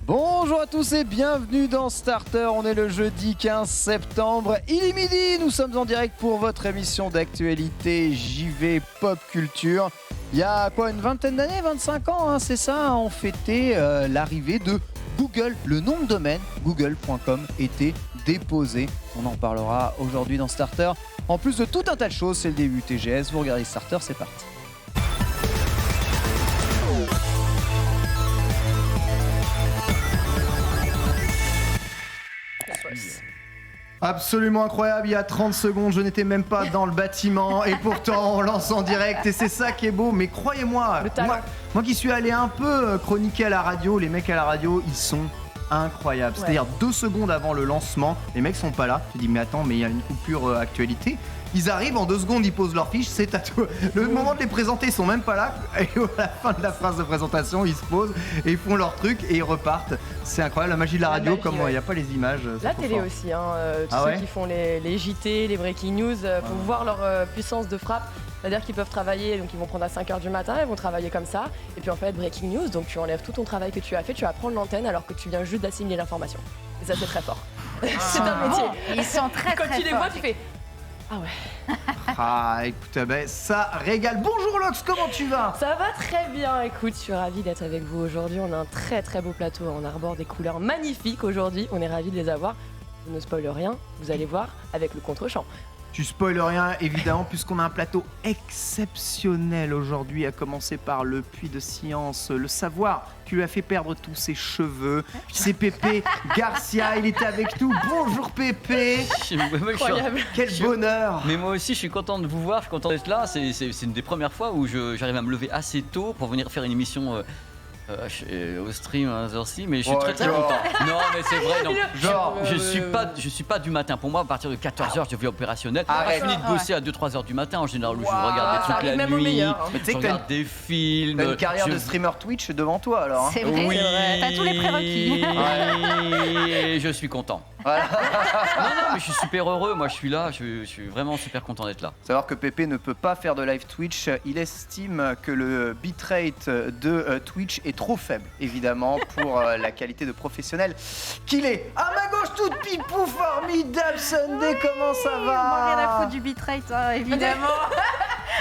Bonjour à tous et bienvenue dans Starter. On est le jeudi 15 septembre. Il est midi, nous sommes en direct pour votre émission d'actualité JV Pop Culture. Il y a quoi, une vingtaine d'années, 25 ans, hein, c'est ça, on fêtait l'arrivée de Google. Le nom de domaine, google.com, était déposé. On en parlera aujourd'hui dans Starter. En plus de tout un tas de choses, c'est le début TGS. Vous regardez Starter, c'est parti. Absolument incroyable, il y a 30 secondes, je n'étais même pas dans le bâtiment et pourtant on lance en direct et c'est ça qui est beau. Mais croyez-moi, moi qui suis allé un peu chroniquer à la radio, les mecs à la radio, ils sont incroyables. Ouais. C'est-à-dire 2 secondes avant le lancement, les mecs sont pas là. Tu te dis mais attends, mais il y a une coupure actualité. Ils arrivent, en 2 secondes, ils posent leur fiche, c'est à tout. Le moment de les présenter, ils sont même pas là. Et à la fin de la phrase de présentation, ils se posent et ils font leur truc et ils repartent. C'est incroyable, la magie de la radio, comme il n'y a pas les images. La télé fort. Aussi, hein, tous ceux qui font les JT, les breaking news, pour voir leur puissance de frappe. C'est-à-dire qu'ils peuvent travailler, donc ils vont prendre à 5h du matin, ils vont travailler comme ça. Et puis en fait, breaking news, donc tu enlèves tout ton travail que tu as fait, tu vas prendre l'antenne alors que tu viens juste d'assimiler l'information. Et ça, c'est très fort. C'est un métier. Ils sont très Quand très tu les forts. vois, tu fais... Ah ouais. Ah écoute, ben, ça régale. Bonjour Lox, comment tu vas? Ça va très bien, écoute, je suis ravie d'être avec vous aujourd'hui. On a un très très beau plateau, on arbore des couleurs magnifiques aujourd'hui, on est ravis de les avoir. Je ne spoile rien, vous allez voir avec le contre-champ. Tu spoiles rien, évidemment, puisqu'on a un plateau exceptionnel aujourd'hui, à commencer par le puits de science, le savoir qui lui a fait perdre tous ses cheveux. C'est Pépé Garcia, il était avec nous. Bonjour Pépé. Incroyable. Quel bonheur. Mais moi aussi, je suis content de vous voir, je suis content d'être là. C'est une des premières fois où j'arrive à me lever assez tôt pour venir faire une émission au stream à heure-ci, mais je suis très content. Non, mais c'est vrai, non. Je suis pas du matin. Pour moi, à partir de 14h, je deviens opérationnel. Je finis de bosser à 2-3h du matin en général, où je regarde des trucs la nuit, je regarde des films. T'as une carrière de streamer Twitch devant toi alors. C'est vrai, c'est vrai. T'as tous les prérequis. Oui, je suis content. Voilà. Non, mais je suis super heureux. Moi, je suis là. Je suis vraiment super content d'être là. Savoir que Pépé ne peut pas faire de live Twitch. Il estime que le bitrate de Twitch est trop faible, évidemment, pour la qualité de professionnel qu'il est. À ma gauche, toute pipou, formidable Sunday, comment ça va? Moi, rien à foutre du bitrate, hein, évidemment.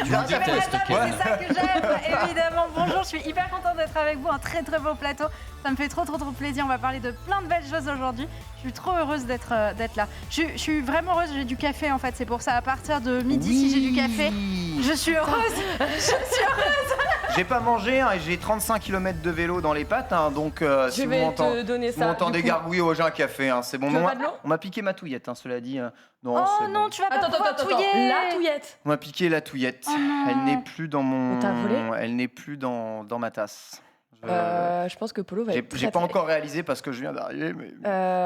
Je vous déteste, c'est ça que j'aime, évidemment. Bonjour, je suis hyper contente d'être avec vous. Un très très beau plateau. Ça me fait trop plaisir. On va parler de plein de belles choses aujourd'hui. Je suis trop heureuse d'être là. Je suis vraiment heureuse. J'ai du café en fait. C'est pour ça, à partir de midi, si j'ai du café, je suis heureuse. J'ai pas mangé et j'ai 35 km de vélo dans les pattes. Donc si vous m'entendez gargouiller, j'ai un café. C'est bon. On m'a piqué ma touillette, cela dit. Non, non, tu vas pas pouvoir touiller. La touillette. On m'a piqué la touillette. Elle n'est plus dans mon. On t'a volé ? Elle n'est plus dans ma tasse. Je pense que Polo va être J'ai pas encore réalisé parce que je viens d'arriver, mais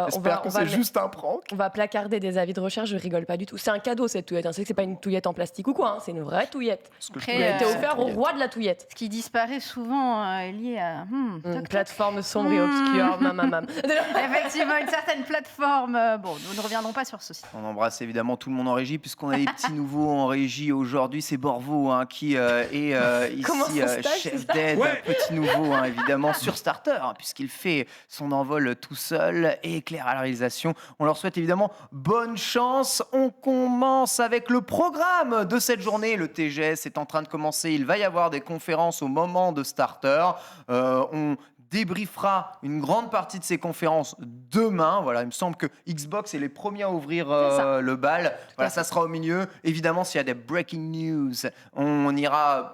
j'espère que c'est juste un prank. On va placarder des avis de recherche, je rigole pas du tout. C'est un cadeau cette touillette, c'est que c'est pas une touillette en plastique ou quoi, c'est une vraie touillette. T'es offert au roi de la touillette. Ce qui disparaît souvent est lié à une plateforme sombre et obscure, mam. Effectivement, une certaine plateforme. Bon, nous ne reviendrons pas sur ceci. On embrasse évidemment tout le monde en régie, puisqu'on a des petits nouveaux en régie aujourd'hui. C'est Borvo qui est ici chef d'aide, petit nouveau. Évidemment sur Starter, puisqu'il fait son envol tout seul et Claire à la réalisation. On leur souhaite évidemment bonne chance. On commence avec le programme de cette journée. Le TGS est en train de commencer. Il va y avoir des conférences au moment de Starter. On débriefera une grande partie de ces conférences demain. Voilà, il me semble que Xbox est les premiers à ouvrir le bal. Voilà, ça sera au milieu. Évidemment, s'il y a des breaking news, on ira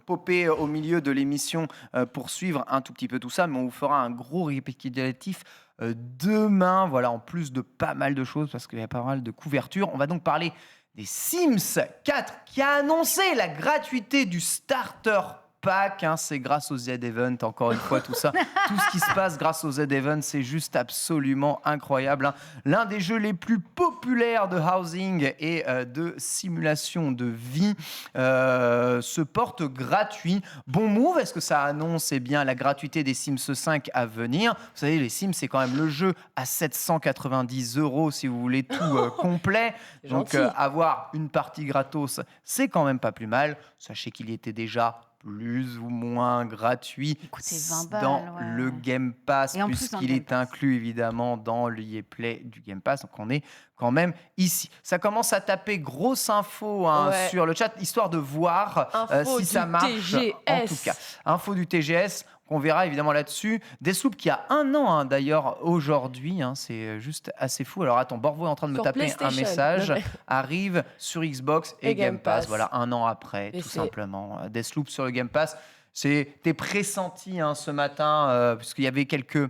popper au milieu de l'émission pour suivre un tout petit peu tout ça, mais on vous fera un gros récapitulatif demain, voilà, en plus de pas mal de choses, parce qu'il y a pas mal de couverture. On va donc parler des Sims 4 qui a annoncé la gratuité du Starter Pack, c'est grâce au Z-Event, encore une fois, tout ça. Tout ce qui se passe grâce au Z-Event, c'est juste absolument incroyable. L'un des jeux les plus populaires de housing et de simulation de vie se porte gratuit. Bon move, est-ce que ça annonce bien la gratuité des Sims 5 à venir? Vous savez, les Sims, c'est quand même le jeu à 790 € si vous voulez tout complet. Donc avoir une partie gratos, c'est quand même pas plus mal. Sachez qu'il y était déjà plus ou moins gratuit dans le Game Pass, puisqu'il est inclus évidemment dans l'EA Play du Game Pass. Donc on est quand même ici. Ça commence à taper grosse info sur le chat, histoire de voir si ça marche. TGS. En tout cas, info du TGS. On verra évidemment là-dessus. Deathloop qui a 1 an d'ailleurs aujourd'hui, c'est juste assez fou. Alors attends, Borvo est en train de me taper un message. Arrive sur Xbox et Game Pass. Voilà, 1 an après, tout simplement. Deathloop sur le Game Pass. C'était pressenti ce matin, puisqu'il y avait quelques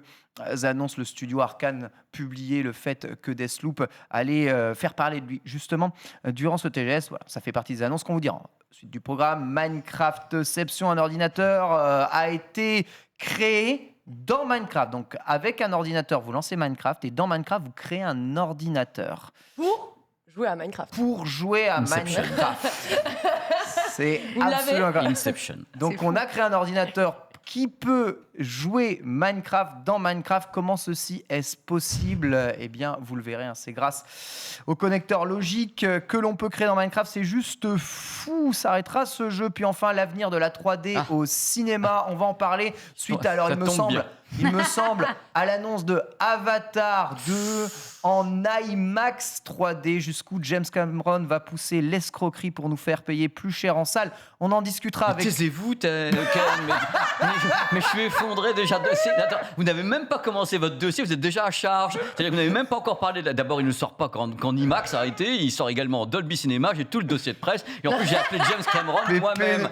annonces. Le studio Arkane publiait le fait que Deathloop allait faire parler de lui justement durant ce TGS. Voilà, ça fait partie des annonces qu'on vous dira. Suite du programme, Minecraftception, un ordinateur a été créé dans Minecraft. Donc avec un ordinateur, vous lancez Minecraft et dans Minecraft, vous créez un ordinateur. Pour jouer à Minecraft. Pour jouer à Minecraft. C'est absolument grave. Inception. Donc on a créé un ordinateur qui peut jouer Minecraft dans Minecraft. Comment ceci est-ce possible ? Eh bien, vous le verrez, c'est grâce au connecteur logique que l'on peut créer dans Minecraft. C'est juste fou, ça arrêtera ce jeu. Puis enfin, l'avenir de la 3D au cinéma, on va en parler suite à, alors il me semble, à l'annonce de Avatar 2 en IMAX 3D, jusqu'où James Cameron va pousser l'escroquerie pour nous faire payer plus cher en salle. On en discutera avec... Taisez-vous, mais je suis effondré déjà. Attends, vous n'avez même pas commencé votre dossier, vous êtes déjà à charge. C'est-à-dire que vous n'avez même pas encore parlé. D'abord, il ne sort pas qu'en IMAX, arrêtez. Il sort également en Dolby Cinema. J'ai tout le dossier de presse. Et en plus, j'ai appelé James Cameron moi-même.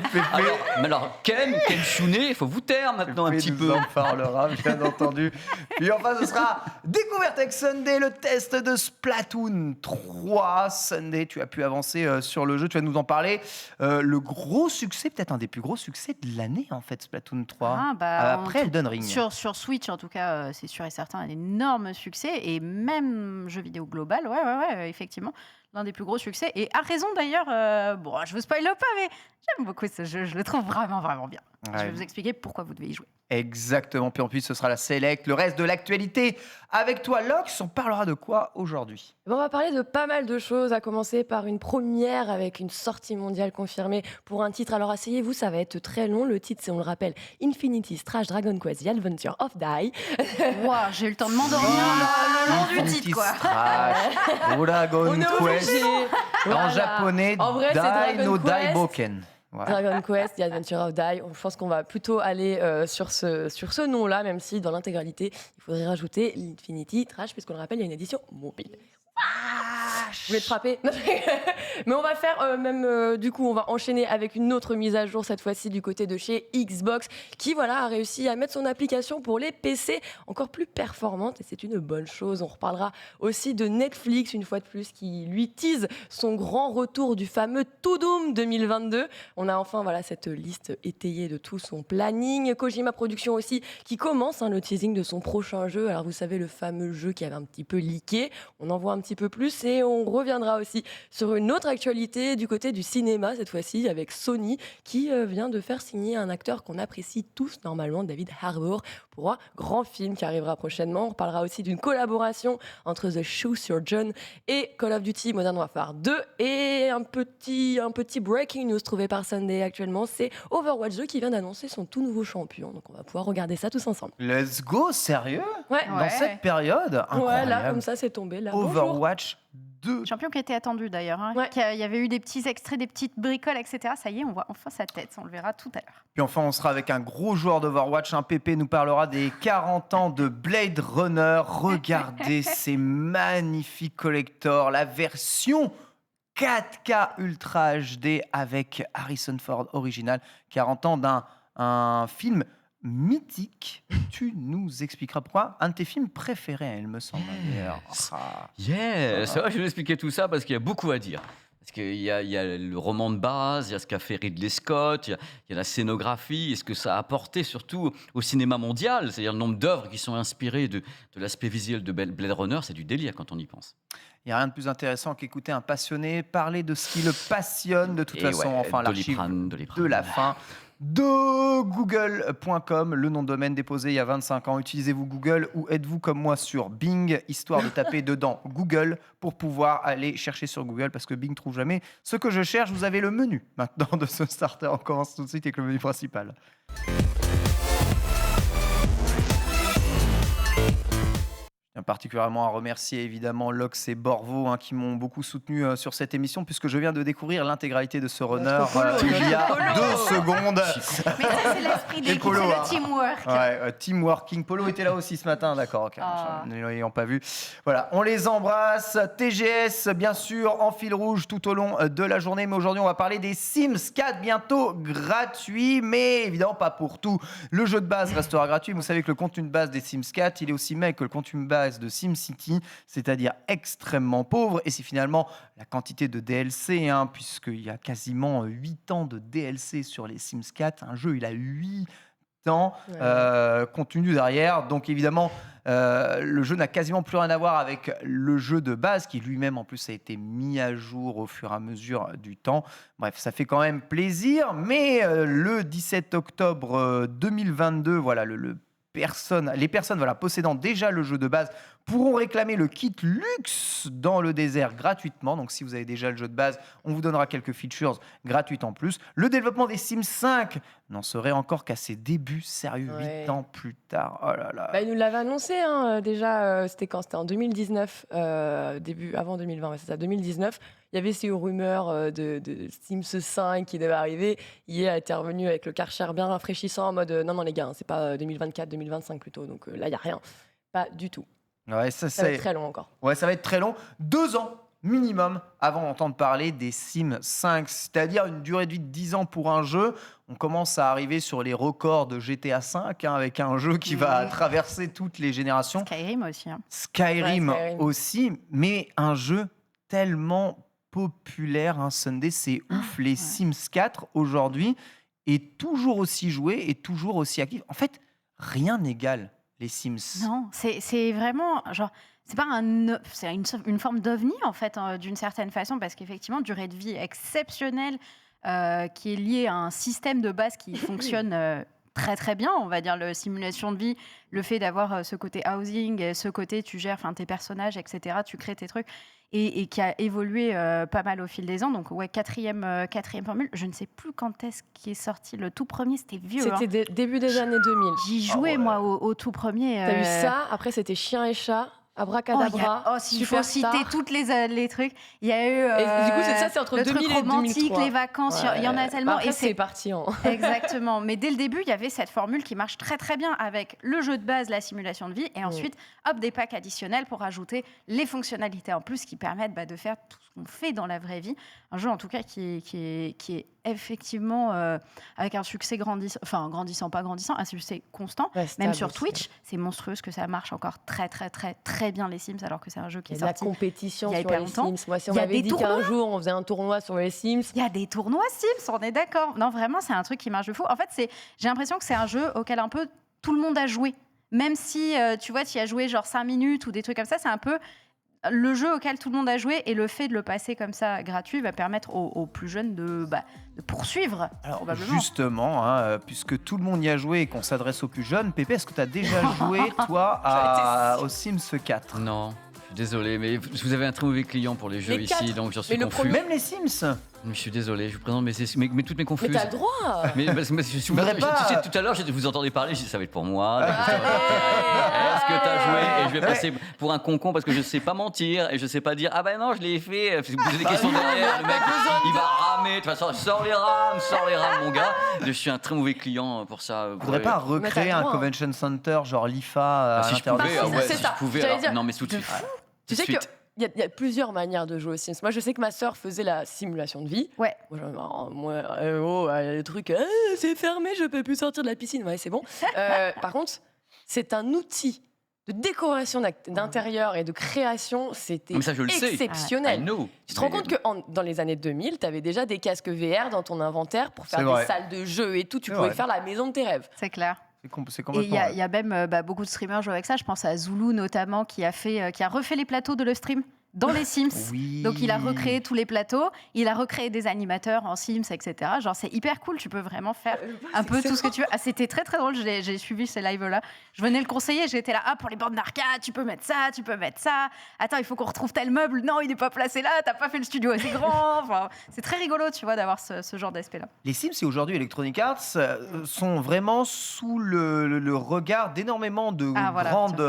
Alors, Ken Chounet, il faut vous taire maintenant un petit peu. On en parlera, bien entendu. Puis enfin, ce sera Découverte avec Sunday, le test de Splatoon 3. Sunday, tu as pu avancer sur le jeu, tu vas nous en parler. Le gros succès, peut-être un des plus gros succès de l'année, en fait, Splatoon 3. Après Elden Ring. Sur Switch, en tout cas, c'est sûr et certain, un énorme succès. Et même jeu vidéo global, effectivement, l'un des plus gros succès. Et a raison d'ailleurs, je vous spoil pas, mais j'aime beaucoup ce jeu. Je le trouve vraiment, vraiment bien. Ouais. Je vais vous expliquer pourquoi vous devez y jouer. Exactement. Puis ensuite, ce sera la Select, le reste de l'actualité. Avec toi, Lox, on parlera de quoi aujourd'hui ? On va parler de pas mal de choses, à commencer par une première avec une sortie mondiale confirmée pour un titre. Alors asseyez-vous, ça va être très long. Le titre, c'est, on le rappelle, Infinity Strash Dragon Quest The Adventure of Die. Wow, j'ai eu le temps de m'endormir le long du titre, quoi. Strash Dragon Quest. En japonais, en vrai, Dai no Daiboken. Voilà. Dragon Quest, The Adventure of Die. Je pense qu'on va plutôt aller sur ce nom-là, même si dans l'intégralité, il faudrait rajouter l'Infinity Trash, puisqu'on le rappelle, il y a une édition mobile. Je voulais te frapper. Mais on va faire du coup, on va enchaîner avec une autre mise à jour, cette fois-ci du côté de chez Xbox, qui a réussi à mettre son application pour les PC encore plus performante, et c'est une bonne chose. On reparlera aussi de Netflix, une fois de plus, qui lui tease son grand retour du fameux To Doom 2022. On a enfin cette liste étayée de tout son planning. Kojima Productions aussi, qui commence le teasing de son prochain jeu. Alors vous savez, le fameux jeu qui avait un petit peu leaké. On en voit un petit peu plus, et on reviendra aussi sur une autre actualité du côté du cinéma, cette fois-ci avec Sony, qui vient de faire signer un acteur qu'on apprécie tous normalement, David Harbour, pour un grand film qui arrivera prochainement. On reparlera aussi d'une collaboration entre The Shoe Surgeon et Call of Duty Modern Warfare 2, et un petit breaking news trouvé par Sunday actuellement, c'est Overwatch 2 qui vient d'annoncer son tout nouveau champion, donc on va pouvoir regarder ça tous ensemble. Let's go, sérieux ? Dans cette période incroyable. Ouais, là comme ça c'est tombé là. Overwatch 2. Champion qui était attendu d'ailleurs. Il y avait eu des petits extraits, des petites bricoles, etc. Ça y est, on voit enfin sa tête. On le verra tout à l'heure. Puis enfin, on sera avec un gros joueur d'Overwatch. Pépé nous parlera des 40 ans de Blade Runner. Regardez ces magnifiques collectors. La version 4K Ultra HD avec Harrison Ford original. 40 ans d'un film mythique. Tu nous expliqueras pourquoi. Un de tes films préférés, il me semble. C'est vrai, je vais expliquer tout ça parce qu'il y a beaucoup à dire. Parce qu'il y a le roman de base, il y a ce qu'a fait Ridley Scott, il y a la scénographie, et ce que ça a apporté surtout au cinéma mondial. C'est-à-dire le nombre d'œuvres qui sont inspirées de l'aspect visuel de Blade Runner, c'est du délire quand on y pense. Il n'y a rien de plus intéressant qu'écouter un passionné parler de ce qui le passionne de toute façon. Enfin, l'archive de la fin de google.com, le nom de domaine déposé il y a 25 ans. Utilisez-vous Google ou êtes-vous comme moi sur Bing, histoire de taper dedans Google pour pouvoir aller chercher sur Google, parce que Bing trouve jamais ce que je cherche. Vous avez le menu maintenant de ce starter. On commence tout de suite avec le menu principal. Je tiens particulièrement à remercier évidemment Lox et Borvo qui m'ont beaucoup soutenu sur cette émission, puisque je viens de découvrir l'intégralité de ce runner il y a 2 secondes. Mais ça, c'est l'esprit d'équipe, c'est le teamwork. Teamworking. Polo était là aussi ce matin, d'accord, ok. Ne l'ayant pas vu. Voilà, on les embrasse. TGS, bien sûr, en fil rouge tout au long de la journée. Mais aujourd'hui, on va parler des Sims 4, bientôt gratuit, mais évidemment pas pour tout. Le jeu de base restera gratuit. Vous savez que le contenu de base des Sims 4, il est aussi mec que le contenu de base de SimCity, c'est-à-dire extrêmement pauvre, et c'est finalement la quantité de DLC, puisqu'il y a quasiment 8 ans de DLC sur les Sims 4. Un jeu, il a 8 ans contenu derrière, donc évidemment le jeu n'a quasiment plus rien à voir avec le jeu de base, qui lui-même en plus a été mis à jour au fur et à mesure du temps. Bref, ça fait quand même plaisir, mais le 17 octobre 2022, voilà, les personnes possédant déjà le jeu de base pourront réclamer le kit luxe dans le désert gratuitement. Donc si vous avez déjà le jeu de base, on vous donnera quelques features gratuites en plus. Le développement des Sims 5 n'en serait encore qu'à ses débuts. Sérieux, 8 ans plus tard. Oh là là. Il nous l'avait annoncé déjà, c'était quand ? C'était en 2019, avant 2020, c'est ça, 2019. Il y avait ces rumeurs de Sims 5 qui devaient arriver. EA a été revenu avec le Karcher bien rafraîchissant en mode non les gars, c'est pas 2024, 2025 plutôt. Donc là, il n'y a rien. Pas du tout. Ouais, ça va être très long encore. Ouais, ça va être très long. 2 ans minimum avant d'entendre parler des Sims 5, c'est-à-dire une durée de vie de 10 ans pour un jeu. On commence à arriver sur les records de GTA 5 avec un jeu qui va traverser toutes les générations. Skyrim aussi. Skyrim aussi, mais un jeu tellement populaire, Sunday, c'est ouf. Les Sims 4 aujourd'hui est toujours aussi joué et toujours aussi actif. En fait, rien n'égale les Sims. Non, c'est vraiment genre, c'est pas c'est une forme d'ovni en fait, d'une certaine façon, parce qu'effectivement, durée de vie exceptionnelle qui est liée à un système de base qui fonctionne très très bien, on va dire, la simulation de vie, le fait d'avoir ce côté housing, ce côté tu gères tes personnages, etc., tu crées tes trucs, et qui a évolué pas mal au fil des ans. Donc quatrième formule. Je ne sais plus quand est-ce qu'il est sorti le tout premier, c'était vieux. C'était début des années 2000. J'y jouais moi au tout premier. T'as eu ça, après c'était Chien et Chat. Abracadabra. S'il faut citer toutes les trucs, il y a eu et du coup c'est entre le 2000 truc et romantique, 2003. les vacances, il y en a tellement. Après, et c'est parti. Exactement. Mais dès le début, il y avait cette formule qui marche très très bien avec le jeu de base, la simulation de vie, et ensuite des packs additionnels pour ajouter les fonctionnalités en plus qui permettent de faire tout ce qu'on fait dans la vraie vie. Un jeu en tout cas qui est effectivement avec un succès grandissant, pas grandissant, un succès constant. Même sur Twitch, c'est monstrueux que ça marche encore très très très très bien les Sims, alors que c'est un jeu qui est sorti la compétition il y a sur hyper les longtemps. Sims. Moi, si on m'avait dit qu'un jour on faisait un tournoi sur les Sims, il y a des tournois Sims, on est d'accord. Non, vraiment, c'est un truc qui marche de fou. En fait, j'ai l'impression que c'est un jeu auquel un peu tout le monde a joué, même si tu vois, tu y as joué genre 5 minutes ou des trucs comme ça. C'est un peu le jeu auquel tout le monde a joué, et le fait de le passer comme ça gratuit va permettre aux plus jeunes de poursuivre. Alors justement, puisque tout le monde y a joué et qu'on s'adresse aux plus jeunes, Pépé, est-ce que tu as déjà joué toi aux Sims 4 ? Non, je suis désolé, mais vous avez un très mauvais client pour les jeux ici, donc j'en suis confus. Même les Sims. Je suis désolé, je vous présente mais toutes mes confuses. Mais t'as le droit. Mais je suis tout à l'heure, vous entendez parler, je dis ça va être pour moi. Est-ce que t'as joué? Et je vais passer pour un concon parce que je sais pas mentir et je sais pas dire ah ben non je l'ai fait. Vous posez des questions derrière, le mec il va ramer. De toute façon, sors les rames, mon gars. Je suis un très mauvais client pour ça. Vous voudrez pas recréer un convention center genre l'IFA à l'intérieur? Si je pouvais, non mais tout de suite. Tu sais que il y a plusieurs manières de jouer aux Sims. Moi, je sais que ma sœur faisait la simulation de vie. Ouais. Le truc, c'est fermé, je peux plus sortir de la piscine. Ouais, c'est bon. Par contre, c'est un outil de décoration d'intérieur et de création. C'était exceptionnel. Tu te rends compte que dans les années 2000, tu avais déjà des casques VR dans ton inventaire pour faire des salles de jeu et tout. Tu pouvais faire la maison de tes rêves. C'est clair. Et il y a même beaucoup de streamers jouent avec ça. Je pense à Zulu notamment qui a refait les plateaux de le stream dans les Sims. Donc il a recréé tous les plateaux, il a recréé des animateurs en Sims, etc. Genre c'est hyper cool, tu peux vraiment faire un peu tout ce que tu veux. Ah, c'était très très drôle, j'ai suivi ces lives-là. Je venais le conseiller, j'étais là, pour les bornes d'arcade, tu peux mettre ça, tu peux mettre ça. Attends, il faut qu'on retrouve tel meuble. Non, il n'est pas placé là, t'as pas fait le studio assez grand. Enfin, c'est très rigolo, tu vois, d'avoir ce genre d'aspect-là. Les Sims et aujourd'hui Electronic Arts sont vraiment sous le regard d'énormément de grandes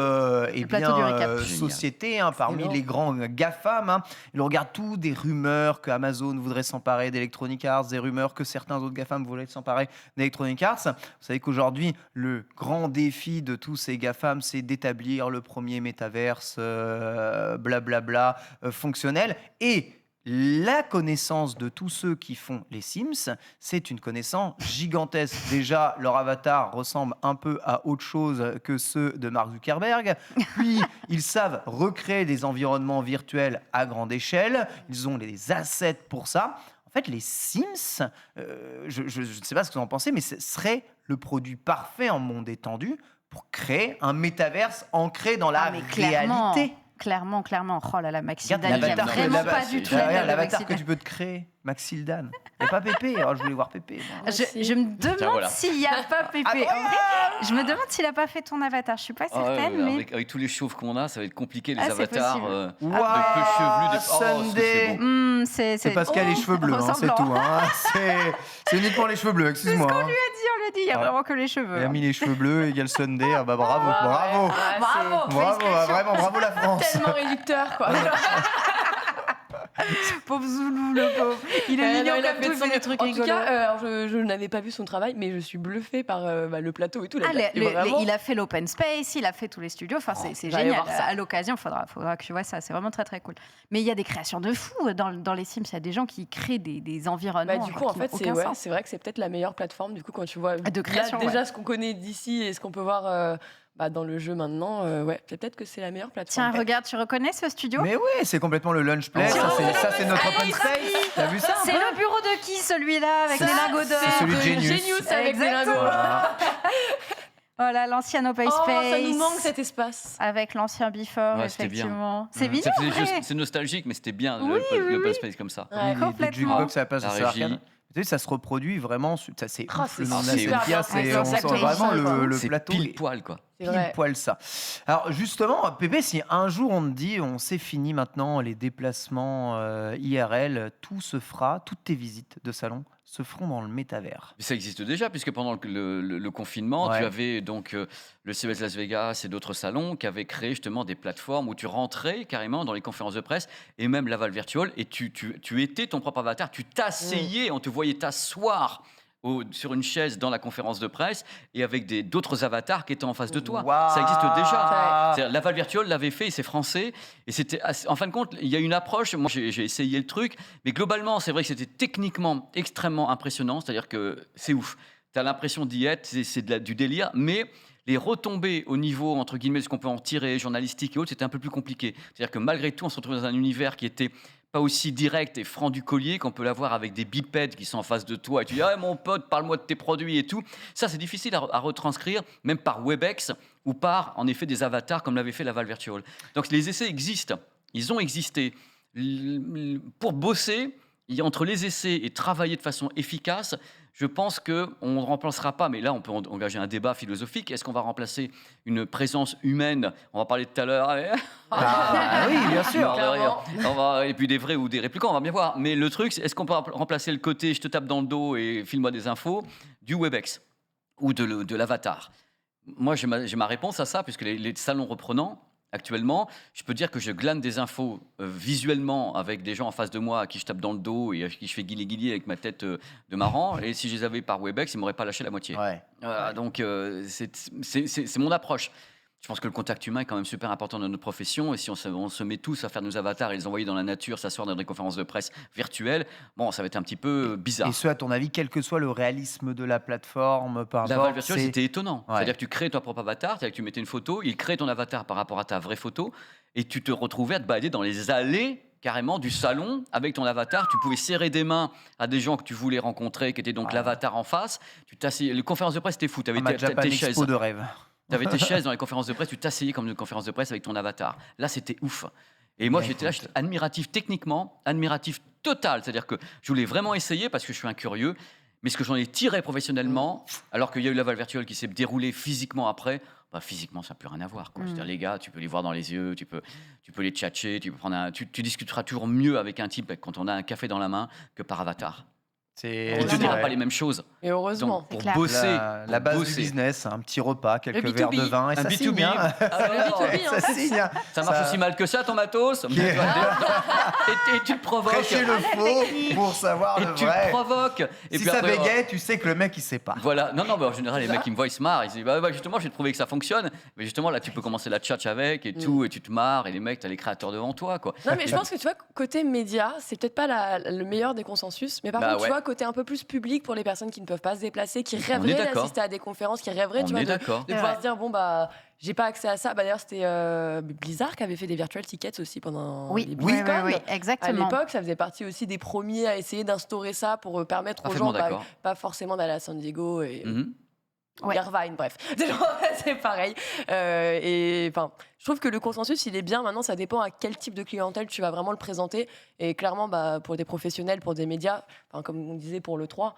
sociétés, parmi les grands GAFAM. Ils regardent tout, des rumeurs que Amazon voudrait s'emparer d'Electronic Arts, des rumeurs que certains autres GAFAM voudraient s'emparer d'Electronic Arts. Vous savez qu'aujourd'hui, le grand défi de tous ces GAFAM, c'est d'établir le premier métaverse blablabla fonctionnel. Et la connaissance de tous ceux qui font les Sims, c'est une connaissance gigantesque. Déjà, leur avatar ressemble un peu à autre chose que ceux de Mark Zuckerberg. Puis, ils savent recréer des environnements virtuels à grande échelle. Ils ont les assets pour ça. En fait, les Sims, je ne sais pas ce que vous en pensez, mais ce serait le produit parfait en monde étendu pour créer un métaverse ancré dans la réalité. Clairement. Oh là là, Maxildan, il n'y a vraiment pas du tout l'avatar que tu peux te créer. Maxildan. Il n'y a pas Pépé. Alors, je voulais voir Pépé. Je me demande s'il n'y a pas Pépé. En vrai, je me demande s'il n'a pas fait ton avatar. Je ne suis pas certaine. Mais... Avec tous les chauves qu'on a, ça va être compliqué, les avatars. De peu chevelus. C'est parce qu'elle a les cheveux bleus, c'est tout. C'est uniquement les cheveux bleus, excuse-moi. C'est ce qu'on lui a dit, il n'y a vraiment que les cheveux. Il a mis les cheveux bleus, égale Sunday. Bravo. Vraiment, bravo la France. Tellement réducteur, quoi. Pauvre Zoulou, le pauvre. Il est mignon comme tout, il fait des trucs rigolos. En tout cas, je n'avais pas vu son travail, mais je suis bluffée par le plateau et tout. Il a fait l'open space, il a fait tous les studios. Enfin, c'est génial. À l'occasion, faudra que tu vois ça. C'est vraiment très très cool. Mais il y a des créations de fous dans les Sims. Il y a des gens qui créent des environnements. Du coup, en fait, c'est vrai que c'est peut-être la meilleure plateforme. Du coup, quand tu vois déjà ce qu'on connaît d'ici et ce qu'on peut voir. Dans le jeu maintenant, c'est peut-être que c'est la meilleure plateforme. Tiens, regarde, tu reconnais ce studio ? Mais oui, c'est complètement le lunch place. Ça, c'est notre open space. T'as vu ça ? C'est le bureau de qui, celui-là, avec les lingots d'or ? C'est celui de Genius avec les lingots. Voilà, l'ancien open space. Ça nous manque cet espace. Avec l'ancien Before, effectivement. C'est bien. C'est nostalgique, mais c'était bien l'open space comme ça. Les jukebox, ça passe sur Arcane. Ça se reproduit vraiment. Ça, c'est ouf, le nom de la c'est vraiment le plateau. C'est pile poil, quoi. Pile poil, ça. Alors, justement, Pépé, si un jour on te dit, c'est fini maintenant, les déplacements IRL, tout se fera, toutes tes visites de salon se feront dans le métavers. Ça existe déjà, puisque pendant le confinement, tu avais donc le CES Las Vegas et d'autres salons qui avaient créé justement des plateformes où tu rentrais carrément dans les conférences de presse et même Laval Virtual et tu étais ton propre avatar, tu t'asseyais, on te voyait t'asseoir sur une chaise dans la conférence de presse et avec d'autres avatars qui étaient en face de toi. Ça existe déjà. Laval Virtual l'avait fait, c'est français. Et c'était en fin de compte, il y a une approche. Moi, j'ai essayé le truc. Mais globalement, c'est vrai que c'était techniquement extrêmement impressionnant. C'est-à-dire que c'est ouf. Tu as l'impression d'y être, c'est du délire. Mais les retombées au niveau, entre guillemets, de ce qu'on peut en tirer, journalistique et autres, c'était un peu plus compliqué. C'est-à-dire que malgré tout, on se retrouve dans un univers qui était pas aussi direct et franc du collier qu'on peut l'avoir avec des bipèdes qui sont en face de toi et tu dis mon pote, parle-moi de tes produits et tout. Ça, c'est difficile à retranscrire, même par Webex ou par, en effet, des avatars comme l'avait fait Laval Virtual. Donc, les essais existent. Ils ont existé. Pour bosser, entre les essais et travailler de façon efficace, je pense qu'on ne remplacera pas, mais là, on peut engager un débat philosophique. Est-ce qu'on va remplacer une présence humaine ? On va parler tout à l'heure. Oui, bien sûr. Et puis des vrais ou des réplicants, on va bien voir. Mais le truc, est-ce qu'on peut remplacer le côté « je te tape dans le dos et file-moi des infos » du Webex ou de l'avatar ? Moi, j'ai ma réponse à ça, puisque les salons reprenant, actuellement, je peux dire que je glane des infos visuellement avec des gens en face de moi à qui je tape dans le dos et à qui je fais guili-guili avec ma tête de marrant. Et si je les avais par Webex, ils ne m'auraient pas lâché la moitié. Donc, c'est mon approche. Je pense que le contact humain est quand même super important dans notre profession. Et si on se met tous à faire nos avatars et les envoyer dans la nature, s'asseoir dans des conférences de presse virtuelles, ça va être un petit peu bizarre. Et ce, à ton avis, quel que soit le réalisme de la plateforme, peu importe. Laval Virtual, c'était étonnant. C'est-à-dire que tu crées ton propre avatar, c'est-à-dire que tu mettais une photo, il crée ton avatar par rapport à ta vraie photo, et tu te retrouvais à te balader dans les allées carrément du salon avec ton avatar. Tu pouvais serrer des mains à des gens que tu voulais rencontrer, qui étaient donc l'avatar en face. Les conférences de presse, c'était fou. Tu avais tes chaises. De rêve. Tu avais tes chaises dans les conférences de presse, tu t'asseyais comme une conférence de presse avec ton avatar. Là, c'était ouf. Et moi, j'étais admiratif techniquement, admiratif total. C'est-à-dire que je voulais vraiment essayer parce que je suis un curieux. Mais ce que j'en ai tiré professionnellement, alors qu'il y a eu la Valve Virtual qui s'est déroulée physiquement après, physiquement, ça n'a plus rien à voir. C'est-à-dire, les gars, tu peux les voir dans les yeux, tu peux les tchatcher, tu discuteras toujours mieux avec un type quand on a un café dans la main que par avatar. On ne te dira pas les mêmes choses. Et heureusement. Donc, pour bosser. La base du business, un petit repas, quelques verres de vin, et ça signe. Ça signe. Ça marche aussi mal que ça, ton matos. Et tu te provoques. Prêcher le faux pour savoir le vrai. Tu te provoques. Et si ça bégaye, tu sais que le mec, il sait pas. Voilà. Non, en général, les mecs, ils me voient, ils se marrent. Ils se disent, justement, je vais te prouver que ça fonctionne. Mais justement, là, tu peux commencer la tchatch avec et tout, et tu te marres. Et les mecs, t'as les créateurs devant toi, quoi. Non, mais je pense que tu vois, côté média, c'est peut-être pas le meilleur des consensus. Mais par contre, tu vois, côté un peu plus public pour les personnes qui ne peuvent pas se déplacer, qui rêveraient d'assister à des conférences, qui rêveraient, tu vois, de pouvoir se dire j'ai pas accès à ça. D'ailleurs, c'était Blizzard qui avait fait des virtual tickets aussi pendant les BlizzCon. Oui, exactement. À l'époque, ça faisait partie aussi des premiers à essayer d'instaurer ça pour permettre aux gens pas forcément d'aller à San Diego et Irvine, bref. C'est pareil. Et je trouve que le consensus, il est bien. Maintenant, ça dépend à quel type de clientèle tu vas vraiment le présenter. Et clairement, pour des professionnels, pour des médias, comme on disait pour l'E3,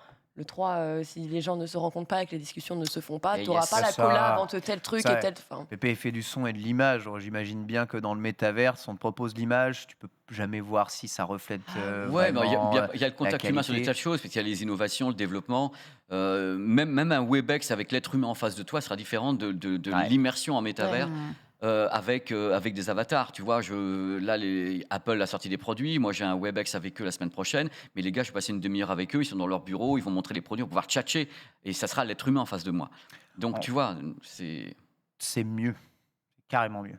si les gens ne se rencontrent pas et que les discussions ne se font pas, tu n'auras pas la collab entre tel truc et tel... Pépé fait du son et de l'image. J'imagine bien que dans le métaverse, on te propose l'image, tu peux jamais voir si ça reflète il y a le contact humain sur des tas de choses, il y a les innovations, le développement. Même un Webex avec l'être humain en face de toi sera différent de l'immersion en métavers. Avec des avatars, tu vois. Apple a sorti des produits. Moi, j'ai un Webex avec eux la semaine prochaine. Mais les gars, je vais passer une demi-heure avec eux. Ils sont dans leur bureau, ils vont montrer les produits, on va pouvoir tchatcher. Et ça sera l'être humain en face de moi. Donc, tu vois, c'est mieux, carrément mieux.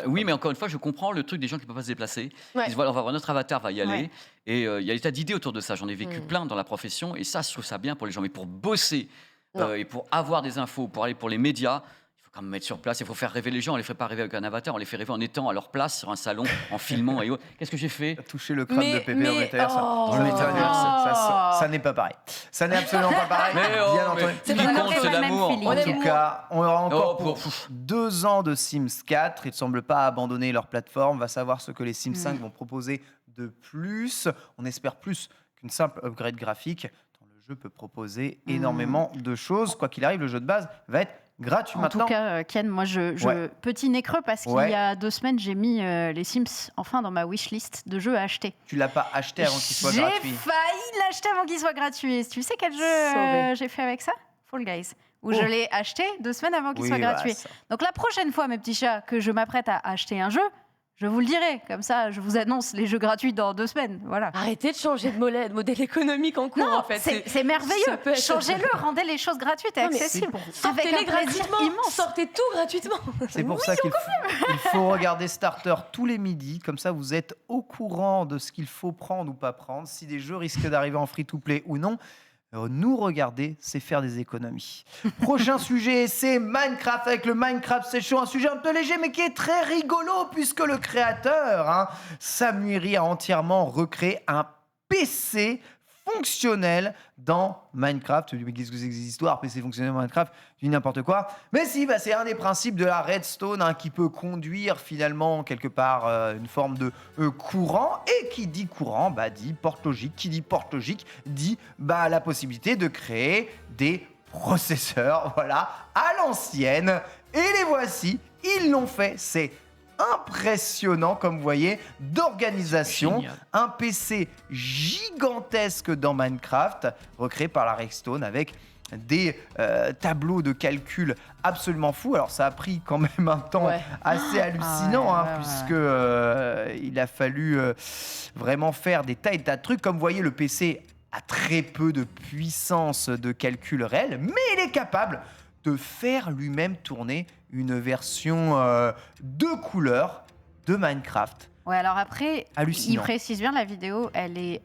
Oui, mais encore une fois, je comprends le truc des gens qui ne peuvent pas se déplacer. Ils disent, voilà, on va voir notre avatar, va y aller. Et il y a des tas d'idées autour de ça. J'en ai vécu plein dans la profession. Et ça, je trouve ça bien pour les gens. Mais pour bosser et pour avoir des infos, pour aller pour les médias, quand même mettre sur place, il faut faire rêver les gens. On les fait pas rêver avec un avatar, on les fait rêver en étant à leur place sur un salon, en filmant et autres. Qu'est-ce que j'ai fait ? Toucher le crâne de Pépé au métaverse. Ça n'est pas pareil. Ça n'est absolument pas pareil. Bien entendu. Ce qui compte, c'est l'amour. En tout cas, on aura encore pour 2 ans de Sims 4. Ils ne semblent pas abandonner leur plateforme. On va savoir ce que les Sims 5 vont proposer de plus. On espère plus qu'une simple upgrade graphique. Le jeu peut proposer énormément de choses. Quoi qu'il arrive, le jeu de base va être gratuit maintenant. En tout cas, Ken, moi, petit nez creux parce qu'il y a 2 semaines, j'ai mis les Sims enfin dans ma wishlist de jeux à acheter. Tu l'as pas acheté avant qu'il soit gratuit ? J'ai failli l'acheter avant qu'il soit gratuit. Tu sais quel jeu j'ai fait avec ça ? Fall Guys. Où je l'ai acheté 2 semaines avant qu'il soit gratuit. Donc la prochaine fois, mes petits chats, que je m'apprête à acheter un jeu, je vous le dirai, comme ça, je vous annonce les jeux gratuits dans 2 semaines. Voilà. Arrêtez de changer de modèle économique en cours, en fait. C'est merveilleux. Changez-le, rendez les choses gratuites et accessibles. Sortez-les gratuitement. Sortez tout gratuitement. C'est pour ça qu'il faut regarder Starter tous les midis. Comme ça, vous êtes au courant de ce qu'il faut prendre ou pas prendre, si des jeux risquent d'arriver en free-to-play ou non. Nous regarder, c'est faire des économies. Prochain sujet, c'est Minecraft avec le Minecraft C'est Chaud, un sujet un peu léger mais qui est très rigolo puisque le créateur, Samiri, a entièrement recréé un PC fonctionnel dans Minecraft. Mais qu'est-ce que c'est que ces histoires, PC fonctionnel dans Minecraft ? Je dis n'importe quoi. Mais si, c'est un des principes de la redstone qui peut conduire finalement quelque part une forme de courant. Et qui dit courant, dit porte logique. Qui dit porte logique, dit la possibilité de créer des processeurs, à l'ancienne. Et les voici, ils l'ont fait, c'est impressionnant, comme vous voyez, d'organisation. Génial. Un PC gigantesque dans Minecraft, recréé par la Redstone avec des tableaux de calcul absolument fous. Alors ça a pris quand même un temps assez hallucinant, puisque il a fallu vraiment faire des tas et tas de trucs. Comme vous voyez, le PC a très peu de puissance de calcul réel, mais il est capable de faire lui-même tourner une version de couleur de Minecraft. Ouais, alors après, hallucinant. Il précise bien, la vidéo, elle est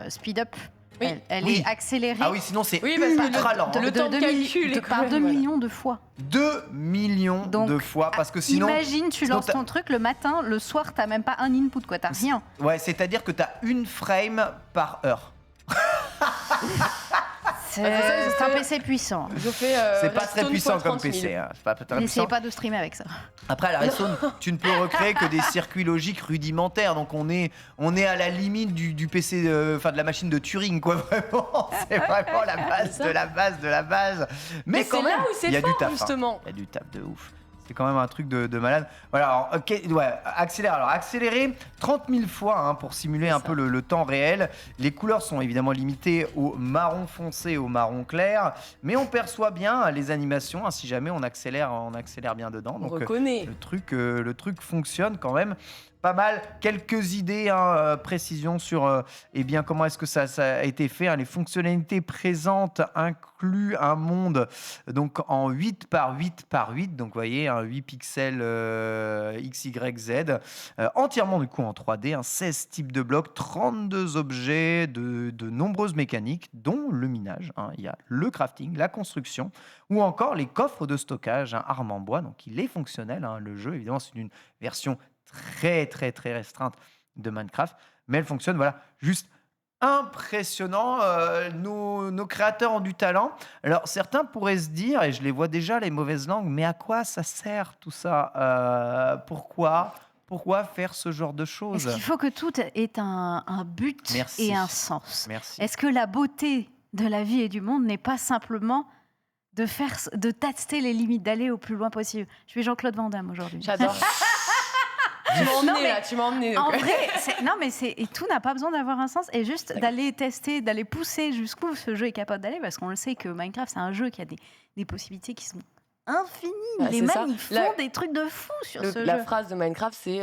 speed up. Oui. Elle est accélérée. Ah oui, sinon c'est ultra lent. Le temps de calcul par 2 millions de fois. 2 millions de fois, parce que sinon... Imagine, tu lances ton truc le matin, le soir, t'as même pas un input, t'as rien. Ouais, c'est-à-dire que t'as 1 frame par heure. C'est un PC puissant. C'est pas très puissant comme PC. N'essayez pas de streamer avec ça. Après, à la Redstone, tu ne peux recréer que des circuits logiques rudimentaires. Donc, on est à la limite du PC, de la machine de Turing, quoi. Vraiment, c'est vraiment la base de la base de la base. Mais quand même, il y a du taf, justement. Il y a du taf de ouf. C'est quand même un truc de malade. Voilà, alors, accélérer 30 000 fois pour simuler un peu le temps réel. Les couleurs sont évidemment limitées au marron foncé, au marron clair, mais on perçoit bien les animations si jamais on accélère bien dedans. Donc, on reconnaît. Le truc fonctionne quand même. Pas mal, quelques idées, précisions sur comment est-ce que ça a été fait. Les fonctionnalités présentes incluent un monde donc en 8 par 8 par 8, donc vous voyez, 8 pixels XYZ, entièrement du coup en 3D, 16 types de blocs, 32 objets, de nombreuses mécaniques, dont le minage. Il y a le crafting, la construction, ou encore les coffres de stockage, armes en bois, donc il est fonctionnel. Le jeu, évidemment, c'est une version très très très restreinte de Minecraft, mais elle fonctionne, juste impressionnant. Nos créateurs ont du talent. Alors certains pourraient se dire, et je les vois déjà, les mauvaises langues, mais à quoi ça sert tout ça? Pourquoi faire ce genre de choses? Est-ce qu'il faut que tout ait un but et un sens? Merci. Est-ce que la beauté de la vie et du monde n'est pas simplement de tester les limites, d'aller au plus loin possible? Je suis Jean-Claude Van Damme aujourd'hui. J'adore. Tu m'as emmené. En vrai, et tout n'a pas besoin d'avoir un sens, et juste d'aller tester, d'aller pousser jusqu'où ce jeu est capable d'aller, parce qu'on le sait que Minecraft, c'est un jeu qui a des possibilités qui sont infinies. Les mecs, ils font des trucs de fou sur ce jeu. La phrase de Minecraft, c'est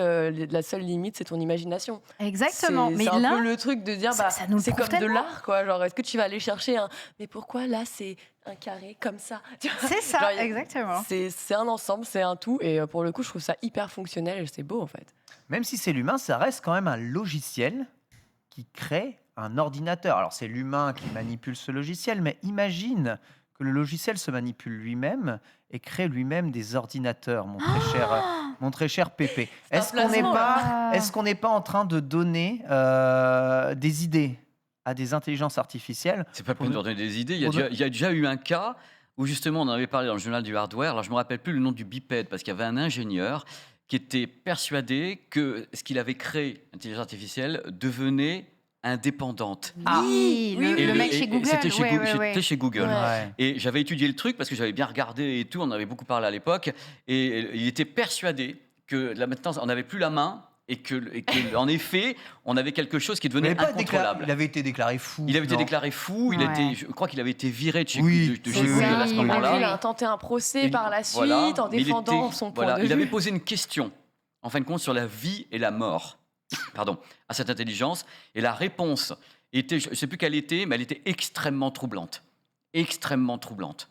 la seule limite, c'est ton imagination. Exactement. C'est un peu le truc de dire, c'est comme tellement. de l'art, quoi. Genre, est-ce que tu vas aller chercher mais pourquoi là, c'est un carré comme ça? C'est ça, exactement. C'est un ensemble, c'est un tout. Et pour le coup, je trouve ça hyper fonctionnel et c'est beau, en fait. Même si c'est l'humain, ça reste quand même un logiciel qui crée un ordinateur. Alors, c'est l'humain qui manipule ce logiciel, mais imagine que le logiciel se manipule lui-même et crée lui-même des ordinateurs, mon très cher Pépé. Est-ce qu'on n'est pas en train de donner des idées à des intelligences artificielles? C'est pas pour nous donner des idées. Il y a déjà eu un cas où justement on en avait parlé dans le journal du hardware. Alors je me rappelle plus le nom du bipède parce qu'il y avait un ingénieur qui était persuadé que ce qu'il avait créé, l'intelligence artificielle, devenait indépendante. Oui, le mec chez Google. C'était chez Google. Ouais. Et j'avais étudié le truc parce que j'avais bien regardé et tout. On en avait beaucoup parlé à l'époque. Et il était persuadé que là maintenant on n'avait plus la main. Et que, en effet, on avait quelque chose qui devenait incontrôlable. Il avait été déclaré fou. Été déclaré fou. Je crois qu'il avait été viré de chez Google à ce moment-là. Il a tenté un procès par la suite en défendant son point de vue. Il avait posé une question, en fin de compte, sur la vie et la mort. À cette intelligence. Et la réponse était, je ne sais plus quelle était, mais elle était extrêmement troublante. Extrêmement troublante.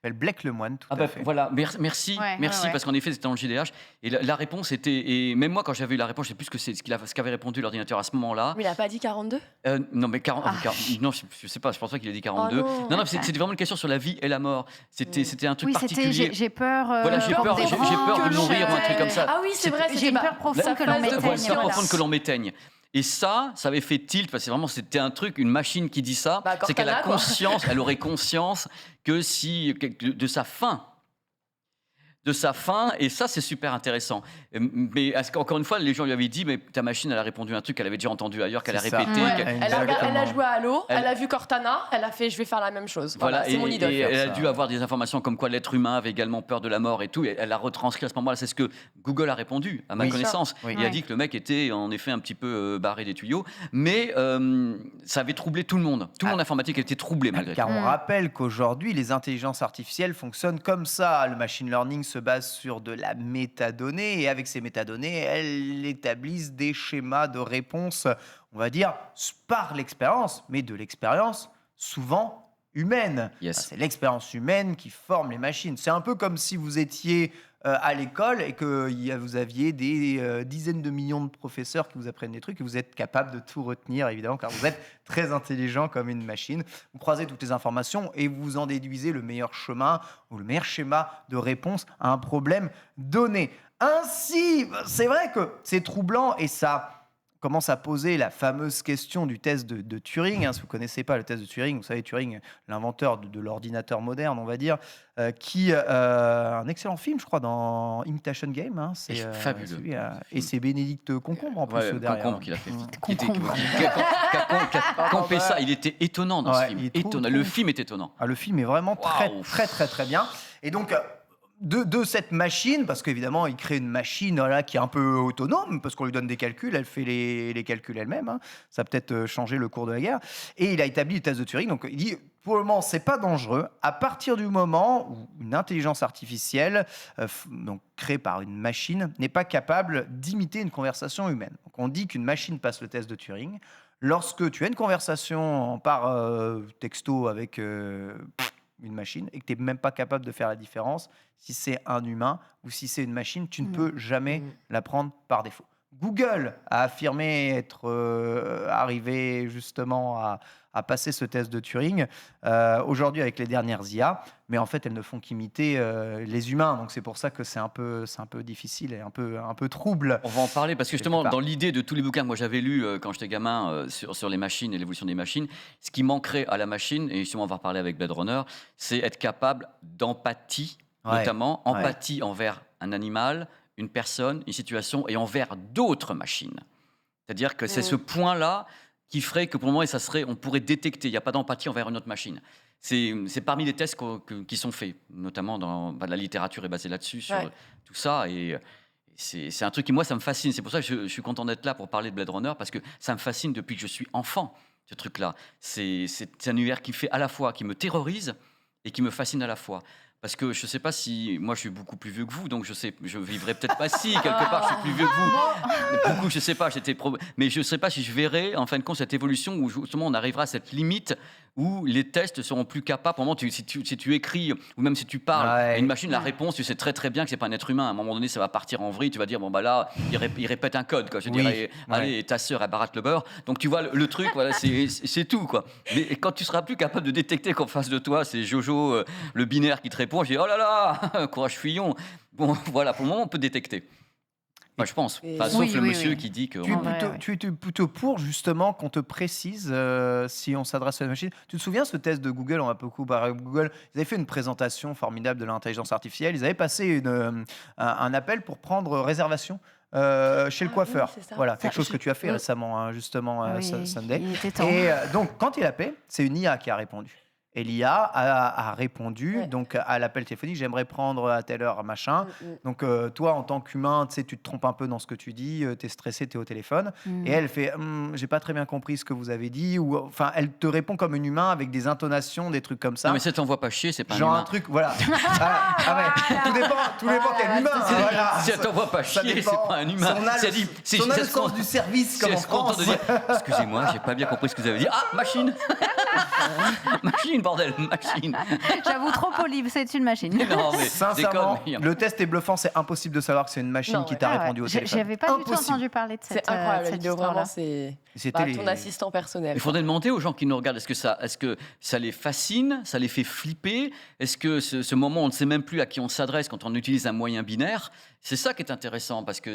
Elle Blake Lemoine, tout à fait. Voilà, merci, parce qu'en effet, c'était dans le JDH. Et la réponse était, et même moi, quand j'avais eu la réponse, je ne sais plus ce qu'avait répondu l'ordinateur à ce moment-là. Mais il n'a pas dit 42 Non, mais 40, non, je ne sais pas, je pense pas qu'il a dit 42. Non, c'était vraiment une question sur la vie et la mort. C'était un truc particulier. J'ai peur. J'ai peur de mourir ou un truc comme ça. Ah oui, c'est vrai, j'ai une peur profonde que l'on m'éteigne. Et ça avait fait tilt, parce que c'était un truc, une machine qui dit ça, c'est qu'elle a conscience, elle aurait conscience que de sa fin, et ça c'est super intéressant. Mais encore une fois, les gens lui avaient dit, mais ta machine, elle a répondu un truc qu'elle avait déjà entendu ailleurs, qu'elle a répété. Elle a joué à Halo, elle a vu Cortana, elle a fait, je vais faire la même chose. Voilà, c'est mon idole. Et elle a dû avoir des informations comme quoi l'être humain avait également peur de la mort et tout. Et elle a retranscrit à ce moment-là, c'est ce que Google a répondu, à ma connaissance. Il a dit que le mec était en effet un petit peu barré des tuyaux, mais ça avait troublé tout le monde. Tout le monde informatique était troublé malgré tout. Car on rappelle qu'aujourd'hui, les intelligences artificielles fonctionnent comme ça. Le machine learning se base sur de la métadonnée et avec ces métadonnées, elles établissent des schémas de réponse, on va dire, par l'expérience, mais de l'expérience souvent humaine. C'est l'expérience humaine qui forme les machines. C'est un peu comme si vous étiez à l'école et que vous aviez des dizaines de millions de professeurs qui vous apprennent des trucs et vous êtes capable de tout retenir, évidemment, car vous êtes très intelligent comme une machine. Vous croisez toutes les informations et vous en déduisez le meilleur chemin ou le meilleur schéma de réponse à un problème donné. Ainsi, c'est vrai que c'est troublant et ça commence à poser la fameuse question du test de Turing. Si vous ne connaissez pas le test de Turing, vous savez, Turing, l'inventeur de l'ordinateur moderne, on va dire, qui un excellent film, je crois, dans Imitation Game. C'est fabuleux. Et c'est Bénédicte Concombre, en plus, derrière. Concombre qui l'a fait. Campé ça, il était étonnant dans ce film. Le film est étonnant. Le film est vraiment très bien. Et donc... De cette machine, parce qu'évidemment, il crée une machine qui est un peu autonome, parce qu'on lui donne des calculs, elle fait les calculs elle-même. Ça a peut-être changé le cours de la guerre. Et il a établi le test de Turing. Donc, il dit, pour le moment, c'est pas dangereux. À partir du moment où une intelligence artificielle, donc créée par une machine, n'est pas capable d'imiter une conversation humaine. Donc, on dit qu'une machine passe le test de Turing. Lorsque tu as une conversation par texto avec... une machine, et que tu n'es même pas capable de faire la différence si c'est un humain ou si c'est une machine, tu ne peux jamais la prendre par défaut. Google a affirmé être arrivé justement à passer ce test de Turing aujourd'hui avec les dernières IA, mais en fait elles ne font qu'imiter les humains, donc c'est pour ça que c'est un peu difficile et un peu trouble. On va en parler parce que justement dans l'idée de tous les bouquins que moi j'avais lus quand j'étais gamin sur les machines et l'évolution des machines, ce qui manquerait à la machine, et justement on va reparler avec Blade Runner, c'est être capable d'empathie, notamment empathie envers un animal, une personne, une situation et envers d'autres machines. C'est-à-dire que c'est ce point-là qui ferait que pour le moment, on pourrait détecter, il n'y a pas d'empathie envers une autre machine. C'est parmi les tests qui sont faits, notamment dans la littérature est basée là-dessus, sur tout ça. Et c'est un truc qui, moi, ça me fascine. C'est pour ça que je suis content d'être là pour parler de Blade Runner, parce que ça me fascine depuis que je suis enfant, ce truc-là. C'est un univers qui me terrorise et qui me fascine à la fois. Parce que je ne sais pas si... Moi, je suis beaucoup plus vieux que vous, donc je vivrai peut-être pas si, quelque part, je suis plus vieux que vous. Beaucoup, je ne sais pas, mais je ne sais pas si je verrai, en fin de compte, cette évolution où, justement, on arrivera à cette limite où les tests seront plus capables. Pour le moment, si tu écris, ou même si tu parles à une machine, la réponse, tu sais très très bien que ce n'est pas un être humain. À un moment donné, ça va partir en vrille, tu vas dire, bon, bah là, il répète un code, quoi. Je dirais, allez, ta sœur, elle baratte le beurre. Donc, tu vois, le truc, voilà, c'est tout, quoi. Mais quand tu seras plus capable de détecter qu'en face de toi, c'est Jojo, le binaire qui te répond, je dis, oh là là, courage fuyons. Bon, voilà, pour le moment, on peut détecter. Enfin, je pense. Sauf le monsieur qui dit que... Tu es plutôt pour, justement, qu'on te précise si on s'adresse à la machine. Tu te souviens, ce test de Google, on va beaucoup parler de Google, ils avaient fait une présentation formidable de l'intelligence artificielle. Ils avaient passé un appel pour prendre réservation chez le coiffeur. Voilà, quelque chose que tu as fait récemment, justement, Sunday. Et donc, quand il appelle, c'est une IA qui a répondu. Et l'IA a répondu donc à l'appel téléphonique, j'aimerais prendre à telle heure, machin. Donc toi, en tant qu'humain, tu te trompes un peu dans ce que tu dis, tu es stressé, tu es au téléphone. Et elle fait, j'ai pas très bien compris ce que vous avez dit. Enfin, elle te répond comme un humain avec des intonations, des trucs comme ça. Non, mais ça t'envoie pas chier, c'est pas genre un humain. Un truc, voilà. Tout dépend quel humain. Voilà. Si elle t'envoie pas chier, c'est pas un humain. On a le sens du service, comme en France. Excusez-moi, j'ai pas bien compris ce que vous avez dit. Ah, machine. Machine, bordel, machine. J'avoue, trop poli, c'est une machine. Non, mais sincèrement, le test est bluffant, c'est impossible de savoir que c'est une machine qui t'a répondu au téléphone. J'avais pas du tout entendu parler de cette incroyable, cette histoire-là. C'est ton assistant personnel. Il faudrait demander aux gens qui nous regardent, est-ce que ça les fascine, ça les fait flipper? Est-ce que ce moment, on ne sait même plus à qui on s'adresse quand on utilise un moyen binaire? C'est ça qui est intéressant, parce que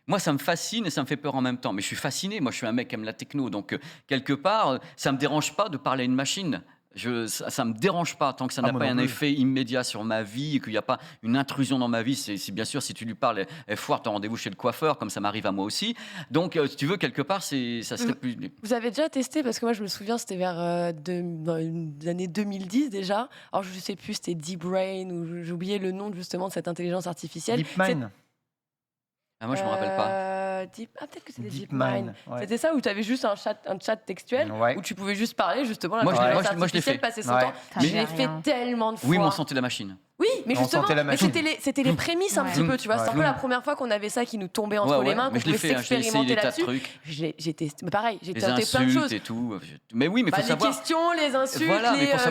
moi, ça me fascine et ça me fait peur en même temps. Mais je suis fasciné, moi je suis un mec qui aime la techno, donc quelque part, ça ne me dérange pas de parler à une machine. Ça me dérange pas tant que ça n'a pas un effet immédiat sur ma vie et qu'il n'y a pas une intrusion dans ma vie. C'est bien sûr, si tu lui parles, elle foire ton rendez-vous chez le coiffeur, comme ça m'arrive à moi aussi. Donc, si tu veux, quelque part, ça serait plus... Vous avez déjà testé, parce que moi, je me souviens, c'était vers l'année 2010 déjà. Alors, je ne sais plus, c'était Deep Brain, ou j'ai oublié le nom justement de cette intelligence artificielle. DeepMind. Moi, je ne me rappelle pas. Peut-être que c'était DeepMind. C'était ça où tu avais juste un chat textuel où tu pouvais juste parler, justement. Moi, je l'ai fait. Passer son temps. Mais je l'ai fait tellement de fois. Oui, mais on sentait la machine. Oui, mais justement, c'était les prémices un petit peu, tu vois. C'est un peu la première fois qu'on avait ça qui nous tombait entre les mains, qu'on pouvait s'expérimenter là-dessus. J'ai testé, pareil, j'ai tenté plein de choses. Et tout. Mais oui, mais faut savoir. Les questions, les insultes,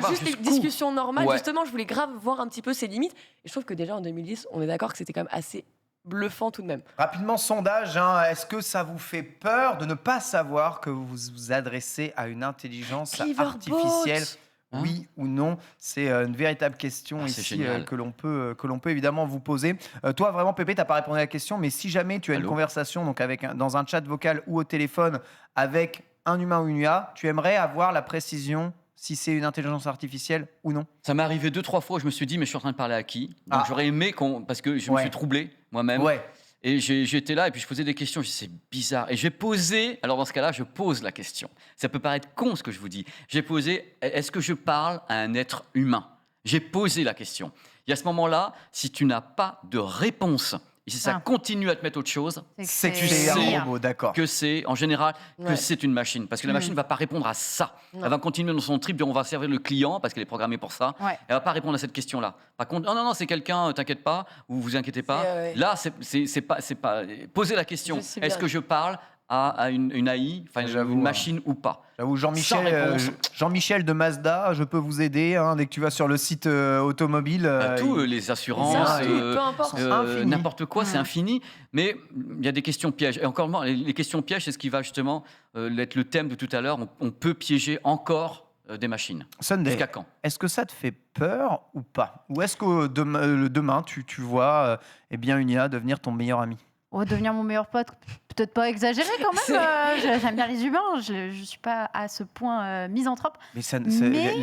juste les discussions normales. Justement, je voulais grave voir un petit peu ses limites. Et je trouve que déjà en 2010, on est d'accord que c'était quand même assez bluffant tout de même. Rapidement, sondage, est-ce que ça vous fait peur de ne pas savoir que vous vous adressez à une intelligence artificielle? Oui ou non? C'est une véritable question ici que l'on peut évidemment vous poser. Toi, vraiment, Pépé, tu n'as pas répondu à la question, mais si jamais tu as une conversation donc dans un chat vocal ou au téléphone avec un humain ou une IA, tu aimerais avoir la précision si c'est une intelligence artificielle ou non? Ça m'est arrivé 2-3 fois où je me suis dit, mais je suis en train de parler à qui? Donc j'aurais aimé parce que je me suis troublé moi-même. Ouais. Et j'étais là et puis je posais des questions, je dis c'est bizarre. Et j'ai posé, alors dans ce cas-là, je pose la question. Ça peut paraître con ce que je vous dis. J'ai posé, est-ce que je parle à un être humain? J'ai posé la question. Et à ce moment-là, si tu n'as pas de réponse, et si ça continue à te mettre autre chose, c'est que tu sais un robot, d'accord. Que c'est, en général, que c'est une machine. Parce que la machine ne va pas répondre à ça. Elle va continuer dans son trip, on va servir le client, parce qu'elle est programmée pour ça. Elle ne va pas répondre à cette question-là. Par contre, non, c'est quelqu'un, t'inquiète pas, ou vous inquiétez pas. Là, c'est pas... Posez la question, est-ce que je parle à une AI, enfin une machine ou pas? J'avoue, Jean-Michel de Mazda, je peux vous aider dès que tu vas sur le site automobile. Les assurances, peu importe, n'importe quoi, c'est infini. Mais il y a des questions pièges. Et encore moins, les questions pièges, c'est ce qui va justement être le thème de tout à l'heure. On peut piéger encore des machines. Sunday, jusqu'à quand? Est-ce que ça te fait peur ou pas? Ou est-ce que demain, tu vois une IA devenir ton meilleur ami? Devenir mon meilleur pote, peut-être pas exagéré quand même. J'aime bien les humains, je suis pas à ce point misanthrope. Mais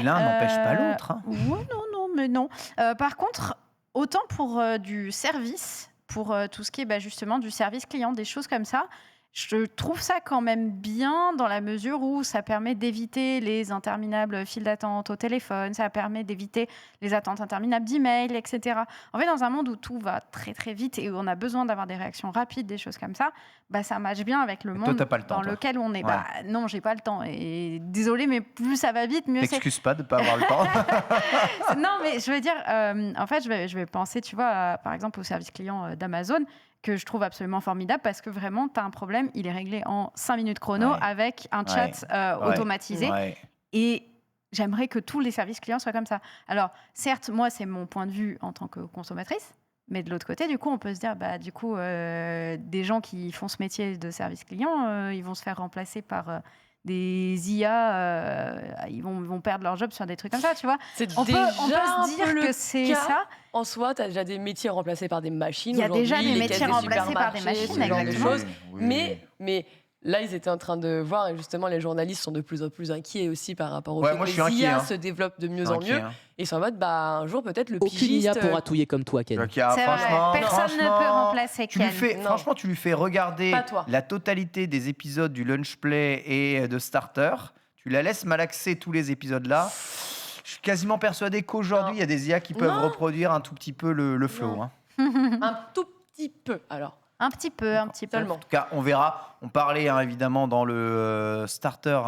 l'un n'empêche pas l'autre. Oui, non. Par contre, autant pour du service, pour tout ce qui est justement du service client, des choses comme ça, je trouve ça quand même bien dans la mesure où ça permet d'éviter les interminables files d'attente au téléphone, ça permet d'éviter les attentes interminables d'emails, etc. En fait, dans un monde où tout va très très vite et où on a besoin d'avoir des réactions rapides, des choses comme ça, ça matche bien avec le monde dans lequel on est. Non, j'ai pas le temps. Et désolé, mais plus ça va vite, mieux c'est. T'excuses pas de pas avoir le temps. Non, mais je veux dire, en fait, je vais penser, tu vois, par exemple au service client d'Amazon, que je trouve absolument formidable parce que vraiment, tu as un problème, il est réglé en 5 minutes chrono avec un chat automatisé. Et j'aimerais que tous les services clients soient comme ça. Alors, certes, moi, c'est mon point de vue en tant que consommatrice, mais de l'autre côté, du coup, on peut se dire, des gens qui font ce métier de service client, ils vont se faire remplacer par des IA, ils vont perdre leur job sur des trucs comme ça, tu vois. On peut se dire que c'est ça. En soi, tu as déjà des métiers remplacés par des machines. Il y a déjà des métiers remplacés par des machines, ce genre de choses. Oui. Mais là, ils étaient en train de voir, et justement, les journalistes sont de plus en plus inquiets aussi par rapport au fait que les IA se développent de mieux en mieux. Et ils sont en mode, un jour, peut-être, le pigiste... Aucune IA pourra touiller comme toi, Ken. C'est vrai, personne ne peut remplacer Ken. Franchement, tu lui fais regarder la totalité des épisodes du Lunch Play et de Starter. Tu la laisses malaxer tous les épisodes-là. Je suis quasiment persuadé qu'aujourd'hui, il y a des IA qui peuvent reproduire un tout petit peu le flow. Un tout petit peu, alors. Un petit peu. Seulement. En tout cas, on verra. On parlait évidemment dans le Starter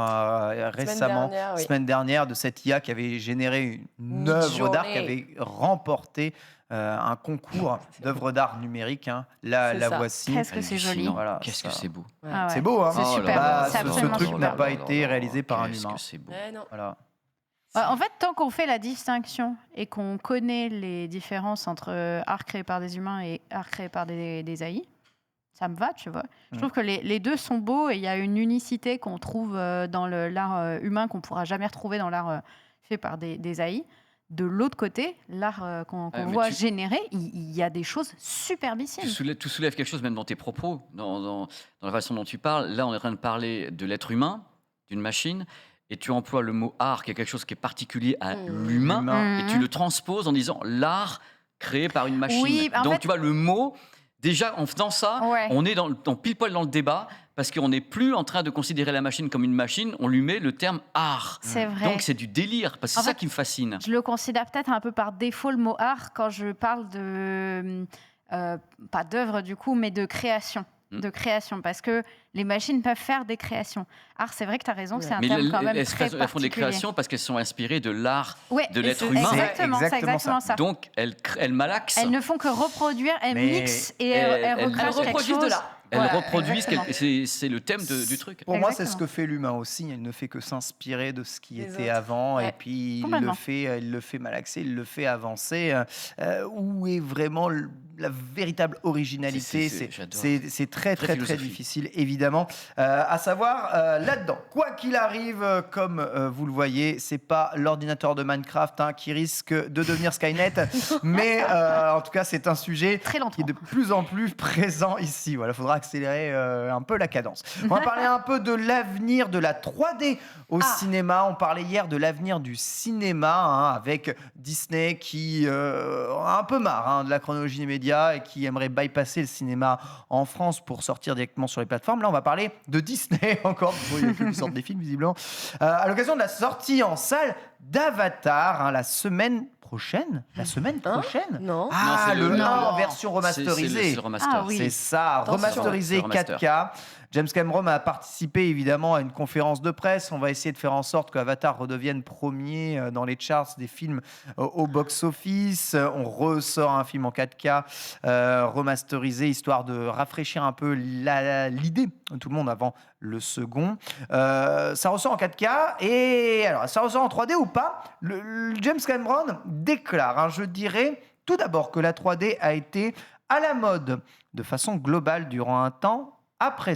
récemment, semaine dernière, de cette IA qui avait généré une œuvre d'art, qui avait remporté un concours d'œuvres d'art numériques. La voici. Qu'est-ce que c'est joli. Voilà, Qu'est-ce que c'est beau. C'est beau, hein. C'est super beau. Ce truc n'a pas été réalisé par un humain. Qu'est-ce que c'est beau. Voilà. En fait, tant qu'on fait la distinction et qu'on connaît les différences entre art créé par des humains et art créé par des AI, ça me va, tu vois. Je trouve que les deux sont beaux et il y a une unicité qu'on trouve dans l'art humain qu'on ne pourra jamais retrouver dans l'art fait par des AI. De l'autre côté, l'art qu'on voit générer, il y a des choses superbissimes. Tu soulèves quelque chose même dans tes propos, dans la façon dont tu parles. Là, on est en train de parler de l'être humain, d'une machine. Et tu emploies le mot art, qui est quelque chose qui est particulier à l'humain, et tu le transposes en disant l'art créé par une machine. Oui, donc tu vois, le mot, déjà en faisant ça, on est dans pile poil dans le débat, parce qu'on n'est plus en train de considérer la machine comme une machine, on lui met le terme art. C'est vrai. Donc c'est du délire, parce que c'est ça qui me fascine. Je le considère peut-être un peu par défaut le mot art quand je parle de, pas d'œuvre du coup, mais de création. Parce que les machines peuvent faire des créations. Art, c'est vrai que tu as raison, c'est un terme quand même très particulier. Elles font des créations parce qu'elles sont inspirées de l'art de l'être humain. C'est exactement ça. Donc, elles malaxent. Elles ne font que reproduire, elles mixent et elles reproduisent de l'art. Elles reproduisent, c'est le thème du truc. Pour moi, c'est ce que fait l'humain aussi. Il ne fait que s'inspirer de ce qui était avant, et puis il le fait malaxer, il le fait avancer. Où est vraiment la véritable originalité. C'est très difficile, évidemment. À savoir, là-dedans, quoi qu'il arrive, comme vous le voyez, c'est pas l'ordinateur de Minecraft qui risque de devenir Skynet, mais en tout cas, c'est un sujet qui est de plus en plus présent ici. Voilà, il faudra accélérer un peu la cadence. On va parler un peu de l'avenir de la 3D au cinéma. On parlait hier de l'avenir du cinéma avec Disney qui a un peu marre de la chronologie des médias et qui aimerait bypasser le cinéma en France pour sortir directement sur les plateformes. Là, on va parler de Disney encore. Il y a que sortent des films, visiblement. À l'occasion de la sortie en salle d'Avatar, la semaine prochaine. La semaine prochaine Non. Ah, le 1 en version remasterisée. C'est le remaster. C'est ça, remasterisé 4K. James Cameron a participé évidemment à une conférence de presse. On va essayer de faire en sorte qu'Avatar redevienne premier dans les charts des films au box-office. On ressort un film en 4K remasterisé, histoire de rafraîchir un peu l'idée de tout le monde avant le second. Ça ressort en 4K. Et alors, ça ressort en 3D ou pas ? James Cameron déclare, je dirais, tout d'abord que la 3D a été à la mode de façon globale durant un temps après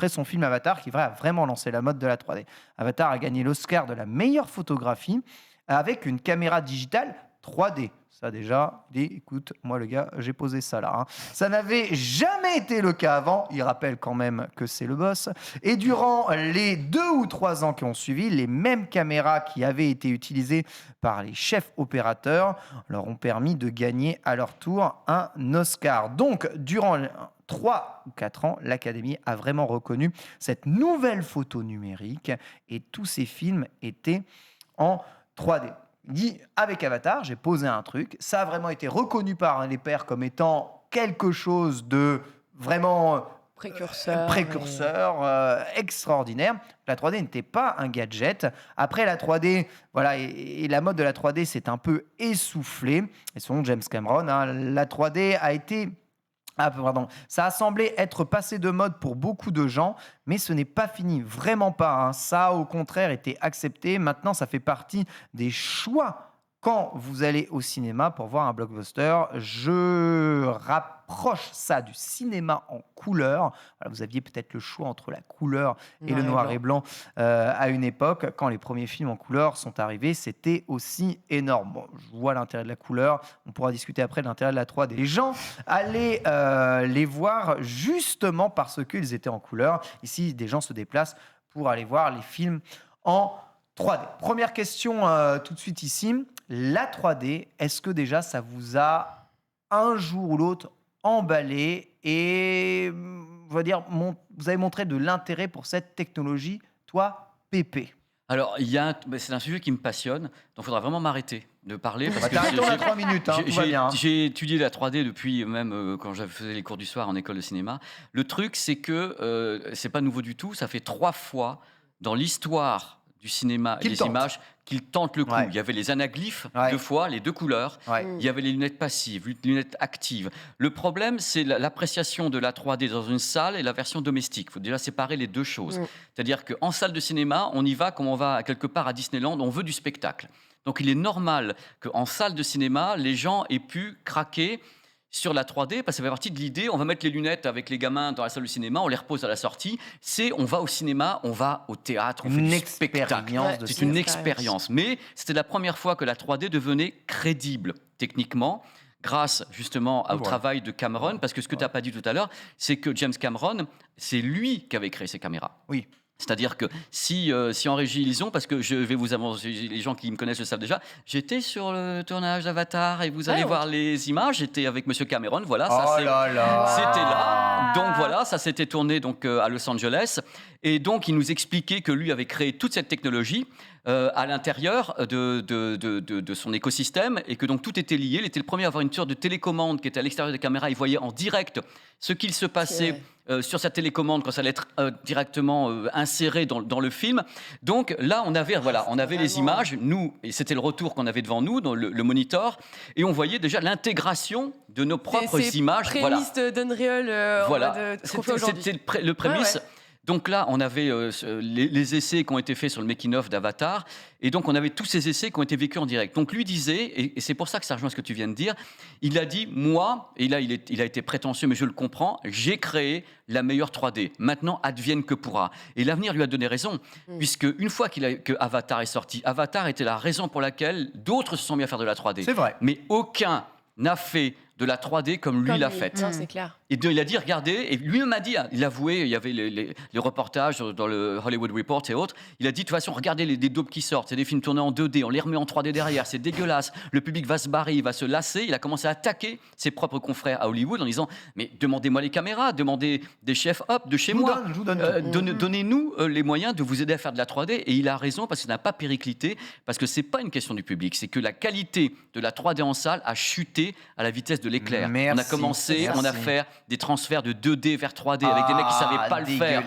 son film Avatar, qui a vraiment lancé la mode de la 3D. Avatar a gagné l'Oscar de la meilleure photographie avec une caméra digitale 3D. Ça déjà, écoute, moi le gars, j'ai posé ça là. Ça n'avait jamais été le cas avant. Il rappelle quand même que c'est le boss. Et durant les 2 ou 3 ans qui ont suivi, les mêmes caméras qui avaient été utilisées par les chefs opérateurs leur ont permis de gagner à leur tour un Oscar. Donc, durant 3 ou 4 ans, l'Académie a vraiment reconnu cette nouvelle photo numérique et tous ces films étaient en 3D. Il dit, avec Avatar, j'ai posé un truc, ça a vraiment été reconnu par les pairs comme étant quelque chose de vraiment précurseur extraordinaire. La 3D n'était pas un gadget. Après la 3D, voilà, et la mode de la 3D s'est un peu essoufflée. Et selon James Cameron, la 3D a été... Ça a semblé être passé de mode pour beaucoup de gens, mais ce n'est pas fini, vraiment pas. Ça a au contraire été accepté. Maintenant, ça fait partie des choix quand vous allez au cinéma pour voir un blockbuster. Je rapproche ça du cinéma en couleur. Voilà, vous aviez peut-être le choix entre la couleur et le noir et blanc à une époque. Quand les premiers films en couleur sont arrivés, c'était aussi énorme. Bon, je vois l'intérêt de la couleur. On pourra discuter après de l'intérêt de la 3D. Les gens allaient les voir justement parce qu'ils étaient en couleur. Ici, des gens se déplacent pour aller voir les films en 3D. Première question tout de suite ici. La 3D, est-ce que déjà ça vous a un jour ou l'autre emballé et vous avez montré de l'intérêt pour cette technologie, toi, Pépé? Alors, c'est un sujet qui me passionne, donc il faudra vraiment m'arrêter de parler. Parce que t'arrêtons à 3 minutes, tout va bien. J'ai étudié la 3D depuis même quand je faisais les cours du soir en école de cinéma. Le truc, c'est que c'est pas nouveau du tout, ça fait 3 fois dans l'histoire du cinéma et des images qu'ils tentent le coup. Il y avait les anaglyphes 2 fois, les 2 couleurs. Il y avait les lunettes passives, les lunettes actives. Le problème, c'est l'appréciation de la 3D dans une salle et la version domestique. Il faut déjà séparer les 2 choses. C'est-à-dire qu'en salle de cinéma, on y va comme on va quelque part à Disneyland, on veut du spectacle. Donc il est normal qu'en salle de cinéma, les gens aient pu craquer sur la 3D, parce que ça fait partie de l'idée, on va mettre les lunettes avec les gamins dans la salle de cinéma, on les repose à la sortie, on va au cinéma, on va au théâtre, on fait du spectacle. C'est une expérience. Mais c'était la première fois que la 3D devenait crédible techniquement, grâce justement au travail de Cameron, parce que ce que tu n'as pas dit tout à l'heure, c'est que James Cameron, c'est lui qui avait créé ces caméras. Oui. C'est-à-dire que si en régie ils ont, parce que je vais vous annoncer, les gens qui me connaissent le savent déjà, j'étais sur le tournage d'Avatar et vous allez voir les images. J'étais avec Monsieur Cameron, voilà, c'était là. Donc voilà, ça s'était tourné donc à Los Angeles et donc il nous expliquait que lui avait créé toute cette technologie à l'intérieur de son écosystème et que donc tout était lié. Il était le premier à avoir une sorte de télécommande qui était à l'extérieur des caméras. Il voyait en direct ce qu'il se passait sur sa télécommande quand ça allait être directement inséré dans le film. Donc là, on avait les images, nous, et c'était le retour qu'on avait devant nous, dans le monitor, et on voyait déjà l'intégration de nos propres images. Prémisse d'Unreal. C'était le prémisse. Donc là, on avait les essais qui ont été faits sur le making-of d'Avatar, et donc on avait tous ces essais qui ont été vécus en direct. Donc lui disait, et c'est pour ça que ça rejoint ce que tu viens de dire, il a dit, moi, et là il a été prétentieux, mais je le comprends, j'ai créé la meilleure 3D. Maintenant, advienne que pourra. Et l'avenir lui a donné raison, puisque une fois que Avatar est sorti, Avatar était la raison pour laquelle d'autres se sont mis à faire de la 3D. C'est vrai. Mais aucun n'a fait de la 3D comme lui l'a faite. Non, c'est clair. Et il a dit, regardez, et lui-même a dit, il avouait, il y avait les reportages dans le Hollywood Report et autres, il a dit, de toute façon, regardez des daubes qui sortent, c'est des films tournés en 2D, on les remet en 3D derrière, c'est dégueulasse, le public va se barrer, il va se lasser. Il a commencé à attaquer ses propres confrères à Hollywood en disant, mais demandez-moi les caméras, demandez des chefs de chez moi, donnez-nous les moyens de vous aider à faire de la 3D. Et il a raison, parce que ça n'a pas périclité, parce que c'est pas une question du public, c'est que la qualité de la 3D en salle a chuté à la vitesse de l'éclair. On a commencé, on a fait des transferts de 2D vers 3D avec des mecs qui ne savaient pas le faire.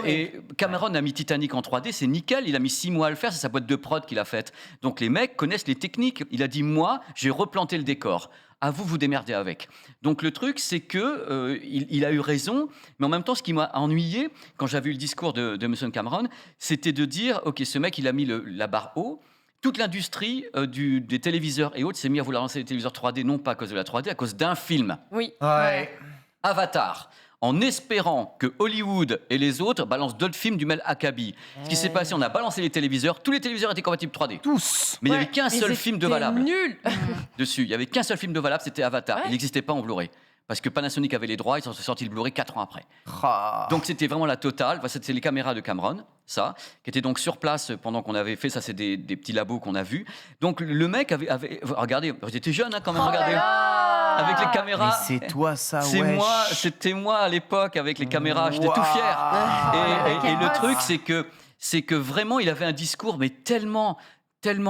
Et Cameron a mis Titanic en 3D, c'est nickel, il a mis 6 mois à le faire, c'est sa boîte de prod qu'il a faite. Donc les mecs connaissent les techniques. Il a dit, moi, j'ai replanté le décor. À vous, vous démerdez avec. Donc le truc, c'est que il a eu raison, mais en même temps, ce qui m'a ennuyé, quand j'avais eu le discours de M. Cameron, c'était de dire, ok, ce mec, il a mis la barre haut. Toute l'industrie des téléviseurs et autres s'est mis à vouloir lancer les téléviseurs 3D, non pas à cause de la 3D, à cause d'un film. Oui. Ouais. Avatar, en espérant que Hollywood et les autres balancent d'autres films du Mel Akabi. Ce qui s'est passé, on a balancé les téléviseurs, tous les téléviseurs étaient compatibles 3D. Tous. Mais il n'y avait qu'un seul film de valable. Nul. Dessus, il n'y avait qu'un seul film de valable, c'était Avatar. Il n'existait pas en Blu-ray. Parce que Panasonic avait les droits, ils ont sorti le Blu-ray 4 ans après. Donc c'était vraiment la totale. Enfin, c'était les caméras de Cameron, ça, qui étaient donc sur place pendant qu'on avait fait. Ça, c'est des petits labos qu'on a vus. Donc le mec avait regardez, j'étais jeune quand même, regardez. Avec les caméras. Mais c'est toi ça, C'était moi à l'époque avec les caméras. J'étais tout fier. Et le truc, c'est que vraiment, il avait un discours, mais tellement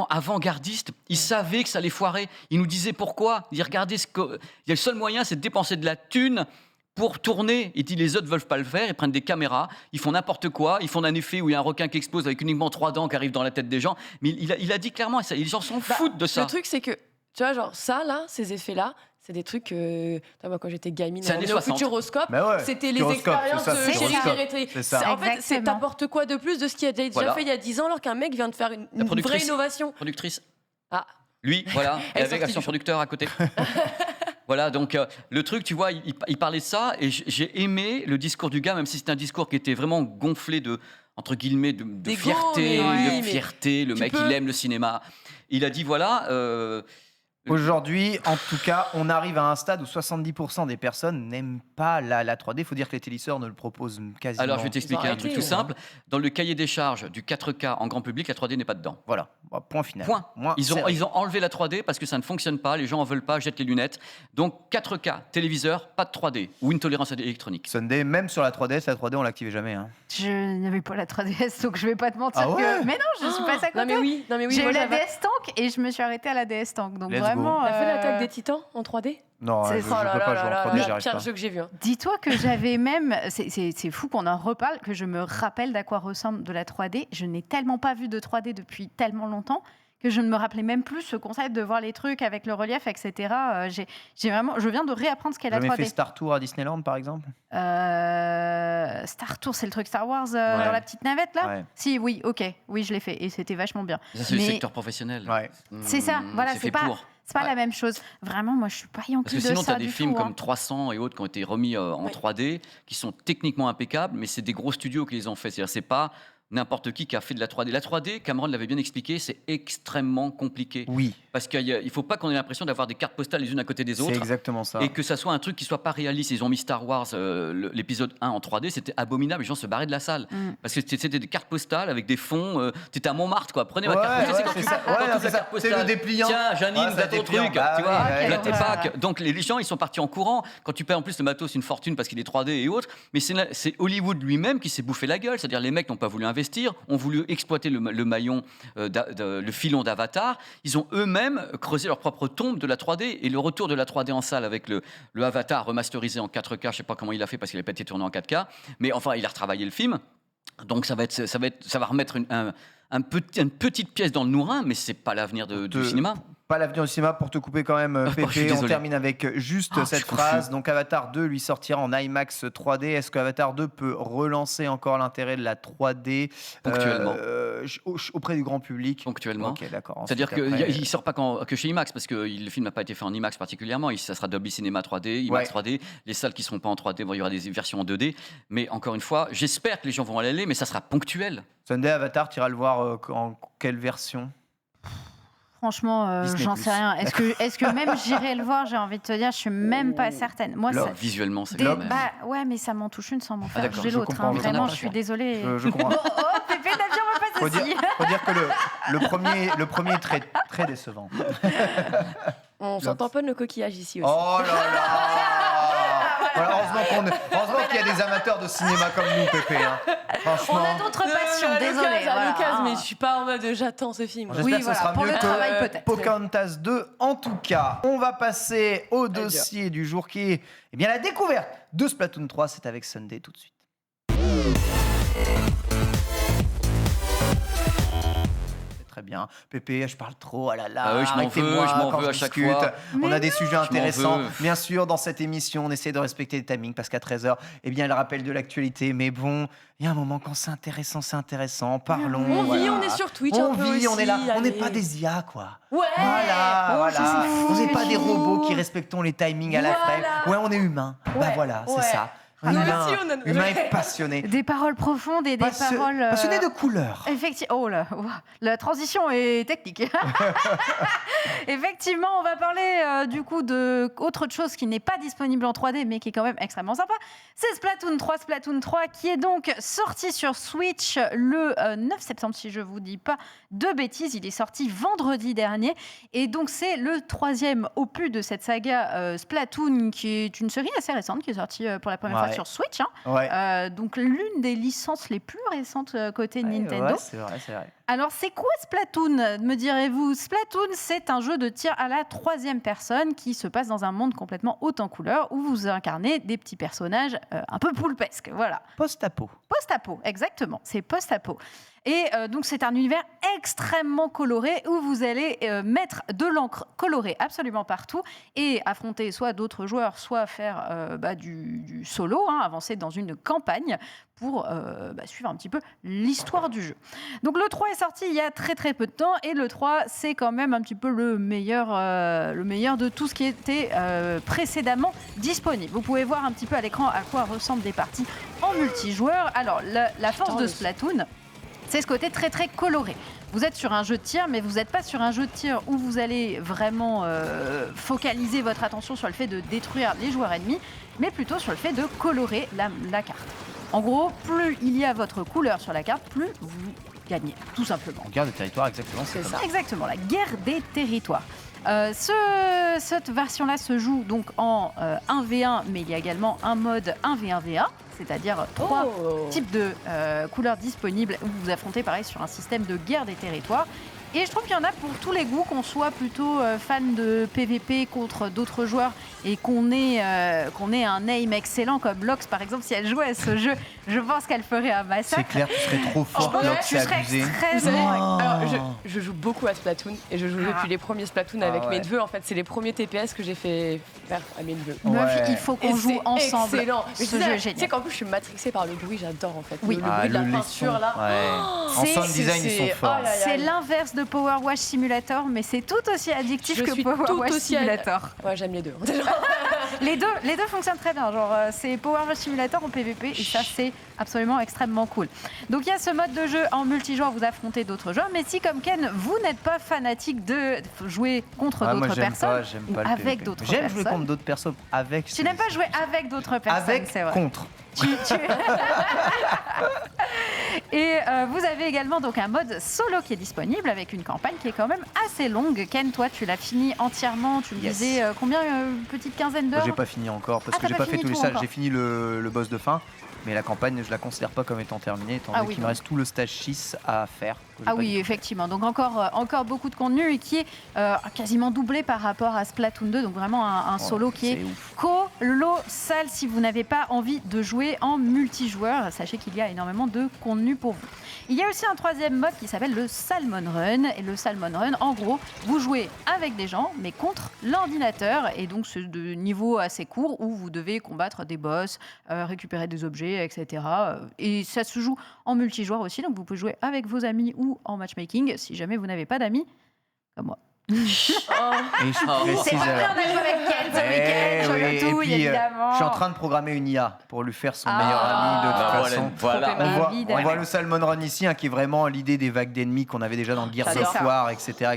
avant-gardiste, il savait que ça allait foirer. Il nous disait pourquoi. Il dit, regardez, le seul moyen, c'est de dépenser de la thune pour tourner. Il dit, les autres ne veulent pas le faire, ils prennent des caméras, ils font n'importe quoi, ils font un effet où il y a un requin qui explose avec uniquement 3 dents qui arrivent dans la tête des gens. Mais il a dit clairement, les gens s'en foutent de ça. Le truc, c'est que, tu vois, genre ça, là, ces effets-là, c'est des trucs quand j'étais gamine, on est au Futuroscope, c'était les expériences de Chérie. En fait, c'est n'importe quoi de plus de ce qui a déjà fait il y a 10 ans, alors qu'un mec vient de faire une vraie innovation. Productrice. Ah. Lui, voilà, et avec son producteur à côté. Voilà, donc le truc, tu vois, il parlait de ça, et j'ai aimé le discours du gars, même si c'était un discours qui était vraiment gonflé entre guillemets, de fierté, le mec, il aime le cinéma. Il a dit, voilà... Aujourd'hui, en tout cas, on arrive à un stade où 70% des personnes n'aiment pas la 3D. Il faut dire que les téléviseurs ne le proposent quasiment pas. Alors, je vais t'expliquer un truc tout simple. Dans le cahier des charges du 4K en grand public, la 3D n'est pas dedans. Voilà, point final. Ils ont enlevé la 3D parce que ça ne fonctionne pas, les gens en veulent pas, jettent les lunettes. Donc, 4K, téléviseur, pas de 3D ou une tolérance électronique. Sunday, même sur la 3DS, la 3D, on l'activait jamais. Hein. Je n'avais pas la 3DS, donc je vais pas te mentir que... Mais non, je suis passée à côté. Non mais oui, j'ai eu la DS Tank et je me suis arrêtée à la DS Tank. Donc T'as fait l'attaque des Titans en 3D? Non, je peux pas jouer en 3D, j'y arrive pire pas. jeu que j'ai vu. Dis-toi que j'avais même, c'est fou qu'on en reparle, que je me rappelle d'à quoi ressemble de la 3D. Je n'ai tellement pas vu de 3D depuis tellement longtemps que je ne me rappelais même plus ce concept de voir les trucs avec le relief, etc. Je viens de réapprendre ce qu'est la 3D. Vous avez fait Star Tour à Disneyland, par exemple? Star Tour, c'est le truc Star Wars dans la petite navette, là? Si, oui, ok. Oui, je l'ai fait et c'était vachement bien. Ça, c'est le secteur professionnel. C'est ça, voilà, c'est pas la même chose. Vraiment, moi, je suis pas yankee de ça. Parce que sinon, tu as des films tout, comme 300 et autres qui ont été remis en 3D, qui sont techniquement impeccables, mais c'est des gros studios qui les ont fait. C'est-à-dire, c'est pas n'importe qui a fait de la 3D. La 3D, Cameron l'avait bien expliqué, c'est extrêmement compliqué. Oui. Parce qu'il ne faut pas qu'on ait l'impression d'avoir des cartes postales les unes à côté des autres. C'est exactement ça. Et que ça soit un truc qui soit pas réaliste. Ils ont mis Star Wars, l'épisode 1 en 3D, c'était abominable. Les gens se barraient de la salle. Parce que c'était des cartes postales avec des fonds. T'étais à Montmartre, quoi. Prenez ma carte postale. C'est carte postale. C'est le dépliant. Tiens, Janine, t'as ton truc. Tu vois, là, t'es Pâques. Donc les gens, ils sont partis en courant. Quand tu payes en plus le matos, une fortune parce qu'il est 3D et autres. Mais c'est Hollywood lui-même qui s'est bouffé la gueule. C'est-à-dire, les mecs n'ont pas voulu investir, ont voulu exploiter le maillon, le filon d'Avatar. Ils ont eux-mêmes creusé leur propre tombe de la 3D. Et le retour de la 3D en salle avec le Avatar remasterisé en 4K, je ne sais pas comment il a fait parce qu'il n'a pas été tourné en 4K, mais enfin, il a retravaillé le film. Donc ça va remettre une petite pièce dans le nourrin, mais c'est pas l'avenir du cinéma. Pas l'avenir du cinéma pour te couper quand même, Pépé. On termine avec juste cette phrase. Donc Avatar 2 lui sortira en IMAX 3D. Est-ce que Avatar 2 peut relancer encore l'intérêt de la 3D ponctuellement auprès du grand public? Ponctuellement. Ok, d'accord. C'est-à-dire qu'il ne sort pas que chez IMAX parce que le film n'a pas été fait en IMAX particulièrement. Ça sera Dolby Cinema 3D, IMAX 3D. Les salles qui ne seront pas en 3D, il y aura des versions en 2D. Mais encore une fois, j'espère que les gens vont aller, mais ça sera ponctuel. Sunday, Avatar, tu iras le voir en quelle version? Franchement, j'en sais rien. Est-ce que même j'irai le voir? J'ai envie de te dire, je suis même pas certaine. Moi, visuellement, c'est quand même. Ouais, mais ça m'en touche une sans m'en faire j'ai l'autre. Vraiment, je suis désolée. Je comprends. Oh, Pépé, l'avion va pas ceci. Faut dire que le premier est très, très décevant. On s'entend pas de nos coquillages ici aussi. Oh là là. Voilà, heureusement qu'il y a des amateurs de cinéma comme nous, Pépé. Hein. On a d'autres passions, désolé. Voilà. Mais je suis pas en mode j'attends ce film. J'espère que ça sera mieux que Pocahontas 2. En tout cas, on va passer au dossier du jour qui est la découverte de Splatoon 3. C'est avec Sunday tout de suite. Très bien. Pépé, je parle trop, ah là là. Je m'en veux à chaque fois. On a des sujets intéressants. Bien sûr, dans cette émission, on essaie de respecter le timing parce qu'à 13h, le rappel de l'actualité. Mais bon, il y a un moment quand c'est intéressant. Parlons. On vit, on est sur Twitch. On vit, on est là. On n'est pas des IA, quoi. Ouais. Voilà. On n'est pas des robots qui respectons les timings à la fraise. Ouais, on est humain. Voilà, c'est ça. Humain et passionné. Des paroles profondes et des paroles... Passionné de couleurs. Effectivement. Oh là, la transition est technique. Effectivement, on va parler du coup d'autre chose qui n'est pas disponible en 3D, mais qui est quand même extrêmement sympa. C'est Splatoon 3 qui est donc sorti sur Switch le 9 septembre, si je vous dis pas de bêtises. Il est sorti vendredi dernier. Et donc, c'est le 3e opus de cette saga Splatoon, qui est une série assez récente, qui est sortie pour la première fois sur Switch. Donc, l'une des licences les plus récentes côté Nintendo. Ouais, c'est vrai. Alors, c'est quoi Splatoon, me direz-vous? Splatoon, c'est un jeu de tir à la 3e personne qui se passe dans un monde complètement haut en couleurs où vous incarnez des petits personnages un peu poulpesques. Voilà. Post-apo. Post-apo, exactement. C'est post-apo. Et donc, c'est un univers extrêmement coloré où vous allez mettre de l'encre colorée absolument partout et affronter soit d'autres joueurs, soit faire du solo, avancer dans une campagne pour suivre un petit peu l'histoire du jeu. Donc, le 3 est sorti il y a très très peu de temps et le 3, c'est quand même un petit peu le meilleur de tout ce qui était précédemment disponible. Vous pouvez voir un petit peu à l'écran à quoi ressemblent des parties en multijoueur. Alors, la force de Splatoon, c'est ce côté très très coloré. Vous êtes sur un jeu de tir, mais vous n'êtes pas sur un jeu de tir où vous allez vraiment focaliser votre attention sur le fait de détruire les joueurs ennemis, mais plutôt sur le fait de colorer la carte. En gros, plus il y a votre couleur sur la carte, plus vous gagnez, tout simplement. En guerre des territoires, exactement. C'est ça. Exactement, la guerre des territoires. Cette version-là se joue donc en 1v1, mais il y a également un mode 1v1v1. C'est-à-dire 3 types de couleurs disponibles où vous affrontez pareil sur un système de guerre des territoires. Et je trouve qu'il y en a pour tous les goûts, qu'on soit plutôt fan de PVP contre d'autres joueurs et qu'on ait un aim excellent comme Lox par exemple. Si elle jouait à ce jeu, je pense qu'elle ferait un massacre. C'est clair, tu serais trop fort, Lox, c'est abusé. Alors, je joue beaucoup à Splatoon et je joue depuis les premiers Splatoon avec mes neveux. En fait, c'est les premiers TPS que j'ai fait faire à mes neveux. Il faut qu'on joue ensemble. Excellent. Ce jeu est génial. Tu sais qu'en plus, je suis matrixée par le bruit, j'adore en fait. Oui. Le bruit de la peinture là. En sound design, ils sont forts. C'est l'inverse de Power Wash Simulator, mais c'est tout aussi addictif que Power Wash Simulator. Ouais, j'aime les deux. les deux fonctionnent très bien. Genre, c'est Power Wash Simulator en PVP et ça, c'est absolument extrêmement cool. Donc, il y a ce mode de jeu en multijoueur, vous affrontez d'autres joueurs. Mais si, comme Ken, vous n'êtes pas fanatique de jouer contre d'autres personnes, ou avec d'autres personnes. J'aime jouer contre d'autres personnes. Tu n'aimes pas jouer avec d'autres personnes, c'est vrai. Contre. Et vous avez également donc un mode solo qui est disponible avec une campagne qui est quand même assez longue. Ken, toi, tu l'as fini entièrement. Tu me disais combien, petite quinzaine d'heures? J'ai pas fini encore parce que j'ai pas fait tous les stages. J'ai fini le boss de fin, mais la campagne, je la considère pas comme étant terminée, étant donné qu'il me reste tout le stage 6 à faire. Ah oui, effectivement. Donc encore beaucoup de contenu et qui est quasiment doublé par rapport à Splatoon 2. Donc vraiment un solo qui est colossal si vous n'avez pas envie de jouer en multijoueur. Sachez qu'il y a énormément de contenu pour vous. Il y a aussi un troisième mode qui s'appelle le Salmon Run. Et le Salmon Run, en gros, vous jouez avec des gens, mais contre l'ordinateur. Et donc, c'est de niveau assez court où vous devez combattre des boss, récupérer des objets, etc. Et ça se joue en multijoueur aussi. Donc, vous pouvez jouer avec vos amis ou en matchmaking si jamais vous n'avez pas d'amis, comme moi. C'est pas bien de jouer avec Ken ce week-end, je le touille évidemment. Je suis en train de programmer une IA pour lui faire son meilleur ami de toute façon. Voilà. On voit le Salmon Run ici, qui est vraiment l'idée des vagues d'ennemis qu'on avait déjà dans Gears of War, etc.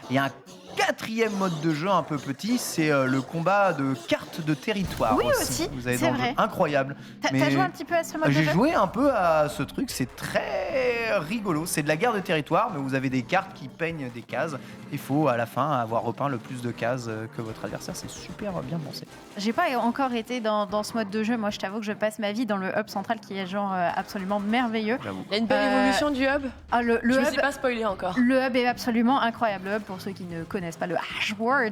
Il y a un quatrième mode de jeu un peu petit, c'est le combat de cartes de territoire. Oui, aussi. Vous avez dans le jeu. Incroyable. T'as joué un petit peu à ce mode de jeu ? J'ai joué un peu à ce truc, c'est très rigolo. C'est de la guerre de territoire, mais vous avez des cartes qui peignent des cases. Il faut à la fin avoir repeint le plus de cases que votre adversaire. C'est super bien pensé. J'ai pas encore été dans ce mode de jeu. Moi, je t'avoue que je passe ma vie dans le hub central qui est absolument merveilleux. Il y a une belle évolution du hub. Le je hub, ne me suis pas spoilé encore. Le hub est absolument incroyable. Le hub, pour ceux qui ne connaissent pas le Hashword,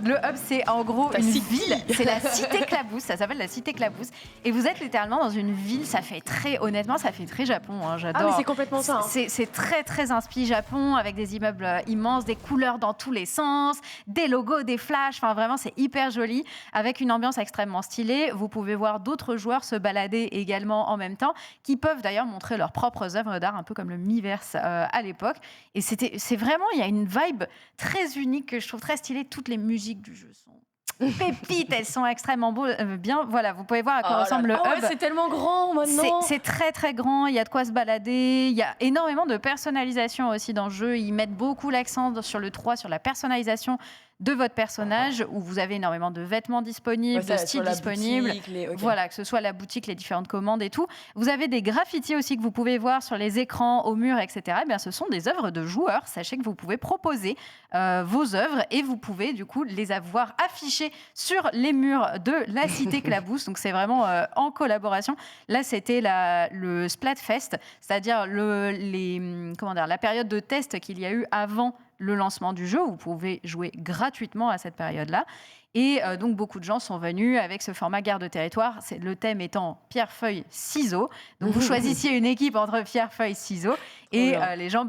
le hub, c'est en gros une ville. C'est la cité Clabousse. Ça s'appelle la cité Clabousse. Et vous êtes littéralement dans une ville. Ça fait très Japon. J'adore. Ah, mais c'est complètement ça. C'est très, très inspiré Japon avec des immeubles immenses, des couleurs dans tous les sens, des logos, des flashs. Enfin, vraiment, c'est hyper joli avec une ambiance extrêmement stylée. Vous pouvez voir d'autres joueurs se balader également en même temps qui peuvent d'ailleurs montrer leurs propres œuvres d'art, un peu comme le Miiverse à l'époque. Et c'est vraiment, il y a une vibe très unique que je trouve très stylée. Toutes les musiques du jeu sont pépites, elles sont extrêmement bien. Voilà, vous pouvez voir à quoi ressemble le hub. Ouais, c'est tellement grand maintenant. C'est très très grand, il y a de quoi se balader, il y a énormément de personnalisation aussi dans le jeu. Ils mettent beaucoup l'accent sur le 3, sur la personnalisation de votre personnage, où vous avez énormément de vêtements disponibles, de styles disponibles. Voilà, que ce soit la boutique, les différentes commandes et tout. Vous avez des graffitis aussi que vous pouvez voir sur les écrans, au mur, etc. Eh bien, ce sont des œuvres de joueurs. Sachez que vous pouvez proposer vos œuvres et vous pouvez du coup les avoir affichées sur les murs de la cité Clabousse. Donc, c'est vraiment en collaboration. Là, c'était le Splatfest, c'est-à-dire la période de test qu'il y a eu avant le lancement du jeu. Vous pouvez jouer gratuitement à cette période-là. Et donc, beaucoup de gens sont venus avec ce format guerre de territoire. Le thème étant pierre, feuille, ciseaux. Donc, vous choisissiez une équipe entre pierre, feuille, ciseaux. Et les gens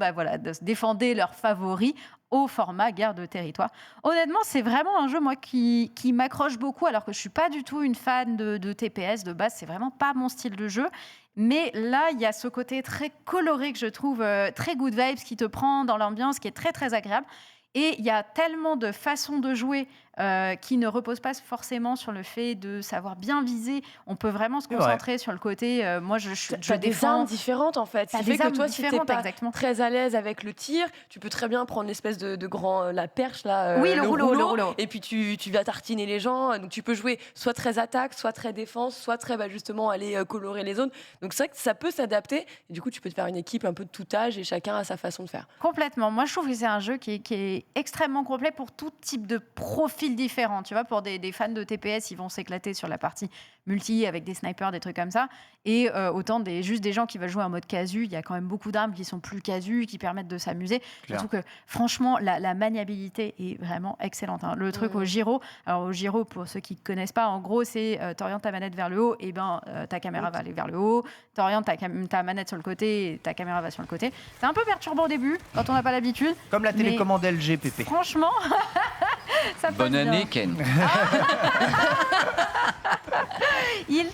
défendaient leurs favoris au format guerre de territoire. Honnêtement, c'est vraiment un jeu, moi, qui m'accroche beaucoup, alors que je ne suis pas du tout une fan de TPS. De base, c'est vraiment pas mon style de jeu. Mais là, il y a ce côté très coloré que je trouve très good vibes, qui te prend dans l'ambiance, qui est très, très agréable. Et il y a tellement de façons de jouer qui ne reposent pas forcément sur le fait de savoir bien viser. On peut vraiment se concentrer sur le côté. Moi, je défends. Des armes différentes, en fait. Ça fait que toi, si tu n'es pas très à l'aise avec le tir, tu peux très bien prendre l'espèce de grand... la perche, là. Oui, le rouleau. Et puis, tu vas tartiner les gens. Donc, tu peux jouer soit très attaque, soit très défense, soit très, justement, aller colorer les zones. Donc, c'est vrai que ça peut s'adapter. Et du coup, tu peux te faire une équipe un peu de tout âge et chacun a sa façon de faire. Complètement. Moi, je trouve que c'est un jeu qui est extrêmement complet pour tout type de profil différents. Tu vois, pour des fans de TPS, ils vont s'éclater sur la partie multi avec des snipers, des trucs comme ça. Et autant juste des gens qui veulent jouer en mode casu, il y a quand même beaucoup d'armes qui sont plus casu, qui permettent de s'amuser. Surtout que, franchement, la maniabilité est vraiment excellente. Le truc au gyro, alors au gyro, pour ceux qui ne connaissent pas, en gros, c'est t'orientes ta manette vers le haut, et ta caméra va aller vers le haut. T'orientes ta manette sur le côté, et ta caméra va sur le côté. C'est un peu perturbant au début, quand on n'a pas l'habitude. Comme la télécommande LG, Pépé. Franchement, ça passe Bonne année, bien. Ken. Il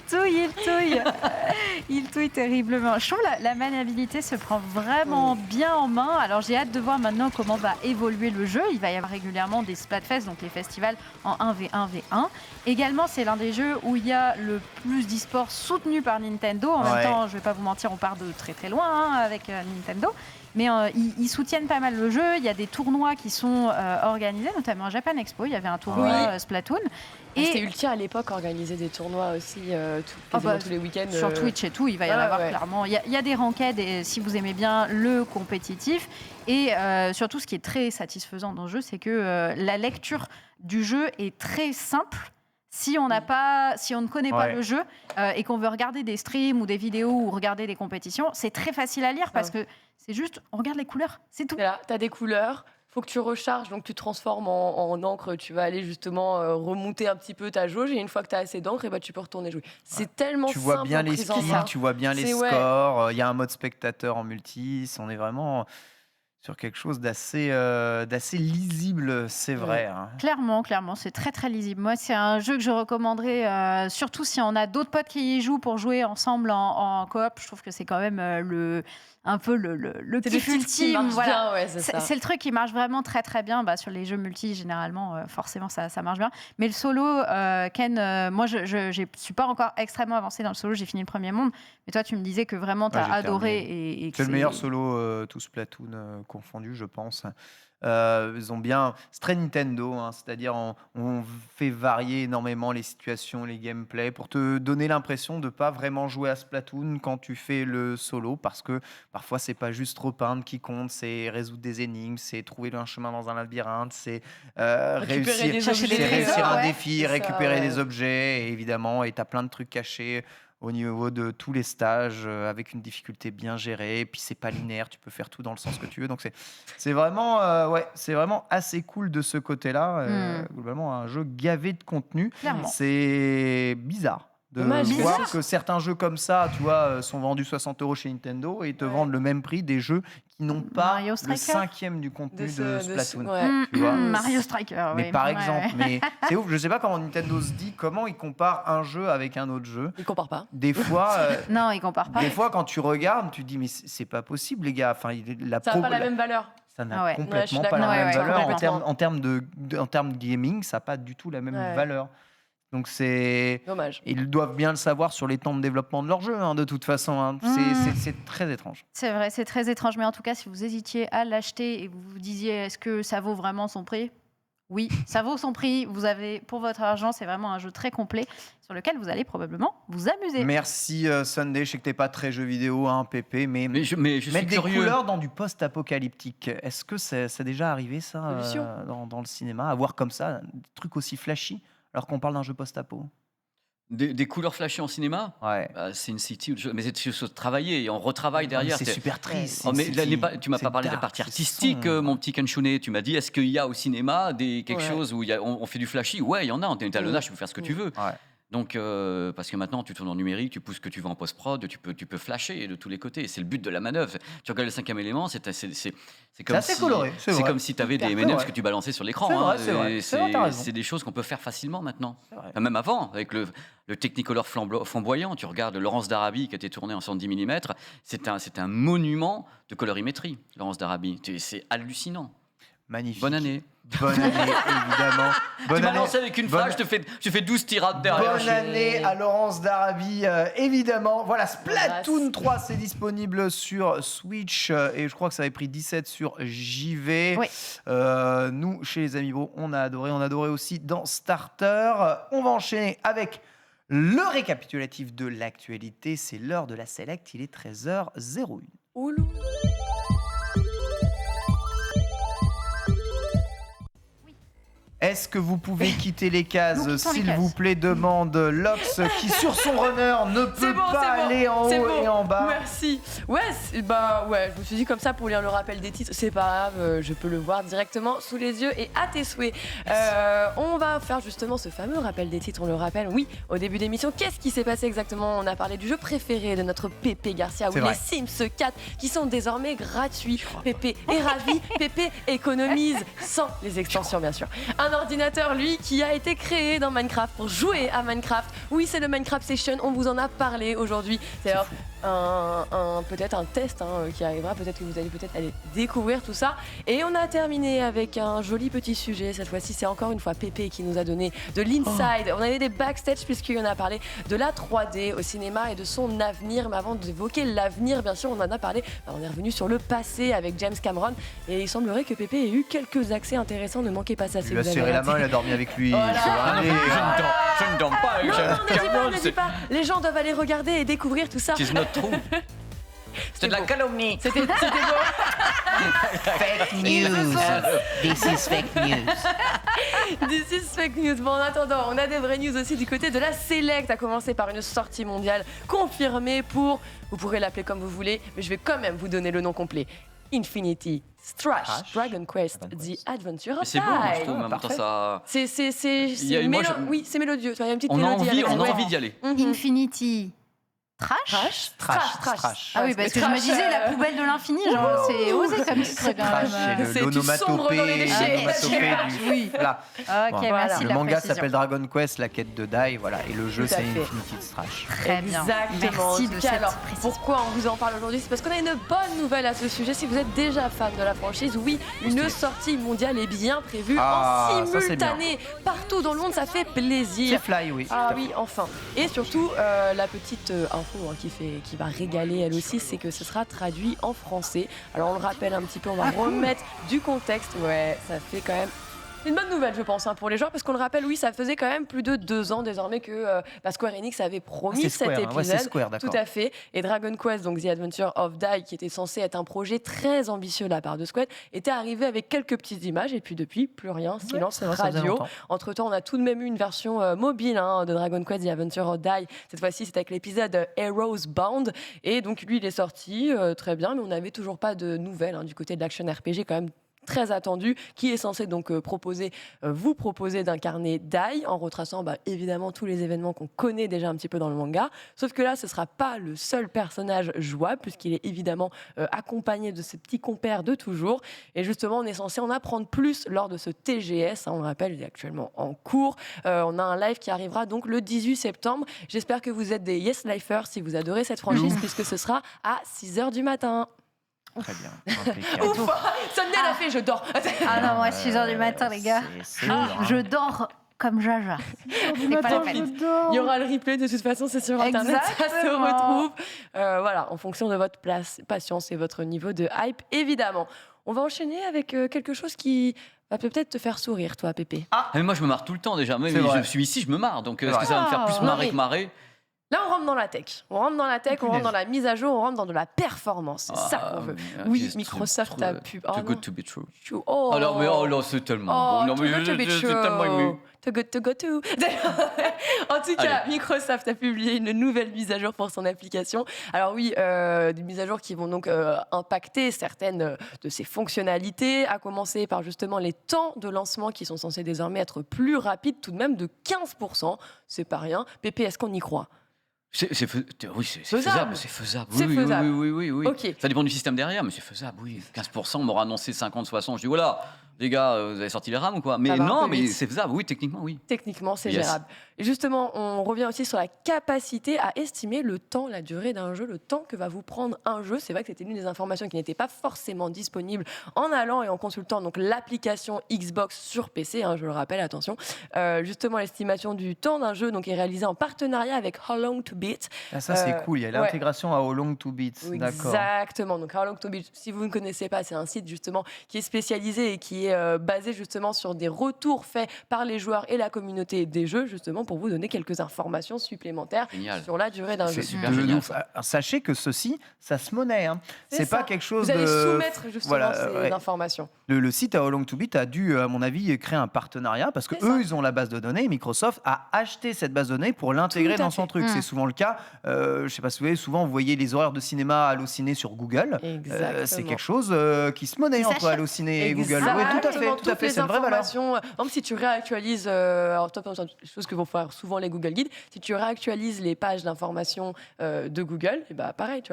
touille terriblement. Je trouve la maniabilité se prend vraiment bien en main. Alors j'ai hâte de voir maintenant comment va évoluer le jeu. Il va y avoir régulièrement des Splatfest, donc les festivals en 1v1v1. Également, c'est l'un des jeux où il y a le plus d'e-sport soutenu par Nintendo. En même temps, je ne vais pas vous mentir, on part de très très loin avec Nintendo. Mais ils soutiennent pas mal le jeu. Il y a des tournois qui sont organisés, notamment à Japan Expo. Il y avait un tournoi Splatoon. Et c'était Ultia à l'époque organisait des tournois aussi tous les week-ends. Sur Twitch et tout, il va y en avoir clairement. Il y a des ranked si vous aimez bien le compétitif. Et surtout, ce qui est très satisfaisant dans le jeu, c'est que la lecture du jeu est très simple. si on ne connaît pas le jeu et qu'on veut regarder des streams ou des vidéos ou regarder des compétitions, c'est très facile à lire parce que c'est juste, on regarde les couleurs, c'est tout. Là, tu as des couleurs, il faut que tu recharges, donc tu transformes en encre, tu vas aller justement remonter un petit peu ta jauge et une fois que tu as assez d'encre, tu peux retourner jouer. C'est tellement simple. Tu vois bien les skills, tu vois bien les scores, il y a un mode spectateur en multi, on est vraiment... sur quelque chose d'assez lisible, c'est vrai. Hein. Clairement, c'est très très lisible. Moi, c'est un jeu que je recommanderais, surtout si on a d'autres potes qui y jouent pour jouer ensemble en coop. Je trouve que c'est quand même un peu le kiff ultime. Voilà. C'est le truc qui marche vraiment très très bien. Sur les jeux multi, généralement, forcément, ça marche bien. Mais le solo, Ken, moi, je suis pas encore extrêmement avancée dans le solo. J'ai fini le premier monde. Mais toi, tu me disais que vraiment, tu as adoré. Et c'est le meilleur solo, tous Splatoon confondus, je pense. Ils ont bien... C'est très Nintendo, hein, c'est-à-dire on fait varier énormément les situations, les gameplays, pour te donner l'impression de ne pas vraiment jouer à Splatoon quand tu fais le solo, parce que parfois c'est pas juste repeindre qui compte, c'est résoudre des énigmes, c'est trouver un chemin dans un labyrinthe, c'est réussir un défi, récupérer des objets, et évidemment, et tu as plein de trucs cachés au niveau de tous les stages, avec une difficulté bien gérée, et puis c'est pas linéaire, tu peux faire tout dans le sens que tu veux, donc c'est vraiment, c'est vraiment assez cool de ce côté-là, globalement un jeu gavé de contenu. Clairement. C'est bizarre de voir que certains jeux comme ça, tu vois, sont vendus 60 € chez Nintendo et te vendent le même prix des jeux qui n'ont pas le 5e du contenu de Splatoon. Tu vois, Mario Striker. Mais par exemple, mais c'est ouf, je sais pas comment Nintendo se dit, comment ils comparent un jeu avec un autre jeu. Ils comparent pas. Des fois, non, ils comparent pas. Des fois, quand tu regardes, tu te dis mais c'est pas possible, les gars. Enfin, ça n'a pas la même valeur. Ça n'a complètement pas la même valeur en termes de gaming, ça n'a pas du tout la même valeur. Donc c'est dommage. Ils doivent bien le savoir sur les temps de développement de leur jeu, hein, de toute façon. Hein. C'est très étrange. C'est vrai, c'est très étrange. Mais en tout cas, si vous hésitiez à l'acheter et vous vous disiez est-ce que ça vaut vraiment son prix ? Oui, ça vaut son prix. Vous avez pour votre argent, c'est vraiment un jeu très complet sur lequel vous allez probablement vous amuser. Merci Sunday. Je sais que t'es pas très jeu vidéo, hein, Pépé, mais je mettre suis des curieux. couleurs dans du post-apocalyptique. Est-ce que c'est déjà arrivé ça dans le cinéma, à voir comme ça des trucs aussi flashy alors qu'on parle d'un jeu post-apo? Des couleurs flashy en cinéma, c'est une city, mais c'est de travailler et on retravaille derrière. C'est super triste. Tu m'as pas parlé de la partie artistique, mon petit Kenshune. Tu m'as dit, est-ce qu'il y a au cinéma quelque chose où on fait du flashy? Ouais, il y en a. En étalonnage, tu peux faire ce que tu veux. Ouais. Donc, parce que maintenant, tu tournes en numérique, tu pousses ce que tu veux en post-prod, tu peux flasher de tous les côtés. C'est le but de la manœuvre. Tu regardes le 5e élément, c'est comme assez coloré. C'est comme si tu avais des M&M's que tu balançais sur l'écran. C'est vrai. C'est des choses qu'on peut faire facilement maintenant. Même avant, avec le Technicolor flamboyant. Tu regardes Laurence d'Arabie qui a été tourné en 110 mm. C'est un monument de colorimétrie, Laurence d'Arabie. C'est hallucinant. Magnifique. Bonne année. Bonne année, évidemment. Tu m'as lancé avec une phrase, je fais 12 tirades derrière. Bonne année à Laurence d'Arabie, évidemment. Voilà, Splatoon 3, c'est disponible sur Switch et je crois que ça avait pris 17 sur JV. Oui. Nous, chez les Amiibo, on a adoré aussi dans Starter. On va enchaîner avec le récapitulatif de l'actualité. C'est l'heure de la Select, il est 13h01. Oulou. Est-ce que vous pouvez quitter les cases, s'il vous plaît, demande Lox, qui sur son runner ne peut pas aller en haut et en bas. Merci. Ouais, je me suis dit comme ça pour lire le rappel des titres, c'est pas grave, je peux le voir directement sous les yeux et à tes souhaits. On va faire justement ce fameux rappel des titres, on le rappelle, oui, au début d'émission. Qu'est-ce qui s'est passé exactement? On a parlé du jeu préféré de notre Pépé Garcia, les Sims 4, qui sont désormais gratuits. Pépé est ravi, Pépé économise, sans les extensions bien sûr. Un ordinateur, lui, qui a été créé dans Minecraft pour jouer à Minecraft. Oui, c'est le Minecraft Session, on vous en a parlé aujourd'hui. C'est peut-être un test qui arrivera, peut-être que vous allez aller découvrir tout ça. Et on a terminé avec un joli petit sujet. Cette fois-ci, c'est encore une fois Pépé qui nous a donné de l'inside. On avait des backstage puisqu'il en a parlé de la 3D au cinéma et de son avenir. Mais avant d'évoquer l'avenir, bien sûr, on en a parlé. On est revenu sur le passé avec James Cameron. Et il semblerait que Pépé ait eu quelques accès intéressants. Ne manquez pas ça. Il a serré la main, il a dormi avec lui. Voilà. Je ne dors pas. Ne dis pas. Les gens doivent aller regarder et découvrir tout ça. C'est notre trou. C'était de la calomnie. C'était beau. Fake news. This is fake news. This is fake news. Bon, en attendant, on a des vraies news aussi du côté de la Select, à commencer par une sortie mondiale confirmée pour, vous pourrez l'appeler comme vous voulez, mais je vais quand même vous donner le nom complet. Infinity Strash Dragon Quest The Adventure of C'est beau, moi, je trouve. En même temps, ça. Oui, c'est mélodieux. Il y a une petite On a mélodie. on a envie d'y aller. Infinity. Trash. Ah oui, parce que je me disais la poubelle de l'infini, genre c'est osé comme titre quand même. C'est l'onomatopée Oui. Là. Ok, merci. Le manga s'appelle Dragon Quest, la quête de Dai, voilà, et le jeu c'est Infinity Strash. Très bien. Exactement. Merci de cette alors, précision. pourquoi on vous en parle aujourd'hui? C'est parce qu'on a une bonne nouvelle à ce sujet. Si vous êtes déjà fan de la franchise, oui, une sortie mondiale est bien prévue en simultané partout dans le monde. Ça fait plaisir. C'est Fly, oui. Ah oui, enfin. Et surtout, la petite info qui va régaler elle aussi, c'est que ce sera traduit en français. Alors on le rappelle un petit peu, on va remettre du contexte. Ouais, ça fait quand même une bonne nouvelle, je pense, pour les joueurs, parce qu'on le rappelle, oui, ça faisait quand même plus de 2 ans désormais que Square Enix avait promis cet épisode. Ouais, c'est Square, d'accord. Tout à fait. Et Dragon Quest, donc The Adventure of Dai, qui était censé être un projet très ambitieux de la part de Square, était arrivé avec quelques petites images, et puis depuis, plus rien, silence radio. Entre-temps, on a tout de même eu une version mobile de Dragon Quest The Adventure of Dai. Cette fois-ci, c'est avec l'épisode Heroes Bound, et donc lui, il est sorti très bien, mais on n'avait toujours pas de nouvelles du côté de l'action RPG, quand même très attendu, qui est censé donc vous proposer d'incarner Dai en retraçant évidemment tous les événements qu'on connaît déjà un petit peu dans le manga, sauf que là ce sera pas le seul personnage jouable puisqu'il est évidemment accompagné de ses petits compères de toujours, et justement on est censé en apprendre plus lors de ce TGS, on le rappelle, il est actuellement en cours. On a un live qui arrivera donc le 18 septembre. J'espère que vous êtes des Yes Lifers si vous adorez cette franchise puisque ce sera à 6h du matin. Très bien. Sonnel a fait, je dors. Ah non, moi 6h du matin, les gars. Je dors comme Jaja. C'est pas la peine. Il y aura le replay de toute façon, c'est sur Internet, ça se retrouve. Voilà, en fonction de votre patience et votre niveau de hype, évidemment. On va enchaîner avec quelque chose qui va peut-être te faire sourire, toi, Pépé. Mais moi, je me marre tout le temps déjà. Mais je suis ici, je me marre. Donc, est-ce que ça va me faire plus marrer que marrer? Là, on rentre dans la tech. On rentre dans la mise à jour, on rentre dans de la performance. C'est ça qu'on veut. Oui, Microsoft a pu. Too good to be true. Oh, alors, mais là, c'est tellement bon. Non, mais c'est tellement ému. Too good to go to. En tout cas, Microsoft a publié une nouvelle mise à jour pour son application. Alors oui, des mises à jour qui vont donc impacter certaines de ses fonctionnalités, à commencer par justement les temps de lancement qui sont censés désormais être plus rapides, tout de même de 15%. C'est pas rien. Pépé, est-ce qu'on y croit? C'est faisable. C'est faisable. Oui. Okay. Ça dépend du système derrière, mais c'est faisable, oui. 15%, on m'aura annoncé 50, 60. Je dis, voilà, les gars, vous avez sorti les rames ou quoi? Mais non, mais c'est faisable, oui, techniquement, oui. Techniquement, c'est gérable. Et justement, on revient aussi sur la capacité à estimer le temps, la durée d'un jeu, le temps que va vous prendre un jeu. C'est vrai que c'était l'une des informations qui n'était pas forcément disponible en allant et en consultant donc l'application Xbox sur PC, je le rappelle, attention. Justement, l'estimation du temps d'un jeu donc, est réalisée en partenariat avec How Long to Beat. Ça, c'est cool. Il y a l'intégration à How Long to Beat. Oui, exactement. Donc, How Long to Beat, si vous ne connaissez pas, c'est un site justement qui est spécialisé et qui est basé justement sur des retours faits par les joueurs et la communauté des jeux, justement, pour vous donner quelques informations supplémentaires sur la durée d'un jeu. C'est super génial. Sachez que ceci, ça se monnaie. C'est pas quelque chose vous allez soumettre justement ces informations. Le site How Long to Beat a dû, à mon avis, créer un partenariat parce que eux, ils ont la base de données et Microsoft a acheté cette base de données pour l'intégrer dans son truc. C'est souvent le cas. Je sais pas si vous voyez, souvent vous voyez les horaires de cinéma Allociné sur Google. C'est quelque chose qui se monnaie entre Allociné et Google. Oui, tout à fait, c'est une vraie valeur. Même si tu réactualises, chose que vont faire souvent les Google Guides, si tu réactualises les pages d'information de Google, et pareil, tu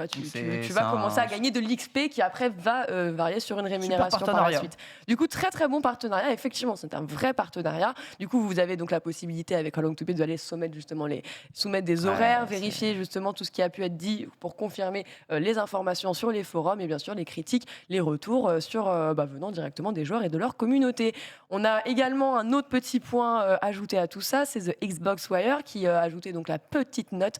vas commencer à gagner de l'XP qui après va varier sur une rémunération par la suite. Du coup, très très bon partenariat. Effectivement, c'est un vrai partenariat. Du coup, vous avez donc la possibilité avec How Long to Beat d'aller soumettre des horaires, vérifier justement tout ce qui a pu être dit pour confirmer les informations sur les forums et bien sûr les critiques, les retours venant directement des joueurs et de leur communauté. On a également un autre petit point ajouté à tout ça, c'est The Xbox Wire qui a ajouté donc la petite note.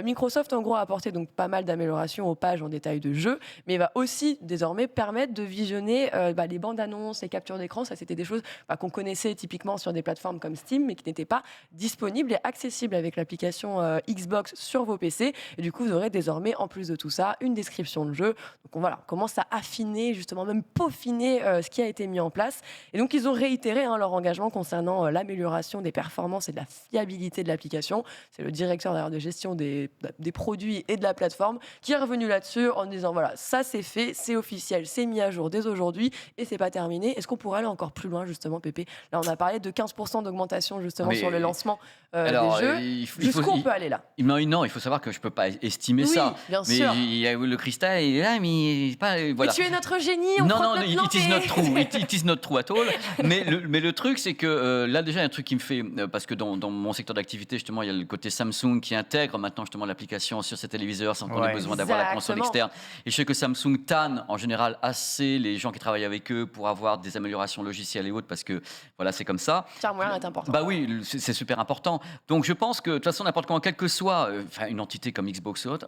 Microsoft en gros a apporté donc pas mal d'améliorations aux pages en détail de jeu, mais il va aussi désormais permettre de visionner les bandes annonces, les captures d'écran. Ça c'était des choses qu'on connaissait typiquement sur des plateformes comme Steam, mais qui n'étaient pas disponibles et accessibles avec l'application Xbox sur vos PC. Et du coup, vous aurez désormais, en plus de tout ça, une description de jeu. Donc on commence à affiner, justement, même peaufiner ce qui a été mis en place. Et donc, ils ont réitéré leur engagement concernant l'amélioration des performances et de la fiabilité de l'application. C'est le directeur d'ailleurs de gestion des produits et de la plateforme qui est revenu là-dessus en disant voilà, ça c'est fait, c'est officiel, c'est mis à jour dès aujourd'hui et c'est pas terminé. Est-ce qu'on pourrait aller encore plus loin, justement, Pépé? Là, on a parlé de 15% d'augmentation, justement, sur le lancement des jeux. Jusqu'où on peut aller là? Non, il faut savoir que je peux pas estimer ça. Bien mais sûr. Le cristal, il est là, mais pas. Voilà. Mais tu es notre génie, Non, it is not true. It is not true at all. mais le truc, c'est que là, déjà, il y a un truc qui me fait. Parce que dans mon secteur d'activité, justement, il y a le côté Samsung qui intègre maintenant, justement, l'application sur ses téléviseurs sans qu'on ait besoin d'avoir la console externe. Et je sais que Samsung tanne, en général, assez les gens qui travaillent avec eux pour avoir des améliorations logicielles et autres, parce que, voilà, c'est comme ça. Le firmware est important. Bah oui, c'est super important. Donc, je pense que, de toute façon, n'importe comment, quelle que soit une entité comme Xbox ou autre,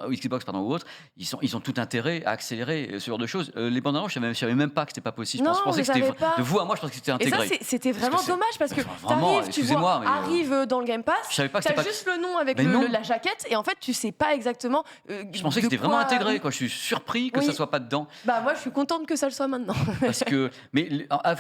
ils ont tout intérêt à accélérer ce genre de choses. Les bandes annonces, je ne savais même pas que c'était pas possible. Non, je pensais que c'était de vous à moi, je pensais que c'était intégré. Et ça, c'était vraiment dommage parce que vraiment, tu vois, arrive dans le Game Pass, tu as juste le nom avec la jaquette et en fait, tu sais pas exactement. Je pensais que c'était vraiment intégré. Je suis surpris que ça soit pas dedans. Bah moi, je suis contente que ça le soit maintenant. Parce que, mais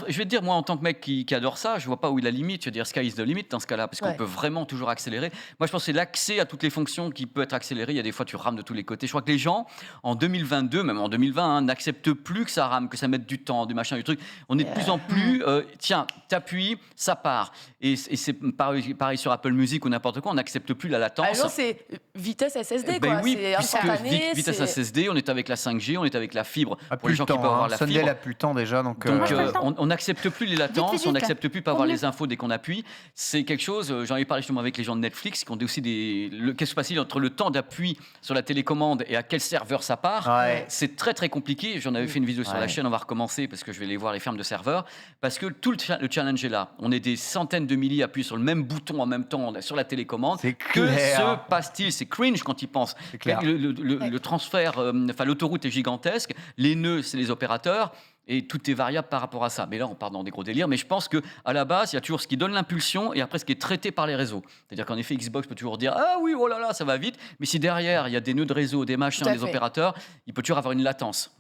je vais te dire, moi, en tant que mec qui adore ça, je vois pas où est la limite. Je veux dire, sky is the limit dans ce cas-là, parce qu'on peut vraiment toujours accélérer. Moi, je pense que c'est l'accès à toutes les fonctions qui peut être accéléré. Il y a des fois, tu rames de tous les côtés. Je crois que les gens, en 2022, même en 2020, n'acceptent plus que ça rame, que ça mette du temps, du machin, du truc. On est de plus en plus, tiens, t'appuies, ça part. Et c'est pareil sur Apple Music ou n'importe quoi, on n'accepte plus la latence. Alors, c'est vitesse SSD, quoi. Oui, c'est instantané. Vitesse SSD, on est avec la 5G, on est avec la fibre. Pour les gens qui peuvent avoir la fibre. Sunday n'a plus le temps déjà. Donc on n'accepte plus les latences, on n'accepte plus pas avoir les infos dès qu'on appuie. C'est quelque chose, j'en ai parlé justement avec les gens de Netflix, qui ont aussi qu'est-ce qui se passe entre le temps d'appui sur la télécommande et à quel serveur ça part. C'est très très compliqué. J'en avais fait une vidéo sur la chaîne, on va recommencer parce que je vais aller voir les fermes de serveurs. Parce que tout le challenge est là. On est des centaines de milliers appuyés sur le même bouton en même temps sur la télécommande. Que se passe-t-il? C'est cringe quand ils pensent. Le transfert, l'autoroute est gigantesque. Les nœuds, c'est les opérateurs. Et tout est variable par rapport à ça. Mais là, on part dans des gros délires. Mais je pense qu'à la base, il y a toujours ce qui donne l'impulsion et après ce qui est traité par les réseaux. C'est-à-dire qu'en effet, Xbox peut toujours dire « Ah oui, oh là là, ça va vite ». Mais si derrière, il y a des nœuds de réseau, des machins, des opérateurs, il peut toujours avoir une latence.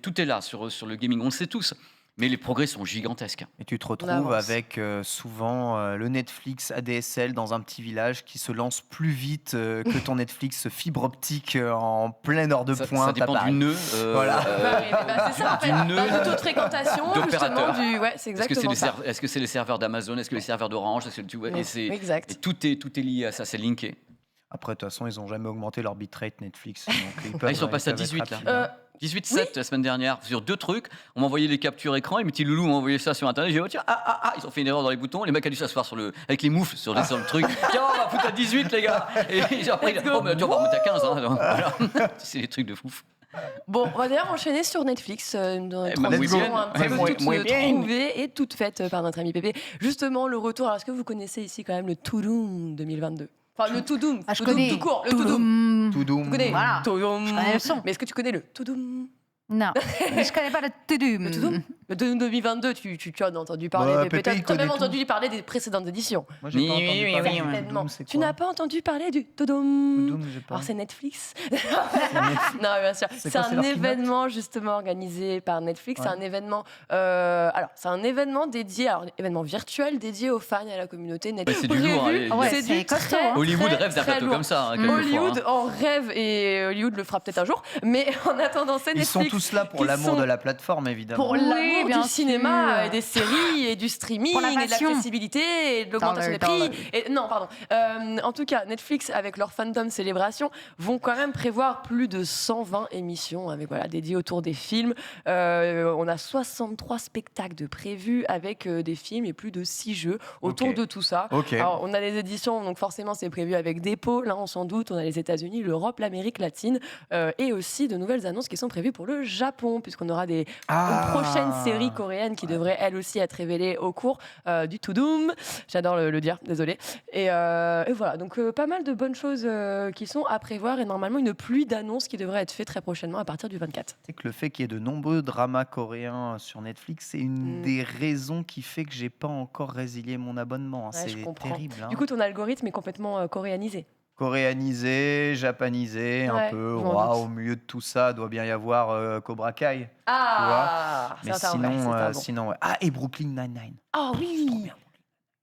Tout est là sur le gaming, on le sait tous. Mais les progrès sont gigantesques. Et tu te retrouves avec souvent le Netflix ADSL dans un petit village qui se lance plus vite que ton Netflix fibre optique en pleine heure de pointe. Ça dépend du nœud. C'est ça, en fait. De taux de fréquentation, d'opérateur. C'est exactement ça. Est-ce que c'est les serveurs d'Amazon? Est-ce que les serveurs d'Orange? Exact. Et tout est lié à ça, c'est linké. Après, de toute façon, ils n'ont jamais augmenté leur bitrate Netflix. Donc ils sont passés à 18 là. 18,7 la semaine dernière sur 2 trucs. On m'a envoyé les captures écran et mes petits loulous m'ont envoyé ça sur internet. J'ai dit tiens, ils ont fait une erreur dans les boutons. Les mecs ont dû s'asseoir avec les moufles sur le truc. Tiens, on va foutre à 18 les gars. Et après, on va remonter à 15. Hein, donc, voilà. C'est des trucs de fouf. Bon, on va d'ailleurs enchaîner sur Netflix, une transition un petit peu toute trouvée et toute faite par notre ami Pépé. Justement, le retour. Alors, est-ce que vous connaissez ici quand même le To-Doom 2022? Enfin, le To-Doom. Je connais. Tout court, le To-Doom. To-Doom. Tu connais? Voilà. To-Doom. Je connais le son. Mais est-ce que tu connais le To-Doom? Non, je connais pas le To-Doom. Le To-Doom? Le To-Doom 2022, tu as entendu parler. Peut-être tu as même entendu parler des précédentes éditions. Moi, j'ai pas entendu parler du To-Doom, c'est quoi? Tu n'as pas entendu parler du To-Doom? Alors, c'est Netflix. Non, bien sûr. C'est un événement justement organisé par Netflix. C'est un événement. C'est un événement dédié, événement virtuel dédié aux fans et à la communauté Netflix. C'est du lourd. C'est du costaud. Hollywood rêve d'un plateau comme ça. Hollywood en rêve et Hollywood le fera peut-être un jour. Mais en attendant, c'est Netflix. Ils sont tous là pour l'amour de la plateforme, évidemment. Pour l'amour du cinéma et des séries et du streaming et de l'accessibilité et de l'augmentation des prix. En tout cas, Netflix, avec leur Fandom Célébration, vont quand même prévoir plus de 120 émissions dédiées autour des films. On a 63 spectacles de prévus avec des films et plus de 6 jeux autour de tout ça. Alors, on a les éditions, donc forcément, c'est prévu avec des pôles, on s'en doute. On a les États-Unis, l'Europe, l'Amérique latine et aussi de nouvelles annonces qui sont prévues pour le Japon, puisqu'on aura une prochaine série coréenne qui devrait elle aussi être révélée au cours du Tudum. J'adore le dire, désolé. Et voilà, donc pas mal de bonnes choses qui sont à prévoir et normalement une pluie d'annonces qui devrait être faite très prochainement à partir du 24. C'est que le fait qu'il y ait de nombreux dramas coréens sur Netflix, c'est une des raisons qui fait que j'ai pas encore résilié mon abonnement. Ouais, c'est terrible. Du coup, ton algorithme est complètement coréanisé. Coréanisé, japanisé, un peu. Au milieu de tout ça, doit bien y avoir Cobra Kai. Ah, mais sinon, ouais. Ah, et Brooklyn Nine-Nine. Ah oui.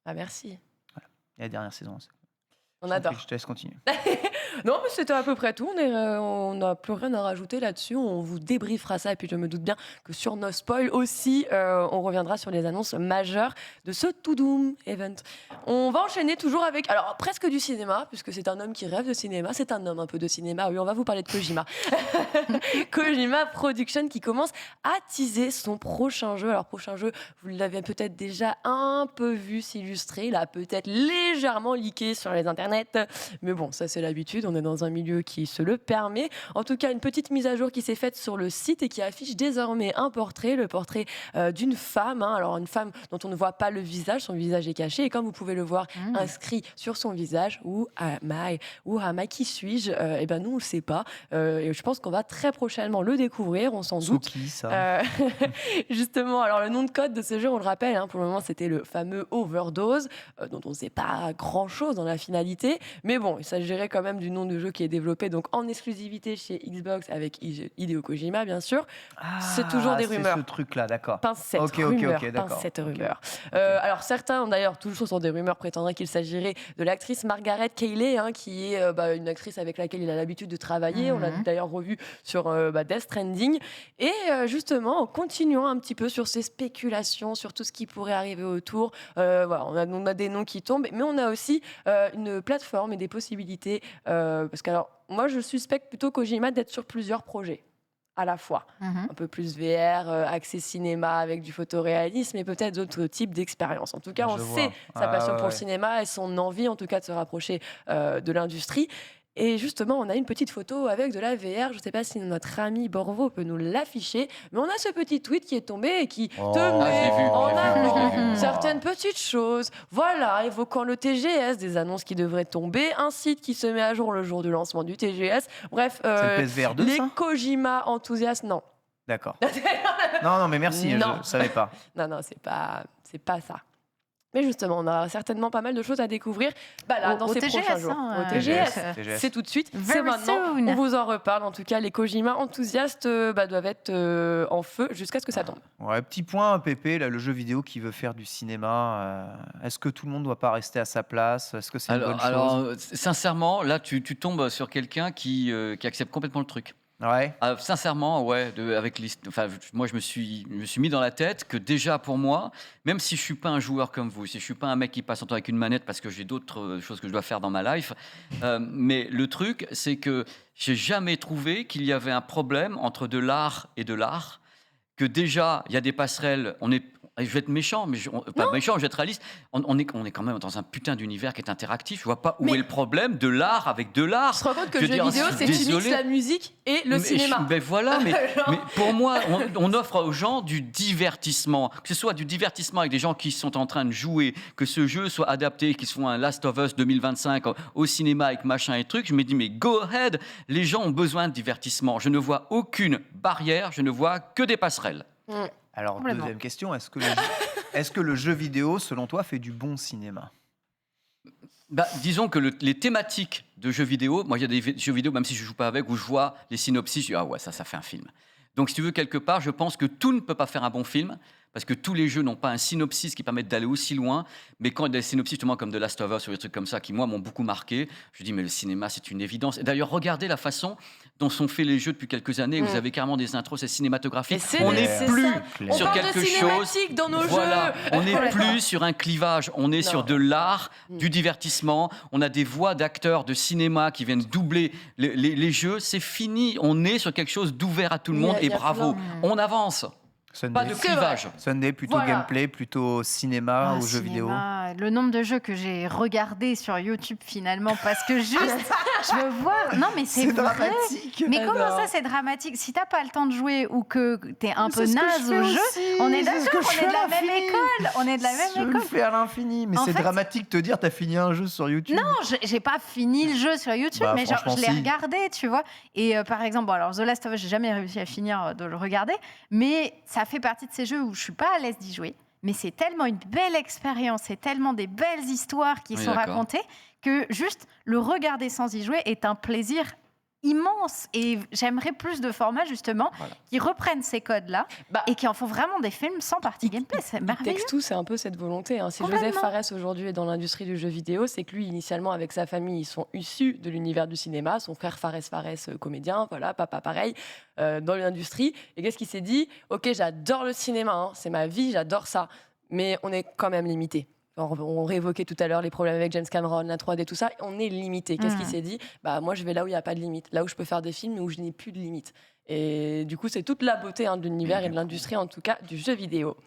Ah merci. Voilà. Et la dernière saison. On adore. Je te laisse continuer. Non, mais c'était à peu près tout. On n'a plus rien à rajouter là-dessus. On vous débriefera ça. Et puis, je me doute bien que sur No Spoil aussi, on reviendra sur les annonces majeures de ce Tudum Event. On va enchaîner toujours avec, alors, presque du cinéma, puisque c'est un homme qui rêve de cinéma. C'est un homme un peu de cinéma. Oui, on va vous parler de Kojima. Kojima Production qui commence à teaser son prochain jeu. Alors, prochain jeu, vous l'avez peut-être déjà un peu vu s'illustrer. Il a peut-être légèrement leaké sur les internets. Mais bon, ça, c'est l'habitude. On est dans un milieu qui se le permet. En tout cas, une petite mise à jour qui s'est faite sur le site et qui affiche désormais un portrait, le portrait d'une femme. Alors, une femme dont on ne voit pas le visage, son visage est caché. Et comme vous pouvez le voir inscrit sur son visage, Who am I, qui suis-je Eh ben, nous, on ne le sait pas. Et je pense qu'on va très prochainement le découvrir, on s'en doute. Qui, ça Justement, alors le nom de code de ce jeu, on le rappelle, pour le moment, c'était le fameux Overdose, dont on ne sait pas grand-chose dans la finalité. Mais bon, il s'agirait quand même du nom de jeu qui est développé donc en exclusivité chez Xbox avec Hideo Kojima, bien sûr. C'est toujours des rumeurs. C'est ce truc-là, d'accord. Pincette rumeur. Alors certains, d'ailleurs, toujours sont des rumeurs, prétendraient qu'il s'agirait de l'actrice Margaret Qualley, qui est une actrice avec laquelle il a l'habitude de travailler. On l'a d'ailleurs revu sur Death Stranding. Et justement, en continuant un petit peu sur ces spéculations, sur tout ce qui pourrait arriver autour, voilà, on a des noms qui tombent, mais on a aussi une plateforme et des possibilités. Parce que, alors, moi, je suspecte plutôt Kojima d'être sur plusieurs projets à la fois. Un peu plus VR, accès cinéma avec du photoréalisme et peut-être d'autres types d'expériences. En tout cas, on sait sa passion pour le cinéma et son envie, en tout cas, de se rapprocher de l'industrie. Et justement, on a une petite photo avec de la VR. Je ne sais pas si notre ami Borvo peut nous l'afficher, mais on a ce petit tweet qui est tombé et qui te met en avant certaines petites choses. Voilà, évoquant le TGS, des annonces qui devraient tomber, un site qui se met à jour le jour du lancement du TGS. Bref, c'est le PSVR 2, les ça Kojima enthousiastes, non. D'accord. non, mais merci, je ne savais pas. Non, c'est pas ça. Mais justement, on a certainement pas mal de choses à découvrir dans ces TGS, prochains jours. Au TGS, c'est tout de suite, c'est maintenant. On vous en reparle. En tout cas, les Kojima enthousiastes doivent être en feu jusqu'à ce que ça tombe. Ouais, petit point, Pépé, là, le jeu vidéo qui veut faire du cinéma, est-ce que tout le monde ne doit pas rester à sa place ? Est-ce que c'est une bonne chose ? Alors, sincèrement, là, tu tombes sur quelqu'un qui accepte complètement le truc. Ouais. Sincèrement, ouais. Moi, je me suis mis dans la tête que déjà pour moi, même si je suis pas un joueur comme vous, si je suis pas un mec qui passe son temps avec une manette parce que j'ai d'autres choses que je dois faire dans ma life, mais le truc, c'est que j'ai jamais trouvé qu'il y avait un problème entre de l'art et de l'art. Que déjà, il y a des passerelles. Je vais être méchant, mais pas méchant, je vais être réaliste. On est quand même dans un putain d'univers qui est interactif. Je vois pas où est le problème de l'art avec de l'art. Je te rends compte que le jeu vidéo, c'est tu mixes la musique et le cinéma. Mais pour moi, on offre aux gens du divertissement. Que ce soit du divertissement avec des gens qui sont en train de jouer, que ce jeu soit adapté, qu'ils soient un Last of Us 2025 au cinéma avec machin et trucs. Je me dis, mais go ahead, les gens ont besoin de divertissement. Je ne vois aucune barrière, je ne vois que des passerelles. Alors, deuxième question, est-ce que le jeu vidéo, selon toi, fait du bon cinéma ? Disons que les thématiques de jeux vidéo, moi il y a des jeux vidéo, même si je ne joue pas avec, où je vois les synopsis, je dis, ah ouais, ça fait un film. Donc si tu veux, quelque part, je pense que tout ne peut pas faire un bon film, parce que tous les jeux n'ont pas un synopsis qui permet d'aller aussi loin, mais quand il y a des synopsis justement comme The Last of Us ou des trucs comme ça qui moi m'ont beaucoup marqué, je dis mais le cinéma c'est une évidence. Et d'ailleurs regardez la façon dont sont faits les jeux depuis quelques années, vous avez carrément des intros, c'est cinématographique. On n'est plus sur quelque chose. Dans nos jeux. On n'est plus sur un clivage, on est sur de l'art, du divertissement. On a des voix d'acteurs de cinéma qui viennent doubler les jeux. C'est fini. On est sur quelque chose d'ouvert à tout le monde et bravo. On avance. Pas de clivage. Sunday, plutôt gameplay, plutôt cinéma ou jeux vidéo. Le nombre de jeux que j'ai regardés sur YouTube finalement, parce que juste, je veux voir. Non, mais c'est dramatique. Mais comment ça, c'est dramatique? Si t'as pas le temps de jouer ou que t'es un peu naze au jeu, on est d'accord, on est de la même école. On est de la même école. Je le fais à l'infini, mais c'est dramatique de te dire t'as fini un jeu sur YouTube. Non, j'ai pas fini le jeu sur YouTube, mais genre je l'ai regardé, tu vois. Et par exemple, alors The Last of Us, j'ai jamais réussi à finir de le regarder, mais ça fait partie de ces jeux où je suis pas à l'aise d'y jouer, mais c'est tellement une belle expérience, c'est tellement des belles histoires qui sont racontées que juste le regarder sans y jouer est un plaisir immense. Et j'aimerais plus de formats justement qui reprennent ces codes-là et qui en font vraiment des films sans partie gameplay. C'est merveilleux. Textou, c'est un peu cette volonté. Si Joseph Fares aujourd'hui est dans l'industrie du jeu vidéo, c'est que lui, initialement, avec sa famille, ils sont issus de l'univers du cinéma. Son frère Fares, comédien, papa pareil, dans l'industrie. Et qu'est-ce qu'il s'est dit? Ok, j'adore le cinéma, c'est ma vie, j'adore ça. Mais on est quand même limité. On réévoquait tout à l'heure les problèmes avec James Cameron, la 3D, tout ça. On est limité. Qu'est-ce qu'il s'est dit? Moi, je vais là où il n'y a pas de limite, là où je peux faire des films, mais où je n'ai plus de limite. Et du coup, c'est toute la beauté de l'univers et de l'industrie, en tout cas, du jeu vidéo.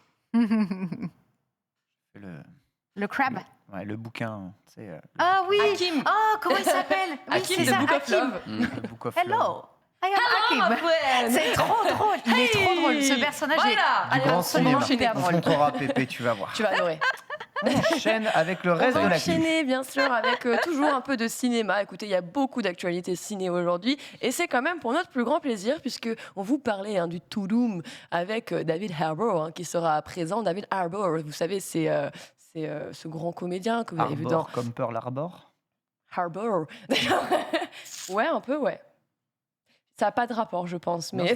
Le Crab. Le bouquin. Ah oui. Hakim. Oh, comment il s'appelle? Hakim, The Book of Love. The Book of Hello. Love. C'est trop drôle. Il est trop drôle. Ce personnage est du grand cinéma. super On drôle. montrera Pépé, tu vas voir. Tu vas adorer. On enchaîne avec le reste de la clip. Enchaîner, bien sûr, avec toujours un peu de cinéma. Écoutez, il y a beaucoup d'actualités ciné aujourd'hui. Et c'est quand même pour notre plus grand plaisir, puisqu'on vous parlait du Touloum avec David Harbour, qui sera présent. David Harbour, vous savez, c'est ce grand comédien que vous avez vu dans... Comme Pearl Harbor. Harbour. Ouais, un peu, ouais. Ça n'a pas de rapport, je pense. Mais,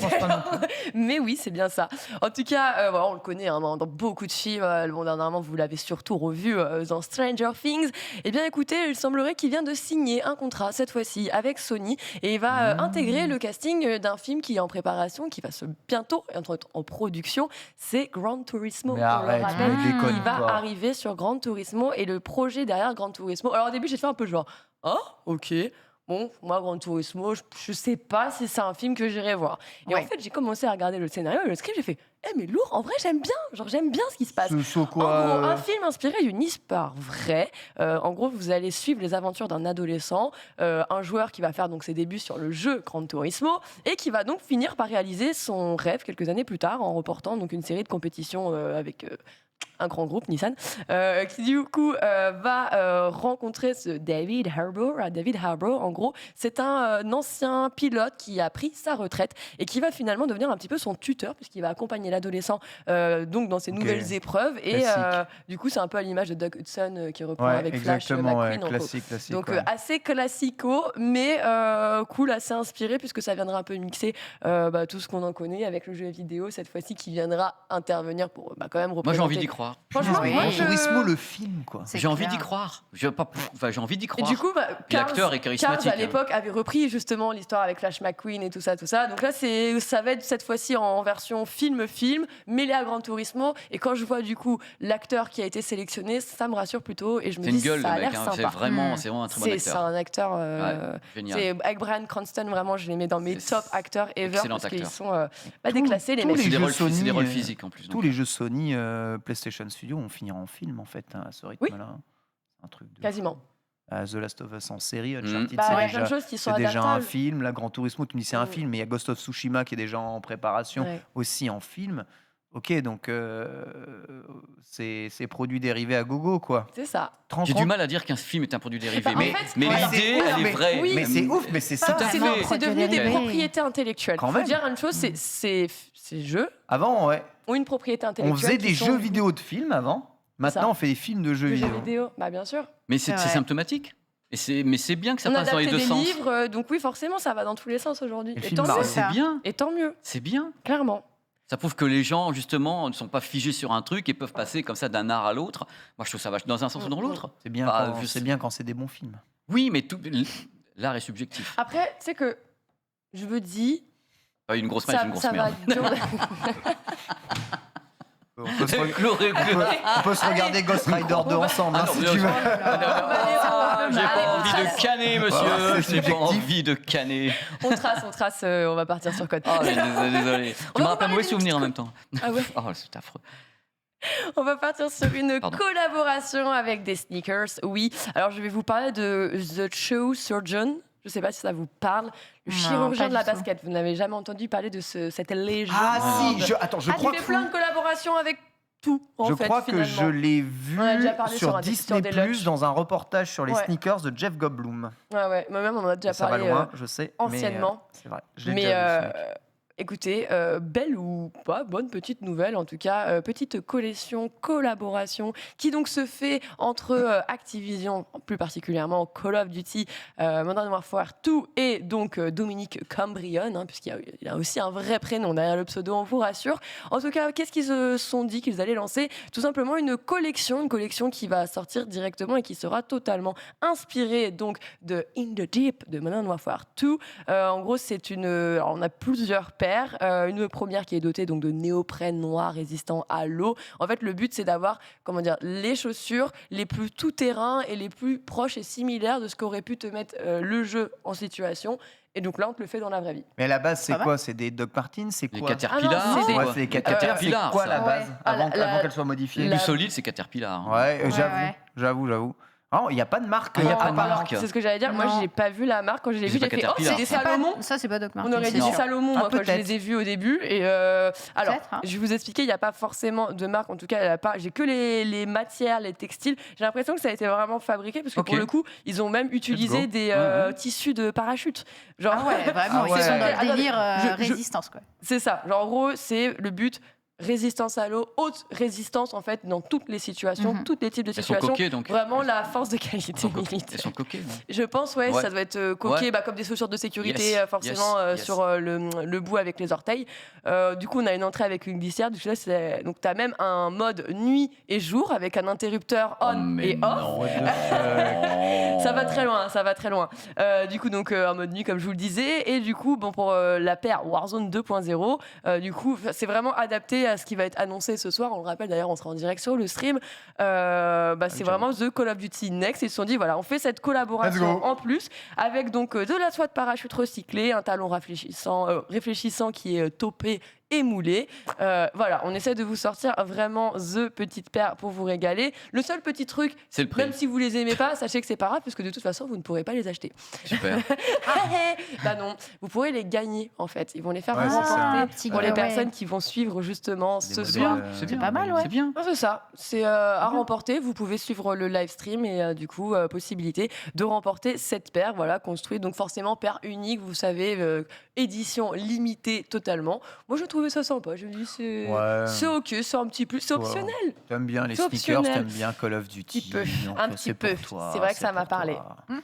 mais oui, c'est bien ça. En tout cas, on le connaît dans beaucoup de films. Dernièrement, vous l'avez surtout revu dans Stranger Things. Eh bien, écoutez, il semblerait qu'il vient de signer un contrat, cette fois-ci, avec Sony. Et il va intégrer le casting d'un film qui est en préparation, qui va bientôt être en production. C'est Gran Turismo. Mais arrête, il va arriver sur Gran Turismo. Et le projet derrière Gran Turismo... Alors, au début, j'ai fait un peu genre... Oh, ok... Bon, moi, Gran Turismo, je sais pas si c'est un film que j'irai voir. Et en fait, j'ai commencé à regarder le scénario et le script, j'ai fait mais lourd, en vrai, j'aime bien. J'aime bien ce qui se passe. En gros, un film inspiré d'une histoire vraie. En gros, vous allez suivre les aventures d'un adolescent, un joueur qui va faire donc ses débuts sur le jeu Gran Turismo et qui va donc finir par réaliser son rêve quelques années plus tard en remportant donc une série de compétitions avec... un grand groupe, Nissan, qui du coup va rencontrer ce David Harbour. David Harbour, en gros, c'est un ancien pilote qui a pris sa retraite et qui va finalement devenir un petit peu son tuteur, puisqu'il va accompagner l'adolescent donc dans ses nouvelles épreuves. Et du coup, c'est un peu à l'image de Doug Hudson qui reprend avec Flash McQueen. Classique. Donc assez classico, mais cool, assez inspiré, puisque ça viendra un peu mixer tout ce qu'on en connaît avec le jeu vidéo, cette fois-ci, qui viendra intervenir pour quand même représenter... Moi, j'ai envie d'y croire. Franchement, Gran Turismo, le film, quoi. J'ai envie d'y croire. J'ai envie d'y croire. Et du coup, l'acteur est charismatique. Charles, à l'époque, avait repris justement l'histoire avec Flash McQueen et tout ça. Donc là, ça va être cette fois-ci en version film, mêlé à Gran Turismo. Et quand je vois du coup l'acteur qui a été sélectionné, ça me rassure plutôt. Et je me dis, ça a l'air sympa. C'est vraiment un très bon acteur. C'est un acteur génial. Avec Bryan Cranston, vraiment, je les mets dans mes top acteurs ever. Parce qu'ils sont déclassés, les mecs. C'est des rôles physiques en plus. Tous les jeux Sony, PlayStation Studio, on finira en film en fait à ce rythme-là. Un truc de quasiment. The Last of Us en série, Uncharted, c'est déjà un film. La Gran Turismo, tu me dis c'est un film, mais il y a Ghost of Tsushima qui est déjà en préparation aussi en film. Ok, donc c'est produit dérivé à gogo, quoi. C'est ça. J'ai du mal à dire qu'un film est un produit dérivé, mais l'idée, elle est vraie. Mais c'est ouf, mais c'est ça. C'est devenu des propriétés intellectuelles. Il faut dire une chose, c'est jeux. Avant, ont une propriété intellectuelle. On faisait des jeux vidéo de films avant. Maintenant, on fait des films de jeux vidéo. Bien sûr. Mais c'est symptomatique. Mais c'est bien que ça passe dans les deux sens. On a adapté des livres, donc oui, forcément, ça va dans tous les sens aujourd'hui. Et tant mieux. C'est bien. Et tant mieux. C'est bien. Clairement. Ça prouve que les gens, justement, ne sont pas figés sur un truc et peuvent passer comme ça d'un art à l'autre. Moi, je trouve ça va dans un sens ou dans l'autre. C'est bien, quand c'est des bons films. Oui, mais l'art est subjectif. Après, tu sais que je me dis... Une grosse merde, une grosse merde. On peut se regarder Ghost Rider 2 ensemble, si tu veux. J'ai pas envie de canner, monsieur. J'ai pas envie de canner. On trace, on va partir sur code. Oh, désolé. Tu me rappelles un mauvais souvenir en même temps. Ah ouais. Oh, c'est affreux. On va partir sur une collaboration avec des sneakers. Oui, alors je vais vous parler de The Shoe Surgeon. Je ne sais pas si ça vous parle. Le chirurgien de la basket. Vous n'avez jamais entendu parler de cette légende? Ah si, je crois il fait plein de collaborations avec tout, je crois que je l'ai vu sur Disney+, dans un reportage sur les sneakers de Jeff Goldblum. Ouais, moi-même on en a déjà parlé loin, je sais, anciennement. C'est vrai, je l'ai déjà vu. Écoutez, belle ou pas, bonne petite nouvelle en tout cas, petite collaboration qui donc se fait entre Activision, plus particulièrement Call of Duty, Modern Warfare 2 et donc Dominique Cambrion, puisqu'il a aussi un vrai prénom derrière le pseudo, on vous rassure. En tout cas, qu'est-ce qu'ils se sont dit qu'ils allaient lancer? Tout simplement une collection qui va sortir directement et qui sera totalement inspirée donc de In the Deep de Modern Warfare 2. En gros, alors, on a plusieurs paires. Une première qui est dotée donc de néoprène noir résistant à l'eau. En fait, le but c'est d'avoir les chaussures les plus tout-terrain et les plus proches et similaires de ce qu'aurait pu te mettre le jeu en situation. Et donc là, on te le fait dans la vraie vie. Mais à la base, c'est quoi? C'est des Doc Martens? C'est quoi? Les Caterpillar. C'est des Caterpillar. C'est quoi la base avant qu'elle soit modifiée? Le plus solide, c'est Caterpillar. Ouais, j'avoue. Il n'y a pas de marque. C'est ce que j'allais dire. Moi, je n'ai pas vu la marque. Quand je l'ai vu, j'ai fait c'est des Salomon. Ça, c'est pas Doc Martens. On aurait dit des Salomon quand je les ai vus au début. Et alors, je vais vous expliquer, il n'y a pas forcément de marque. En tout cas, j'ai que les matières, les textiles. J'ai l'impression que ça a été vraiment fabriqué parce que pour le coup, ils ont même utilisé des tissus de parachute. Genre, vraiment, ils sont dans le délire résistance, quoi. C'est ça. Genre, en gros, c'est le but. Résistance à l'eau, haute résistance en fait dans toutes les situations, tous les types de situations. Coquets, donc. Vraiment la force de qualité militaire. Elles sont coquées. Je pense, ça doit être coquet, comme des chaussures de sécurité, forcément sur le bout avec les orteils. Du coup, on a une entrée avec une glissière. Donc, tu as même un mode nuit et jour avec un interrupteur on et off. Ça va très loin. Du coup, donc un mode nuit comme je vous le disais. Et du coup, pour la paire Warzone 2.0, du coup, c'est vraiment adapté à ce qui va être annoncé ce soir. On le rappelle d'ailleurs, on sera en direct sur le stream. C'est vraiment The Call of Duty Next. Ils se sont dit, voilà, on fait cette collaboration en plus avec donc de la soie de parachute recyclée, un talon réfléchissant qui est topé et moulé. Voilà, on essaie de vous sortir vraiment the petite paire pour vous régaler. Le seul petit truc, c'est le prix. Même si vous les aimez pas, sachez que c'est pas grave parce que de toute façon, vous ne pourrez pas les acheter. Super. Bah non, vous pourrez les gagner en fait. Ils vont les faire remporter pour les personnes qui vont suivre justement ce soir. C'est pas mal, C'est bien. C'est ça. C'est à remporter. Vous pouvez suivre le live stream et du coup, possibilité de remporter cette paire, voilà, construite. Donc forcément, paire unique, vous savez, édition limitée totalement. Moi, je trouvais ça sympa. Je me dis, c'est ok, c'est un petit plus, c'est optionnel. T'aimes bien les sneakers, t'aimes bien Call of Duty. Un petit peu. C'est vrai que ça m'a parlé.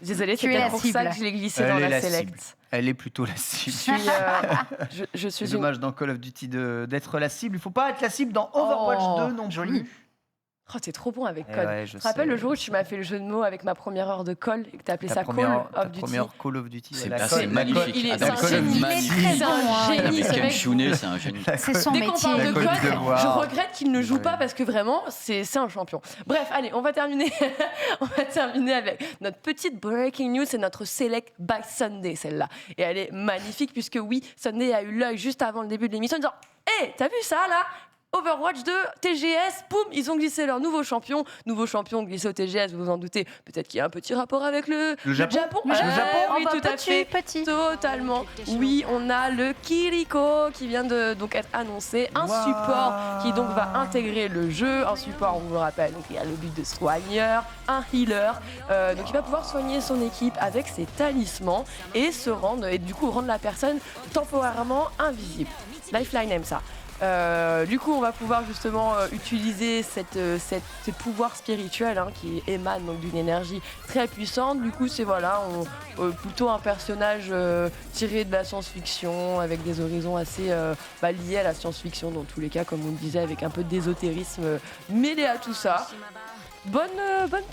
Désolée, c'est peut-être pour ça que je l'ai glissé dans la select. Elle est plutôt la cible. Je suis c'est dommage dans Call of Duty d'être la cible. Il faut pas être la cible dans Overwatch 2 non plus. Oh, t'es trop bon avec Call. Je te rappelle le jour où tu m'as fait le jeu de mots avec ma première heure de Call et que t'as appelé ça Call of Duty. Première Call of Duty. C'est magnifique. C'est un génie. C'est un génie. C'est son métier. Dès qu'on parle de Call, je regrette qu'il ne joue pas parce que vraiment, c'est un champion. Bref, allez, on va terminer avec notre petite breaking news. C'est notre Select by Sunday, celle-là. Et elle est magnifique puisque oui, Sunday a eu l'œil juste avant le début de l'émission en disant « Hé, t'as vu ça là ? Overwatch 2, TGS, boum, ils ont glissé leur nouveau champion glissé au TGS, vous vous en doutez. Peut-être qu'il y a un petit rapport avec le Japon. Le Japon, oui, tout à fait. Totalement. Oui, on a le Kiriko qui vient de donc être annoncé, un support qui donc va intégrer le jeu, un support, on vous le rappelle, donc il y a le but de soigneur, un healer, donc il va pouvoir soigner son équipe avec ses talismans et du coup rendre la personne temporairement invisible. Lifeline aime ça. Du coup, on va pouvoir justement utiliser ce pouvoir spirituel qui émane donc d'une énergie très puissante. Du coup, c'est plutôt un personnage tiré de la science-fiction avec des horizons assez liés à la science-fiction dans tous les cas, comme on le disait, avec un peu d'ésotérisme mêlé à tout ça. Bonne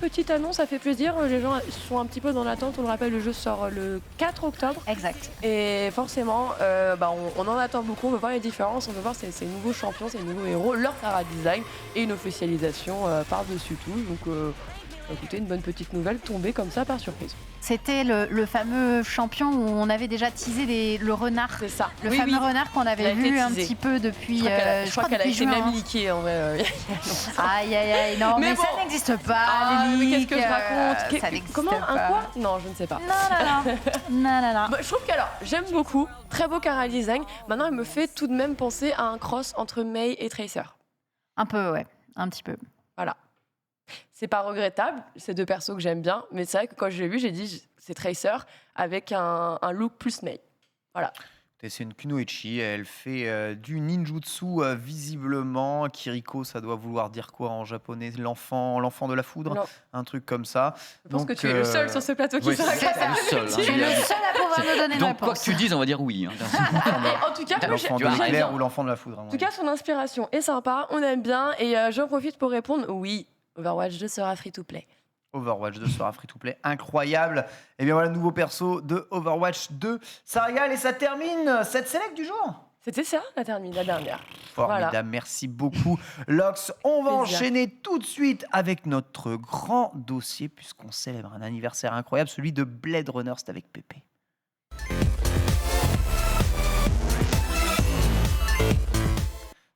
petite annonce, ça fait plaisir. Les gens sont un petit peu dans l'attente. On le rappelle, le jeu sort le 4 octobre. Exact. Et forcément, on en attend beaucoup. On veut voir les différences, on veut voir ces nouveaux champions, ces nouveaux héros, leur chara-design et une officialisation par-dessus tout. Donc, écoutez, une bonne petite nouvelle tombée comme ça par surprise. C'était le fameux champion où on avait déjà teasé le renard. C'est ça. Le fameux renard qu'on avait vu un petit peu depuis. Je crois qu'elle a été même leakée en vrai. Aïe, non, mais bon, ça n'existe pas. Mais qu'est-ce que je raconte Ça n'existe Comment pas. Un quoi Non, je ne sais pas. Non. Je trouve que j'aime beaucoup. Très beau chara-design. Maintenant, il me fait tout de même penser à un cross entre Mei et Tracer. Un peu, ouais. Un petit peu. Voilà. C'est pas regrettable, c'est deux persos que j'aime bien, mais c'est vrai que quand je l'ai vu, j'ai dit c'est Tracer avec un look plus Mei. Voilà. C'est une kunoichi, elle fait du ninjutsu visiblement. Kiriko, ça doit vouloir dire quoi en japonais? L'enfant de la foudre? Non. Un truc comme ça. Je pense que tu es le seul sur ce plateau qui sera capable. Tu es le seul à pouvoir nous donner une Donc, réponse. quoi que tu dises, on va dire oui. En tout cas, moi, L'enfant de j'aime l'éclair bien. ou l'enfant de la foudre. En tout cas, son inspiration est sympa, on aime bien, et j'en profite pour répondre oui, Overwatch 2 sera free to play. Overwatch 2 sera free to play, incroyable. Et bien voilà, nouveau perso de Overwatch 2. Ça régale et ça termine cette select du jour. C'était ça, la dernière. Formidable, Voilà. merci beaucoup Lox. On va Plaisir. enchaîner tout de suite avec notre grand dossier puisqu'on célèbre un anniversaire incroyable, celui de Blade Runner, c'est avec Pépé.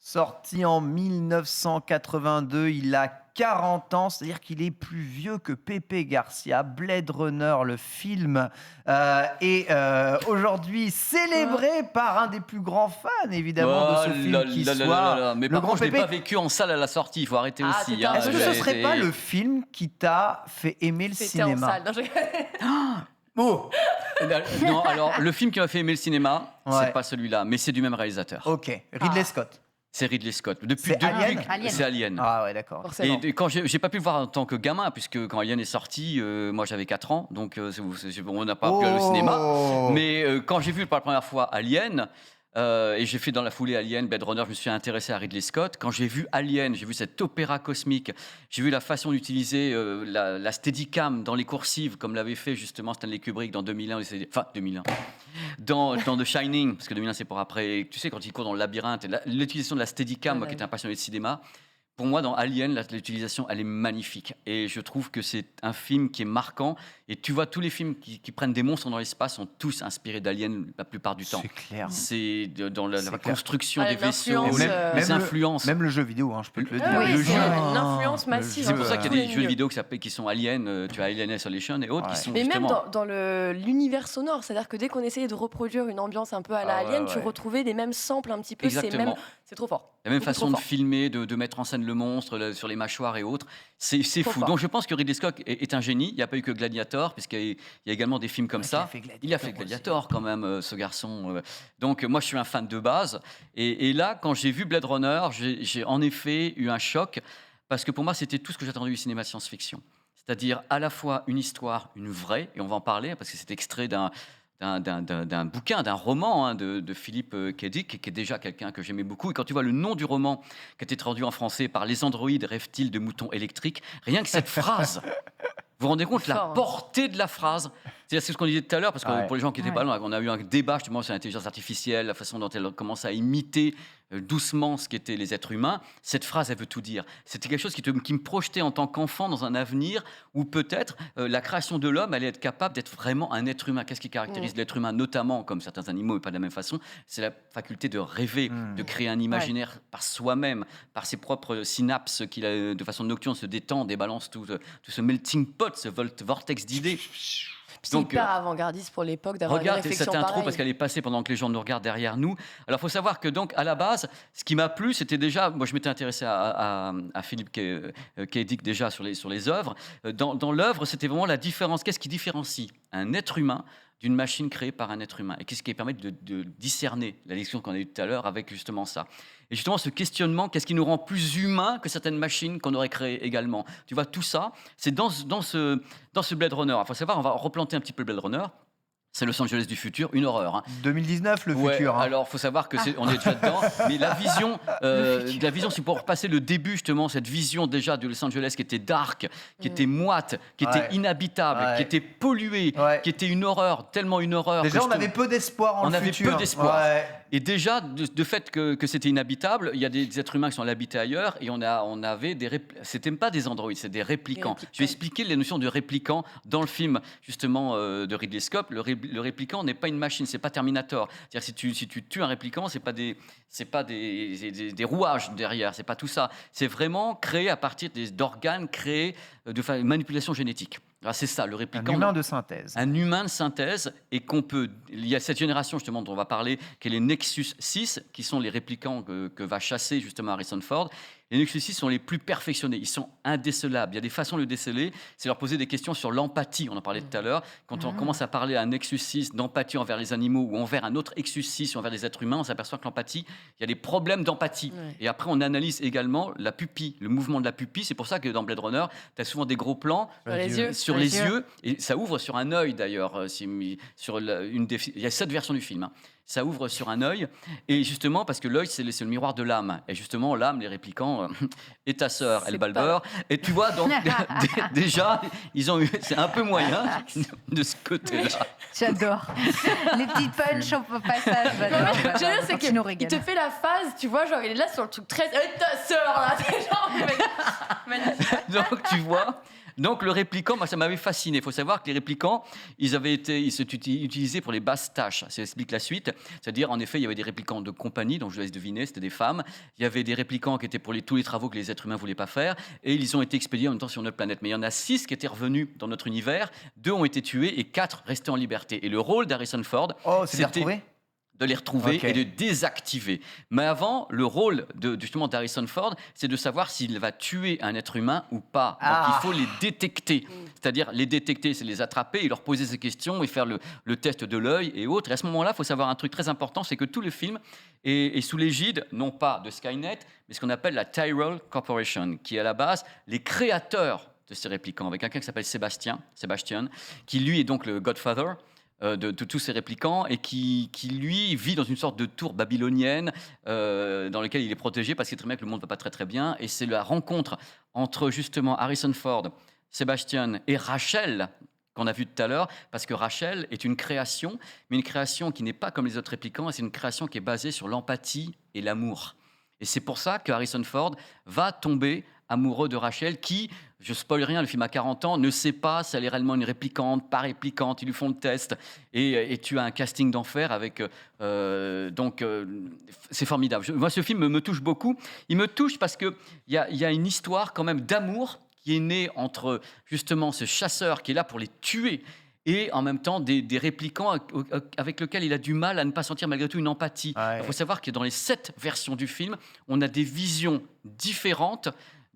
Sorti en 1982, il a 40 ans, c'est-à-dire qu'il est plus vieux que Pepe Garcia. Blade Runner, le film, est aujourd'hui célébré par un des plus grands fans, évidemment, de ce film qui soit Mais le par grand contre, je l'ai Pépé. pas vécu en salle à la sortie, il faut arrêter aussi. c'est un Est-ce que ce Ouais, serait pas le film qui t'a fait aimer le C'était en cinéma? salle. Non, Oh, Non, alors le film qui m'a fait aimer le cinéma, Ouais. c'est pas celui-là, mais c'est du même réalisateur. ok, Ridley Scott. C'est Ridley Scott. C'est Alien C'est Alien. Ah ouais, d'accord. forcément. Et quand j'ai pas pu le voir en tant que gamin, puisque quand Alien est sorti, moi j'avais 4 ans, donc on n'a pas pu aller au cinéma. Mais quand j'ai vu pour la première fois Alien, et j'ai fait dans la foulée Alien, Blade Runner, je me suis intéressé à Ridley Scott. Quand j'ai vu Alien, j'ai vu cet opéra cosmique, j'ai vu la façon d'utiliser la Steadicam dans les coursives, comme l'avait fait justement Stanley Kubrick dans 2001, enfin 2001, dans The Shining, parce que 2001 c'est pour après, tu sais, quand il court dans le labyrinthe, et l'utilisation de la Steadicam, moi qui étais un passionné de cinéma, pour moi, dans Alien, l'utilisation, elle est magnifique. Et je trouve que c'est un film qui est marquant. Et tu vois, tous les films qui prennent des monstres dans l'espace sont tous inspirés d'Alien la plupart du temps. C'est clair. C'est dans la clair. construction des vaisseaux, l'influence, les influences. Même le jeu vidéo, hein, je peux te le dire. Oui, Le c'est jeu. une influence massive. C'est pour ça qu'il y a des jeux milieux. vidéo qui sont Alien, tu as Alien Isolation et autres Ouais. qui sont Mais même justement... dans l'univers sonore, c'est-à-dire que dès qu'on essayait de reproduire une ambiance un peu à la Ah ouais, Alien, tu ouais. retrouvais les mêmes samples un petit peu. Exactement. C'est trop fort. La même Beaucoup façon trop de fort. filmer, de mettre en scène le monstre sur les mâchoires et autres. C'est Trop fou. fort. Donc je pense que Ridley Scott est un génie. Il n'y a pas eu que Gladiator, puisqu'il y a également des films comme ça. Il a fait Gladiator quand même, ce garçon. Donc moi, je suis un fan de base. Et là, quand j'ai vu Blade Runner, j'ai en effet eu un choc, parce que pour moi, c'était tout ce que j'attendais du cinéma de science-fiction. C'est-à-dire à la fois une histoire, une vraie, et on va en parler, parce que c'est extrait d'un bouquin, d'un roman de Philippe K. Dick, qui est déjà quelqu'un que j'aimais beaucoup. Et quand tu vois le nom du roman qui a été traduit en français par Les androïdes rêvent-ils de moutons électriques, rien que cette phrase, vous vous rendez compte la Fort, hein. portée de la phrase? C'est ce qu'on disait tout à l'heure, parce que Ouais. pour les gens qui étaient pas là, on a eu un débat justement sur l'intelligence artificielle, la façon dont elle commence à imiter doucement ce qu'étaient les êtres humains. Cette phrase, elle veut tout dire. C'était quelque chose qui me projetait en tant qu'enfant dans un avenir où peut-être la création de l'homme allait être capable d'être vraiment un être humain. Qu'est-ce qui caractérise l'être humain, notamment, comme certains animaux, mais pas de la même façon? C'est la faculté de rêver, de créer un imaginaire par soi-même, par ses propres synapses qui, de façon nocturne, se détendent et balancent tout ce melting pot, ce vortex d'idées. C'est hyper avant-gardiste pour l'époque d'avoir une Regarde réflexion cette intro pareille. parce qu'elle est passée pendant que les gens nous regardent derrière nous. Alors, il faut savoir que donc à la base, ce qui m'a plu, c'était déjà, moi je m'étais intéressé à Philippe K. Dick déjà sur les œuvres. Dans l'œuvre, c'était vraiment la différence. Qu'est-ce qui différencie un être humain d'une machine créée par un être humain? Et qu'est-ce qui permet de discerner la leçon qu'on a eue tout à l'heure avec justement ça? Et justement, ce questionnement, qu'est-ce qui nous rend plus humains que certaines machines qu'on aurait créées également? Tu vois, tout ça, c'est dans ce Blade Runner. Il faut savoir, on va replanter un petit peu le Blade Runner. C'est Los Angeles du futur, une horreur. Hein. 2019, le futur. Hein. Alors, il faut savoir que on est déjà dedans. Mais la vision, c'est pour repasser le début, justement, cette vision déjà de Los Angeles qui était dark, qui était moite, qui était inhabitable, qui était polluée, qui était une horreur, tellement une horreur. Déjà, on avait peu d'espoir en le futur. On avait peu d'espoir. Et déjà, de fait que c'était inhabitable, il y a des êtres humains qui sont habités ailleurs, et on avait c'était pas des androïdes, c'est des réplicants. Je vais expliquer les notions de réplicants dans le film, justement, de Ridley Scott. Le réplicant n'est pas une machine, c'est pas Terminator. C'est-à-dire si tu tues un réplicant, c'est pas des rouages derrière, c'est pas tout ça. C'est vraiment créé à partir d'organes créés de manipulation génétique. Alors c'est ça, le réplicant. Un humain de synthèse. Un humain de synthèse, et il y a cette génération justement dont on va parler, qui est les Nexus 6, qui sont les réplicants que va chasser justement Harrison Ford. Les Nexus 6 sont les plus perfectionnés, ils sont indécelables. Il y a des façons de le déceler, c'est leur poser des questions sur l'empathie. On en parlait tout à l'heure. Quand on commence à parler à un Nexus 6 d'empathie envers les animaux ou envers un autre Nexus 6 envers les êtres humains, on s'aperçoit que l'empathie, il y a des problèmes d'empathie. Et après, on analyse également la pupille, le mouvement de la pupille. C'est pour ça que dans Blade Runner, tu as souvent des gros plans sur les yeux. Et ça ouvre sur un œil d'ailleurs. Il y a 7 versions du film. Hein. Ça ouvre sur un œil, et justement parce que l'œil c'est le miroir de l'âme, et justement l'âme, les réplicants, et ta sœur, elle balbeur, et tu vois donc déjà c'est un peu moyen de ce côté-là. J'adore les petites punchs au passage. J'adore, c'est qu'il te fait la phase, tu vois, genre il est là sur le truc très, et ta sœur là, donc tu vois. Donc le réplicant, moi ça m'avait fasciné. Il faut savoir que les réplicants, ils s'étaient utilisés pour les basses tâches. Ça explique la suite. C'est-à-dire, en effet, il y avait des réplicants de compagnie, donc je vous laisse deviner, c'était des femmes. Il y avait des réplicants qui étaient pour tous les travaux que les êtres humains ne voulaient pas faire. Et ils ont été expédiés en même temps sur notre planète. Mais il y en a 6 qui étaient revenus dans notre univers. 2 ont été tués et 4 restaient en liberté. Et le rôle d'Harrison Ford, c'était de les retrouver et de désactiver. Mais avant, le rôle justement d'Harrison Ford, c'est de savoir s'il va tuer un être humain ou pas. Donc il faut les détecter. C'est-à-dire les détecter, c'est les attraper et leur poser ces questions et faire le test de l'œil et autres. Et à ce moment-là, il faut savoir un truc très important, c'est que tout le film est sous l'égide, non pas de Skynet, mais ce qu'on appelle la Tyrell Corporation, qui est à la base les créateurs de ces réplicants, avec quelqu'un qui s'appelle Sebastian, qui lui est donc le Godfather de tous ces réplicants, et qui lui vit dans une sorte de tour babylonienne dans laquelle il est protégé parce qu'il sait très bien que le monde ne va pas très très bien. Et c'est la rencontre entre justement Harrison Ford, Sebastian et Rachel qu'on a vu tout à l'heure, parce que Rachel est une création, mais une création qui n'est pas comme les autres réplicants, et c'est une création qui est basée sur l'empathie et l'amour. Et c'est pour ça que Harrison Ford va tomber amoureux de Rachel, qui, je spoil rien, le film a 40 ans, ne sait pas si elle est réellement une réplicante, pas réplicante. Ils lui font le test, et tu as un casting d'enfer avec... c'est formidable. Moi, ce film me touche beaucoup. Il me touche parce qu'il y a une histoire quand même d'amour qui est née entre justement ce chasseur qui est là pour les tuer, et en même temps des réplicants avec lesquels il a du mal à ne pas sentir malgré tout une empathie. Il faut savoir que dans les 7 versions du film, on a des visions différentes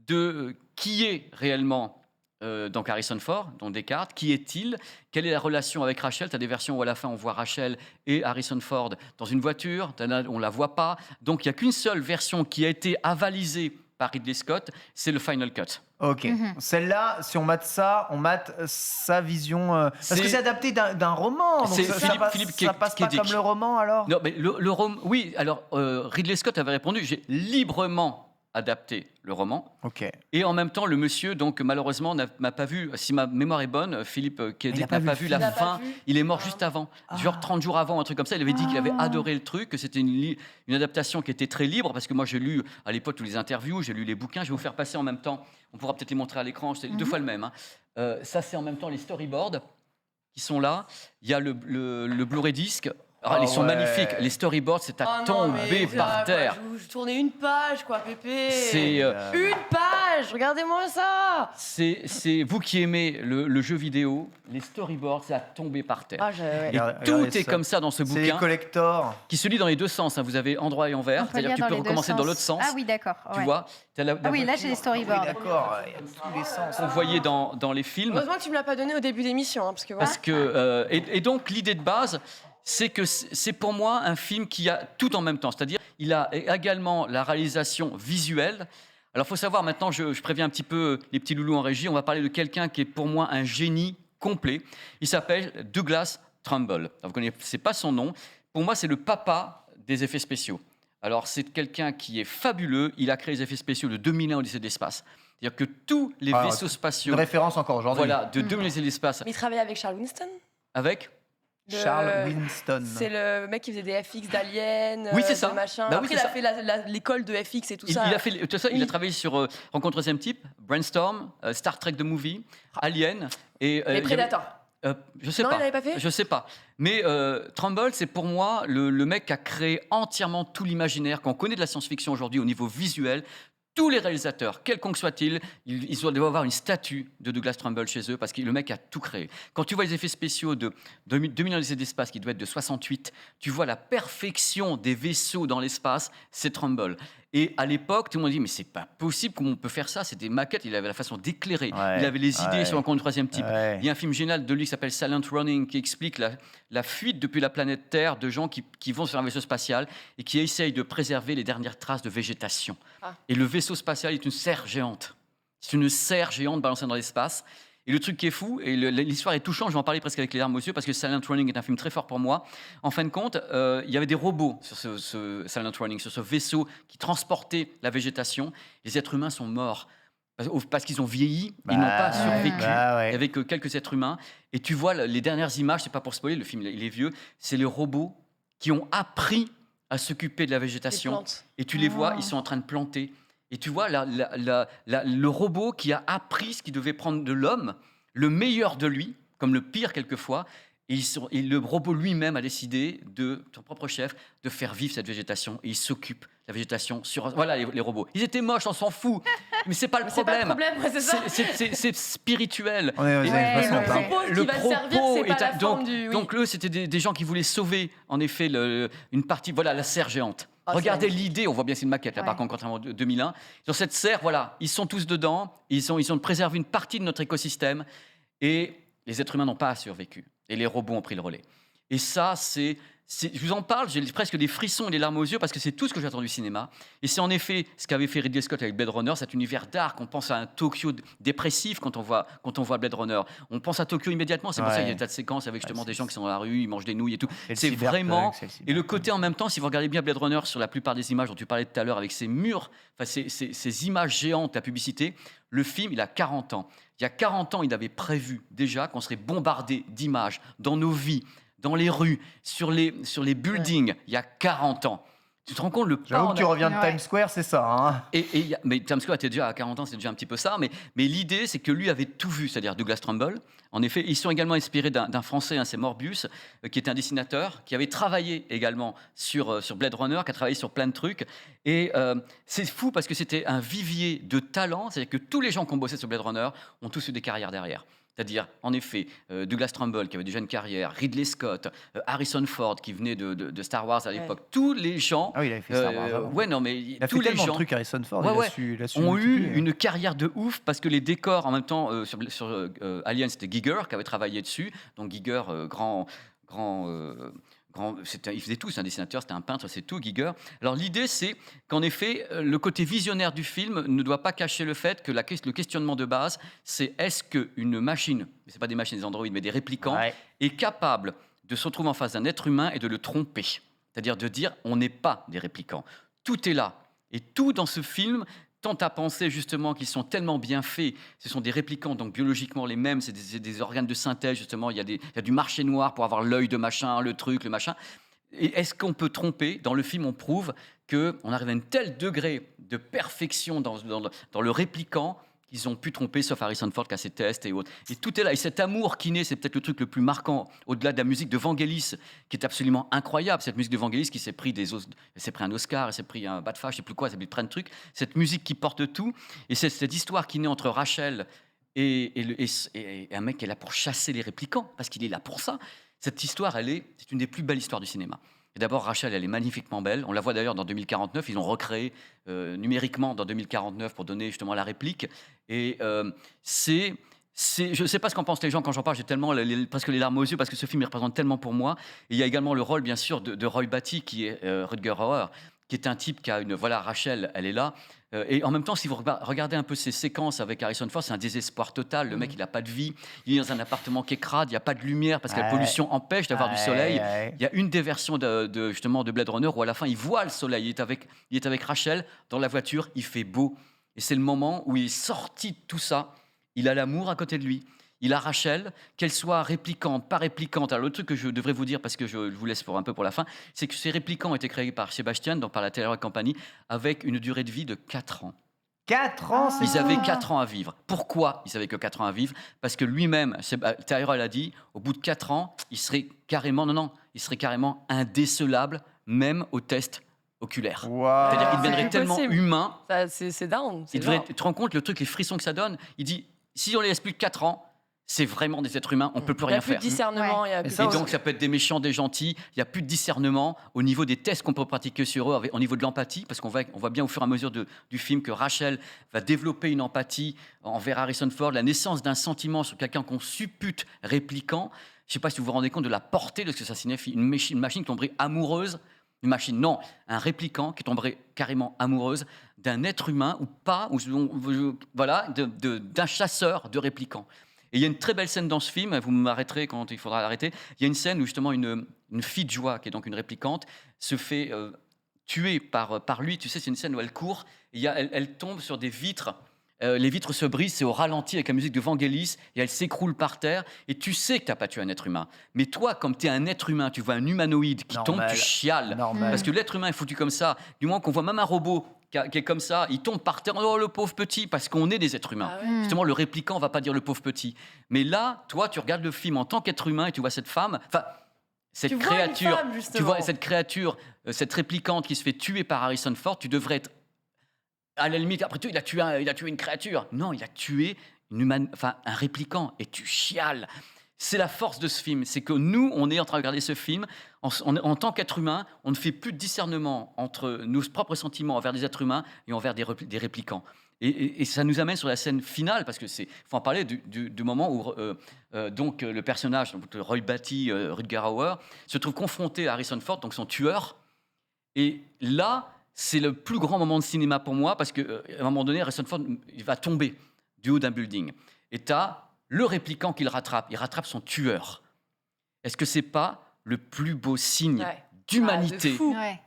de qui est réellement donc Harrison Ford, donc Descartes, qui est-il, quelle est la relation avec Rachel. Tu as des versions où à la fin on voit Rachel et Harrison Ford dans une voiture, on ne la voit pas. Donc il n'y a qu'une seule version qui a été avalisée par Ridley Scott, c'est le Final Cut. Ok. Celle-là, si on mate ça, on mate sa vision. Parce que c'est adapté d'un roman. Donc ça passe pas comme le roman alors. Non, mais le roman. Oui, alors Ridley Scott avait répondu, j'ai librement adapté le roman. Ok. Et en même temps, le monsieur, donc malheureusement, m'a pas vu. Si ma mémoire est bonne, Philippe Kédé n'a pas vu la fin. Il est mort juste avant, genre 30 jours avant, un truc comme ça. Il avait dit qu'il avait adoré le truc, que c'était une adaptation qui était très libre, parce que moi j'ai lu à l'époque tous les interviews, j'ai lu les bouquins. Je vais vous faire passer en même temps. On pourra peut-être les montrer à l'écran. C'est 2 fois le même. Hein. Ça, c'est en même temps les storyboards qui sont là. Il y a le Blu-ray disc. Ils sont magnifiques. Les storyboards, c'est à tomber par terre. Je tournais une page, quoi, Pépé. C'est une page. Regardez-moi ça. C'est vous qui aimez le jeu vidéo, les storyboards, c'est à tomber par terre. Et tout est comme ça dans ce bouquin. C'est les collectors. Qui se lit dans les 2 sens. Hein. Vous avez endroit et envers. C'est-à-dire que tu peux recommencer dans l'autre sens. Ah oui, d'accord. Tu vois. Oui, là j'ai les storyboards. D'accord. Il y a tous les sens. On voyait dans les films. Heureusement que tu me l'as pas donné au début d'émission, hein, parce que et donc l'idée de base, c'est que c'est pour moi un film qui a tout en même temps. C'est-à-dire, il a également la réalisation visuelle. Alors, il faut savoir, maintenant, je préviens un petit peu les petits loulous en régie, on va parler de quelqu'un qui est pour moi un génie complet. Il s'appelle Douglas Trumbull. Vous ne connaissez pas son nom. Pour moi, c'est le papa des effets spéciaux. Alors, c'est quelqu'un qui est fabuleux. Il a créé les effets spéciaux de 2001 Odyssée de l'espace. C'est-à-dire que tous les vaisseaux spatiaux... Une référence encore aujourd'hui. Voilà, de 2001 Odyssée de l'espace. Mais il travaillait avec Charles Winston. Avec Charles Winston. C'est le mec qui faisait des FX d'Alien, oui, c'est ça. machin. Bah Après, oui, il a fait l'école de FX et tout ça. Il a travaillé sur Rencontre troisième type, Brainstorm, Star Trek The Movie, Alien et Predator. Je sais non, pas. il l'avait pas fait. Je sais pas. Mais Trumbull, c'est pour moi le mec qui a créé entièrement tout l'imaginaire qu'on connaît de la science-fiction aujourd'hui au niveau visuel. Tous les réalisateurs, quelconque soit-il, ils doivent avoir une statue de Douglas Trumbull chez eux parce que le mec a tout créé. Quand tu vois les effets spéciaux de 2000 ans d'espace qui doit être de 68, tu vois la perfection des vaisseaux dans l'espace, c'est Trumbull. Et à l'époque, tout le monde dit mais c'est pas possible, comment on peut faire ça? C'est des maquettes, il avait la façon d'éclairer, il avait les idées sur Rencontre troisième type. Il y a un film génial de lui qui s'appelle Silent Running qui explique la fuite depuis la planète Terre de gens qui vont sur un vaisseau spatial et qui essayent de préserver les dernières traces de végétation. Et le vaisseau spatial est une serre géante. C'est une serre géante balancée dans l'espace. Et le truc qui est fou, et l'histoire est touchante, je vais en parler presque avec les larmes aux yeux, parce que Silent Running est un film très fort pour moi. En fin de compte, il y avait des robots sur ce Silent Running, sur ce vaisseau qui transportait la végétation. Les êtres humains sont morts parce qu'ils ont vieilli, ils n'ont pas survécu. Il n'y avait que quelques êtres humains. Et tu vois les dernières images, c'est pas pour spoiler, le film il est vieux, c'est les robots qui ont appris à s'occuper de la végétation. Et tu les vois, ils sont en train de planter. Et tu vois le robot qui a appris ce qu'il devait prendre de l'homme, le meilleur de lui, comme le pire quelquefois, et le robot lui-même a décidé, de son propre chef, de faire vivre cette végétation. Et il s'occupe de la végétation. Voilà les robots. Ils étaient moches, on s'en fout. Mais c'est pas le problème. C'est spirituel. Le propos est pas la forme du... Donc eux, c'était des gens qui voulaient sauver, en effet, une partie, voilà, la serre géante. Regardez l'idée, on voit bien c'est une maquette là, par contre, contrairement à 2001. Sur cette serre, voilà, ils sont tous dedans, ils ont préservé une partie de notre écosystème et les êtres humains n'ont pas survécu. Et les robots ont pris le relais. Et ça, je vous en parle, j'ai presque des frissons et des larmes aux yeux parce que c'est tout ce que j'attends du cinéma. Et c'est en effet ce qu'avait fait Ridley Scott avec Blade Runner, cet univers dark. On pense à un Tokyo dépressif quand on voit Blade Runner. On pense à Tokyo immédiatement. C'est pour ça qu'il y a des tas de séquences avec justement des gens qui sont dans la rue, ils mangent des nouilles et tout. C'est vraiment... Et le côté en même temps, si vous regardez bien Blade Runner sur la plupart des images dont tu parlais tout à l'heure avec ces murs, ces images géantes, la publicité, le film, il a 40 ans. Il y a 40 ans, il avait prévu déjà qu'on serait bombardé d'images dans nos vies, dans les rues, sur les buildings, il y a 40 ans. Tu te rends compte le pas... J'avoue que tu reviens de Times Square, c'est ça. Hein. Mais Times Square était déjà à 40 ans, c'est déjà un petit peu ça. Mais l'idée, c'est que lui avait tout vu, c'est-à-dire Douglas Trumbull. En effet, ils sont également inspirés d'un Français, c'est Morbius, qui était un dessinateur, qui avait travaillé également sur Blade Runner, qui a travaillé sur plein de trucs. Et c'est fou parce que c'était un vivier de talent, c'est-à-dire que tous les gens qui ont bossé sur Blade Runner ont tous eu des carrières derrière. C'est-à-dire, en effet, Douglas Trumbull, qui avait déjà une carrière, Ridley Scott, Harrison Ford, qui venait de Star Wars à l'époque. Tous les gens... Ah oui, il avait fait Star Wars. Ouais, non, mais il a tous fait les tellement gens... de trucs, Harrison Ford, il a su ont eu une carrière de ouf, parce que les décors, en même temps, sur Alien, c'était Giger qui avait travaillé dessus. Donc Giger, il faisait tout, c'est un dessinateur, c'était un peintre, c'est tout, Giger. Alors l'idée, c'est qu'en effet, le côté visionnaire du film ne doit pas cacher le fait que le questionnement de base, c'est est-ce qu'une machine, c'est pas des machines, des androïdes, mais des réplicants, est capable de se retrouver en face d'un être humain et de le tromper. C'est-à-dire de dire, on n'est pas des réplicants. Tout est là. Et tout dans ce film tente à penser justement qu'ils sont tellement bien faits. Ce sont des réplicants, donc biologiquement les mêmes, c'est des organes de synthèse, justement. Il y a du marché noir pour avoir l'œil de machin, le truc, le machin. Et est-ce qu'on peut tromper? Dans le film, on prouve qu'on arrive à un tel degré de perfection dans le réplicant qu'ils ont pu tromper, sauf Harrison Ford qui a ses tests et autres. Et tout est là. Et cet amour qui naît, c'est peut-être le truc le plus marquant, au-delà de la musique de Vangelis, qui est absolument incroyable. Cette musique de Vangelis qui s'est pris un Oscar, elle s'est pris un BAFTA, je ne sais plus quoi, ça s'est pris plein de trucs. Cette musique qui porte tout. Et c'est cette histoire qui naît entre Rachel et un mec qui est là pour chasser les réplicants, parce qu'il est là pour ça. Cette histoire, c'est une des plus belles histoires du cinéma. Et d'abord, Rachel, elle est magnifiquement belle. On la voit d'ailleurs dans 2049. Ils ont recréé numériquement dans 2049 pour donner justement la réplique. Et je ne sais pas ce qu'en pensent les gens quand j'en parle. J'ai tellement presque les larmes aux yeux parce que ce film il représente tellement pour moi. Et il y a également le rôle, bien sûr, de Roy Batty, qui est Rutger Hauer, qui est un type qui a une... Voilà, Rachel, elle est là. Et en même temps, si vous regardez un peu ces séquences avec Harrison Ford, c'est un désespoir total. Le mec, il n'a pas de vie. Il est dans un appartement qui est crade. Il n'y a pas de lumière parce que la pollution empêche d'avoir du soleil. Il y a une des versions justement de Blade Runner où à la fin, il voit le soleil. Il est avec Rachel dans la voiture. Il fait beau. Et c'est le moment où il est sorti de tout ça. Il a l'amour à côté de lui. Il a Rachel, qu'elle soit réplicante, pas réplicante. Alors, le truc que je devrais vous dire, parce que je vous laisse un peu pour la fin, c'est que ces réplicants ont été créés par Sébastien, donc par la Telluride Company, avec une durée de vie de 4 ans. 4 ans, Ils avaient 4 ans à vivre. Pourquoi ils n'avaient que 4 ans à vivre? Parce que lui-même, Telluride a dit, au bout de 4 ans, il serait carrément indécelable, même au test oculaire. Wow. C'est-à-dire qu'il deviendrait tellement humain. C'est down. Tu te rends compte, le truc, les frissons que ça donne, il dit, si on les laisse plus de 4 ans, c'est vraiment des êtres humains, on ne peut plus rien faire. Il n'y a plus de discernement. Ouais. Et donc, ça peut être des méchants, des gentils. Il n'y a plus de discernement au niveau des tests qu'on peut pratiquer sur eux, au niveau de l'empathie, parce qu'on voit bien au fur et à mesure du film que Rachel va développer une empathie envers Harrison Ford, la naissance d'un sentiment sur quelqu'un qu'on suppute répliquant. Je ne sais pas si vous vous rendez compte de la portée de ce que ça signifie. Une machine qui tomberait amoureuse, un répliquant qui tomberait carrément amoureuse d'un être humain ou pas, d'un chasseur de réplicants. Et il y a une très belle scène dans ce film, vous m'arrêterez quand il faudra l'arrêter. Il y a une scène où justement une fille de joie, qui est donc une réplicante, se fait tuer par lui. Tu sais, c'est une scène où elle court, et elle tombe sur des vitres. Les vitres se brisent, c'est au ralenti avec la musique de Vangelis, et elle s'écroule par terre. Et tu sais que tu n'as pas tué un être humain. Mais toi, comme tu es un être humain, tu vois un humanoïde qui tombe, tu chiales. Parce que l'être humain est foutu comme ça. Du moment qu'on voit même un robot qui est comme ça, il tombe par terre, oh le pauvre petit, parce qu'on est des êtres humains. Justement, le répliquant ne va pas dire le pauvre petit. Mais là, toi, tu regardes le film en tant qu'être humain et tu vois cette femme, cette créature, tu vois cette créature, cette réplicante qui se fait tuer par Harrison Ford, tu devrais être, à la limite, après tout, il a tué une créature. Non, il a tué un répliquant et tu chiales. C'est la force de ce film, c'est que nous, on est en train de regarder ce film, en tant qu'être humain, on ne fait plus de discernement entre nos propres sentiments envers des êtres humains et envers des réplicants. Et ça nous amène sur la scène finale, parce que faut en parler du moment où donc le personnage, donc Roy Batty, Rutger Hauer, se trouve confronté à Harrison Ford, donc son tueur. Et là, c'est le plus grand moment de cinéma pour moi, parce qu'à un moment donné, Harrison Ford il va tomber du haut d'un building. Et tu as le répliquant qu'il rattrape, il rattrape son tueur. Est-ce que c'est pas le plus beau signe d'humanité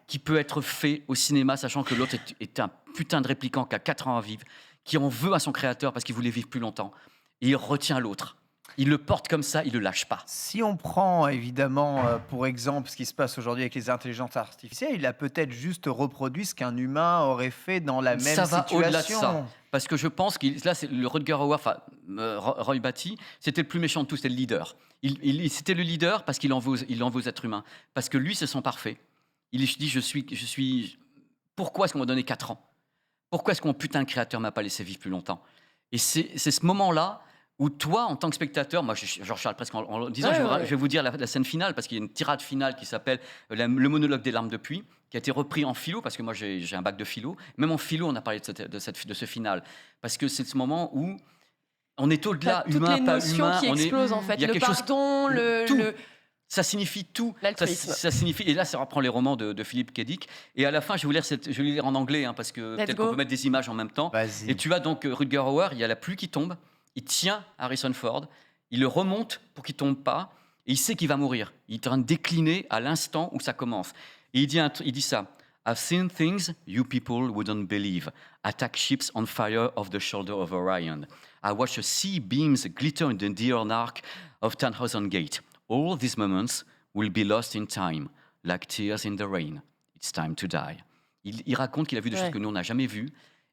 qui peut être fait au cinéma, sachant que l'autre est un putain de répliquant qui a 4 ans à vivre, qui en veut à son créateur parce qu'il voulait vivre plus longtemps, et il retient l'autre. Il le porte comme ça, il ne le lâche pas. Si on prend évidemment pour exemple ce qui se passe aujourd'hui avec les intelligences artificielles, il a peut-être juste reproduit ce qu'un humain aurait fait dans la même situation. Ça va au-delà de ça. Parce que je pense que là, c'est le Rutger Hauer, Roy Batty, c'était le plus méchant de tous, c'était le leader. C'était le leader parce qu'il en veut aux êtres humains. Parce que lui se sent parfait. Il dit, je suis... Pourquoi est-ce qu'on m'a donné 4 ans? Pourquoi est-ce que mon putain de créateur m'a pas laissé vivre plus longtemps? Et c'est ce moment-là où toi, en tant que spectateur, moi, je recharge presque en disant, je vais vous dire la scène finale, parce qu'il y a une tirade finale qui s'appelle le monologue des larmes de pluie, qui a été repris en philo, parce que moi, j'ai un bac de philo. Même en philo, on a parlé de ce final. Parce que c'est ce moment où on est au-delà, humain, pas humain. Toutes les notions qui explosent, en fait. Le pardon, tout. Ça signifie tout. Ça signifie, et là, ça reprend les romans de Philippe K. Dick. Et à la fin, je vais vous lire en anglais, parce que peut-être qu'on peut mettre des images en même temps. Vas-y. Et tu as donc Rutger Hauer, il y a la pluie qui tombe. Il tient Harrison Ford, il le remonte pour qu'il ne tombe pas, et il sait qu'il va mourir. Il est en train de décliner à l'instant où ça commence. Et il dit ça. I've seen things you people wouldn't believe. Attack ships on fire off the shoulder of Orion. I watch the sea beams glitter in the neon arc of Tannhausen Gate. All these moments will be lost in time, like tears in the rain. It's time to die. Il raconte qu'il a vu des choses que nous, on n'a jamais vues,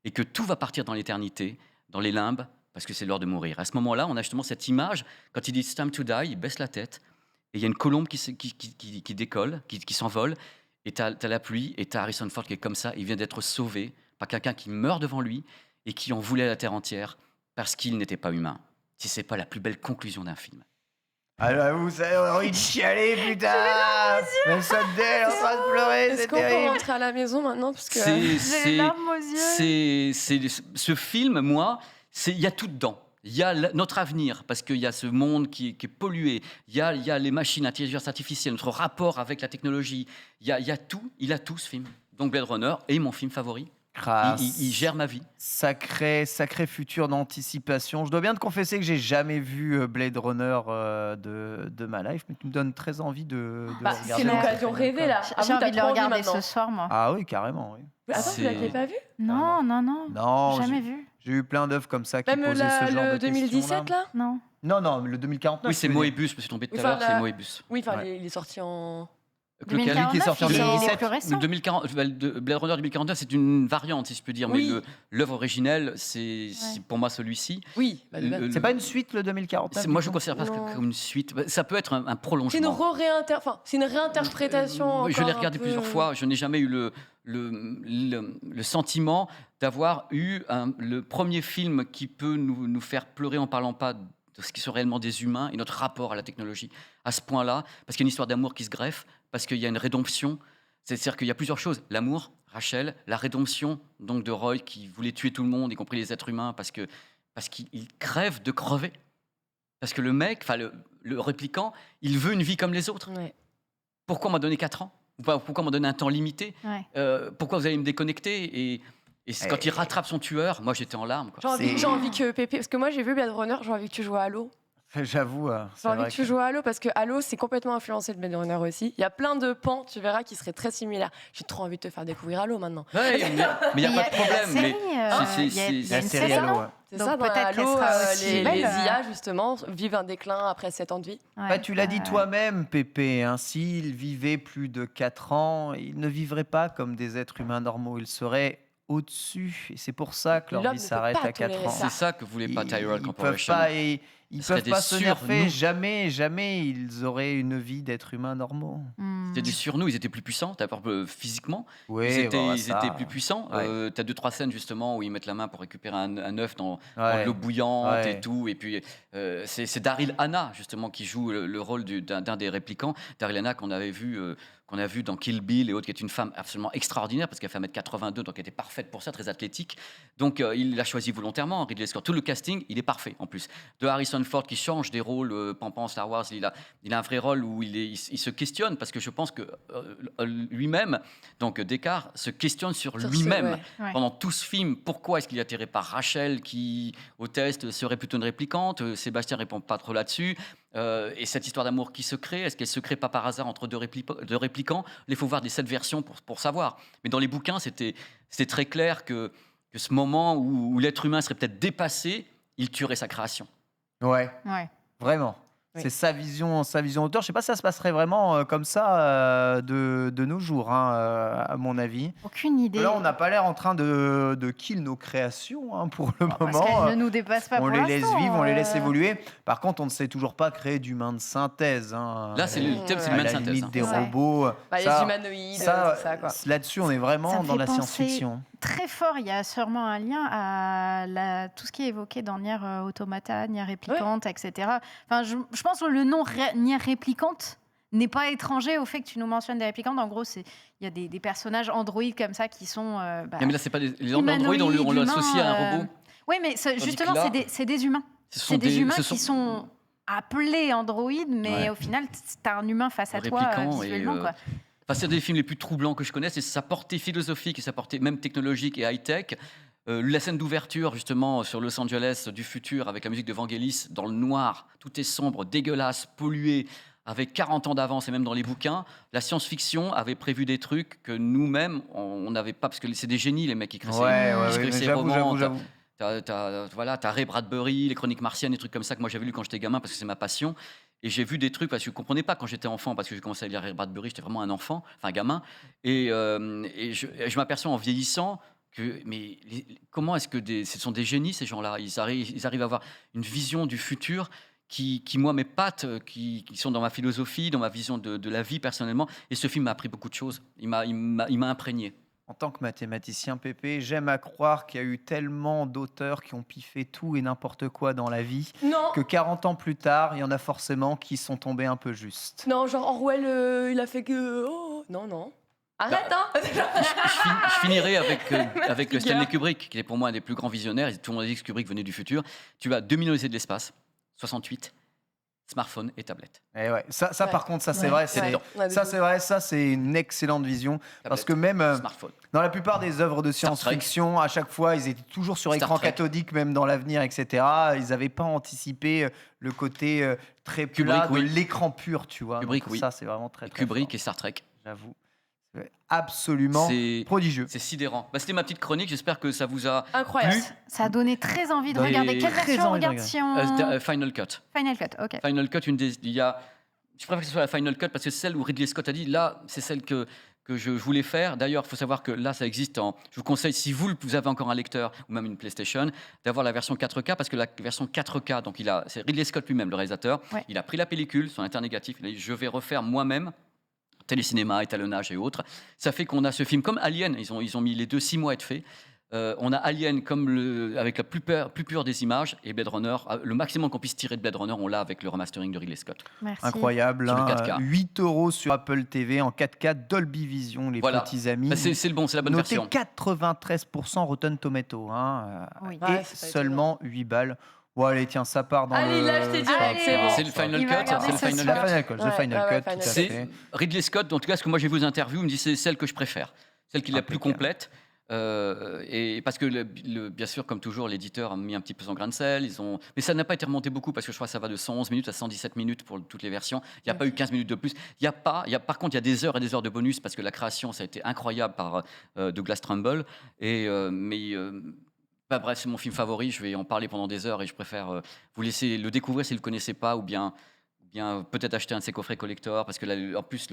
et que tout va partir dans l'éternité, dans les limbes, parce que c'est l'heure de mourir. À ce moment-là, on a justement cette image, quand il dit « It's time to die », il baisse la tête, et il y a une colombe qui décolle, qui s'envole, et tu as la pluie, et tu as Harrison Ford qui est comme ça, il vient d'être sauvé par quelqu'un qui meurt devant lui, et qui en voulait à la terre entière, parce qu'il n'était pas humain. Si ce n'est pas la plus belle conclusion d'un film. Alors vous avez envie de chialer, putain. Même ça est en train de pleurer, Est-ce qu'on peut rentrer à la maison maintenant, parce que j'ai les larmes aux yeux. Ce film, moi... Il y a tout dedans. Il y a notre avenir, parce qu'il y a ce monde qui est pollué. Il y a les machines, l'intelligence artificielle, notre rapport avec la technologie. Il y a tout. Il a tout, ce film. Donc Blade Runner est mon film favori. Il gère ma vie. Sacré futur d'anticipation. Je dois bien te confesser que j'ai jamais vu Blade Runner de ma life, mais tu me donnes très envie de regarder. C'est l'occasion rêvée là. J'ai envie de le regarder ce soir, moi. Ah oui, carrément. Oui. Attends, tu l'avais pas vu? Non, jamais vu. J'ai eu plein d'œuvres comme ça qui Même posaient ce genre de le 2017 là? Non. Non, le 2049. Oui, c'est Moebius, je me suis tombé tout à l'heure, c'est Moebius. Oui, il est sorti en... Lui qui est sorti en 2017. Le 2040, Blade Runner 2049, c'est une variante, si je peux dire, Oui. mais l'œuvre originelle, c'est pour moi celui-ci. Oui. C'est pas une suite, le 2049? Moi, je ne considère pas comme une suite. Ça peut être un prolongement. C'est une réinterprétation. Je l'ai regardé plusieurs fois. Je n'ai jamais eu le sentiment d'avoir eu le premier film qui peut nous faire pleurer en parlant pas de ce qui sont réellement des humains et notre rapport à la technologie à ce point-là, parce qu'il y a une histoire d'amour qui se greffe, parce qu'il y a une rédemption. C'est-à-dire qu'il y a plusieurs choses. L'amour, Rachel, la rédemption donc de Roy qui voulait tuer tout le monde, y compris les êtres humains, parce qu'il crève de crever. Parce que le mec, le répliquant, il veut une vie comme les autres. Ouais. Pourquoi on m'a donné 4 ans? Pourquoi on m'a donné un temps limité? Pourquoi vous allez me déconnecter? Et quand il rattrape son tueur, moi j'étais en larmes. J'ai envie que Pépé, parce que moi j'ai vu Blade Runner, j'ai envie que tu joues à Halo. J'avoue. J'ai envie que tu joues à Halo parce que Halo c'est complètement influencé de Blade Runner aussi. Il y a plein de pans, tu verras, qui seraient très similaires. J'ai trop envie de te faire découvrir Halo maintenant. Ouais, mais il n'y a pas de problème. Il y a une série Halo. C'est donc ça, dans peut-être Halo, qu'elle sera aussi les belle. IA justement vivent un déclin après 7 ans de vie. Tu l'as dit toi-même, Pépé, s'ils vivaient plus de 4 ans, ils ne vivraient pas comme des êtres humains normaux. Ils seraient au-dessus. Et c'est pour ça que leur vie s'arrête à 4 ans. C'est ça que voulait pas Tyrell Corporation. Ils peuvent pas se nerfer. Jamais ils auraient une vie d'êtres humains normaux. C'était des sur-nous, ils étaient plus puissants, physiquement. Oui, ils étaient plus puissants. Ouais. Tu as 2-3 scènes justement où ils mettent la main pour récupérer un œuf dans de l'eau bouillante et tout. Et puis c'est Daryl Hannah justement qui joue le rôle d'un des répliquants. Daryl Hannah qu'on a vu dans Kill Bill et autres, qui est une femme absolument extraordinaire parce qu'elle fait 1m82, donc elle était parfaite pour ça, très athlétique. Donc il l'a choisi volontairement, Ridley Scott. Tout le casting, il est parfait en plus. De Harrison Ford qui change des rôles, Pampan, Star Wars, il a un vrai rôle où il se questionne parce que je pense que lui-même, donc Descartes, se questionne sur lui-même pendant tout ce film. Pourquoi est-ce qu'il est attiré par Rachel qui, au test, serait plutôt une réplicante? Sébastien répond pas trop là-dessus. Et cette histoire d'amour qui se crée, est-ce qu'elle se crée pas par hasard entre deux réplicants? Il faut voir des 7 versions pour savoir. Mais dans les bouquins, c'était très clair que ce moment où l'être humain serait peut-être dépassé, il tuerait sa création. Ouais. Vraiment. Oui. C'est sa vision d'auteur. Je ne sais pas si ça se passerait vraiment comme ça de nos jours, à mon avis. Aucune idée. Là, on n'a pas l'air en train de kill nos créations pour le moment. Parce qu'elles ne nous dépassent pas on les laisse vivre, on les laisse évoluer. Par contre, on ne sait toujours pas créer d'humains de synthèse. Là, c'est le thème, c'est l'humain de synthèse. Limite des robots. Les humanoïdes, tout ça. Quoi. Là-dessus, on est vraiment dans la science-fiction. Très fort, il y a sûrement un lien à tout ce qui est évoqué dans Nier Automata, Nier Réplicante, etc. Enfin, je pense que le nom Nier Réplicante n'est pas étranger au fait que tu nous mentionnes des réplicantes. En gros, il y a des personnages androïdes comme ça qui sont. Mais là, c'est pas les androïdes, on l'associe à un robot. Oui, mais justement, c'est des humains. C'est des humains qui sont appelés androïdes, mais au final, tu as un humain face à toi visuellement. Quoi. C'est un des films les plus troublants que je connaisse, et sa portée philosophique et sa portée même technologique et high-tech. La scène d'ouverture, justement, sur Los Angeles du futur, avec la musique de Vangelis, dans le noir, tout est sombre, dégueulasse, pollué, avec 40 ans d'avance, et même dans les bouquins, la science-fiction avait prévu des trucs que nous-mêmes, on n'avait pas, parce que c'est des génies, les mecs qui écrivent ces romans. J'avoue. T'as Ray Bradbury, les Chroniques martiennes, des trucs comme ça que moi j'avais lu quand j'étais gamin parce que c'est ma passion. Et j'ai vu des trucs parce que je ne comprenais pas quand j'étais enfant, parce que j'ai commencé à lire Ray Bradbury, j'étais vraiment un enfant, enfin un gamin. Et je m'aperçois en vieillissant que, comment est-ce que ce sont des génies ces gens-là? Ils arrivent à avoir une vision du futur qui moi, m'épate, qui sont dans ma philosophie, dans ma vision de la vie personnellement. Et ce film m'a appris beaucoup de choses. Il m'a imprégné. En tant que mathématicien, Pépé, j'aime à croire qu'il y a eu tellement d'auteurs qui ont piffé tout et n'importe quoi dans la vie que 40 ans plus tard, il y en a forcément qui sont tombés un peu justes. Non, genre Orwell, il a fait que... Oh, non. Arrête, je finirai avec Stanley Kubrick, qui est pour moi un des plus grands visionnaires. Tout le monde a dit que Kubrick venait du futur. Tu as 2000 Odyssées de l'espace, 68. smartphone et tablette. Et ouais. Ça par contre, ça c'est vrai. Ça c'est une excellente vision. Tablette, parce que même smartphone. dans la plupart des œuvres de science-fiction, à chaque fois, ils étaient toujours sur écran cathodique, même dans l'avenir, etc. Ils n'avaient pas anticipé le côté très plat de l'écran pur, tu vois. Kubrick, donc, ça, c'est vraiment très Kubrick fort. et Star Trek. J'avoue. Absolument prodigieux. C'est sidérant. C'était ma petite chronique, j'espère que ça vous a incroyable. Plu. Ça a donné très envie de regarder. Quelle version on regarde si on... Final Cut. Final Cut, ok. Final Cut, je préfère que ce soit la Final Cut parce que c'est celle où Ridley Scott a dit, là, c'est celle que je voulais faire. D'ailleurs, il faut savoir que là, ça existe je vous conseille, si vous avez encore un lecteur ou même une PlayStation, d'avoir la version 4K parce que la version 4K, donc c'est Ridley Scott lui-même, le réalisateur, il a pris la pellicule, son internégatif, il a dit, je vais refaire moi-même télécinéma, étalonnage et autres. Ça fait qu'on a ce film comme Alien, ils ont mis les deux 6 mois à être fait. On a Alien avec la plus pure des images et Blade Runner, le maximum qu'on puisse tirer de Blade Runner, on l'a avec le remastering de Ridley Scott. Merci. Incroyable, hein, 8€ sur Apple TV en 4K Dolby Vision, les petits amis. C'est la bonne version. Noté 93% Rotten Tomato, et seulement 8 balles. Bon, allez, tiens, ça part dans allez, là, je t'ai dit, c'est le Final Cut. C'est le Final Cut. C'est Ridley Scott, en tout cas, ce que moi j'ai vu aux interviews, il me dit c'est celle que je préfère, celle qui est la plus complète. Et parce que bien sûr, comme toujours, l'éditeur a mis un petit peu son grain de sel. Mais ça n'a pas été remonté beaucoup parce que je crois que ça va de 111 minutes à 117 minutes pour toutes les versions. Il n'y a pas eu 15 minutes de plus. Par contre, il y a des heures et des heures de bonus parce que la création, ça a été incroyable par Douglas Trumbull. Bref, c'est mon film favori. Je vais en parler pendant des heures et je préfère vous laisser le découvrir si vous ne le connaissez pas ou bien peut-être acheter un de ces coffrets collector parce que là, en plus,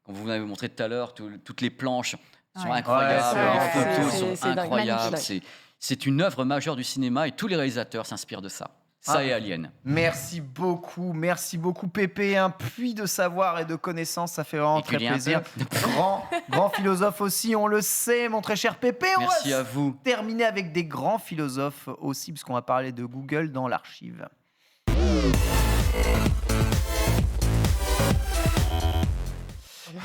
quand vous m'avez montré tout à l'heure, toutes les planches sont incroyables, les photos sont incroyables. C'est une œuvre majeure du cinéma et tous les réalisateurs s'inspirent de ça. Et Alien. Merci beaucoup Pépé, un puits de savoir et de connaissances, ça fait vraiment très plaisir. Grand philosophe aussi, on le sait, mon très cher Pépé. Merci à vous. Terminer avec des grands philosophes aussi, puisqu'on va parler de Google dans l'archive.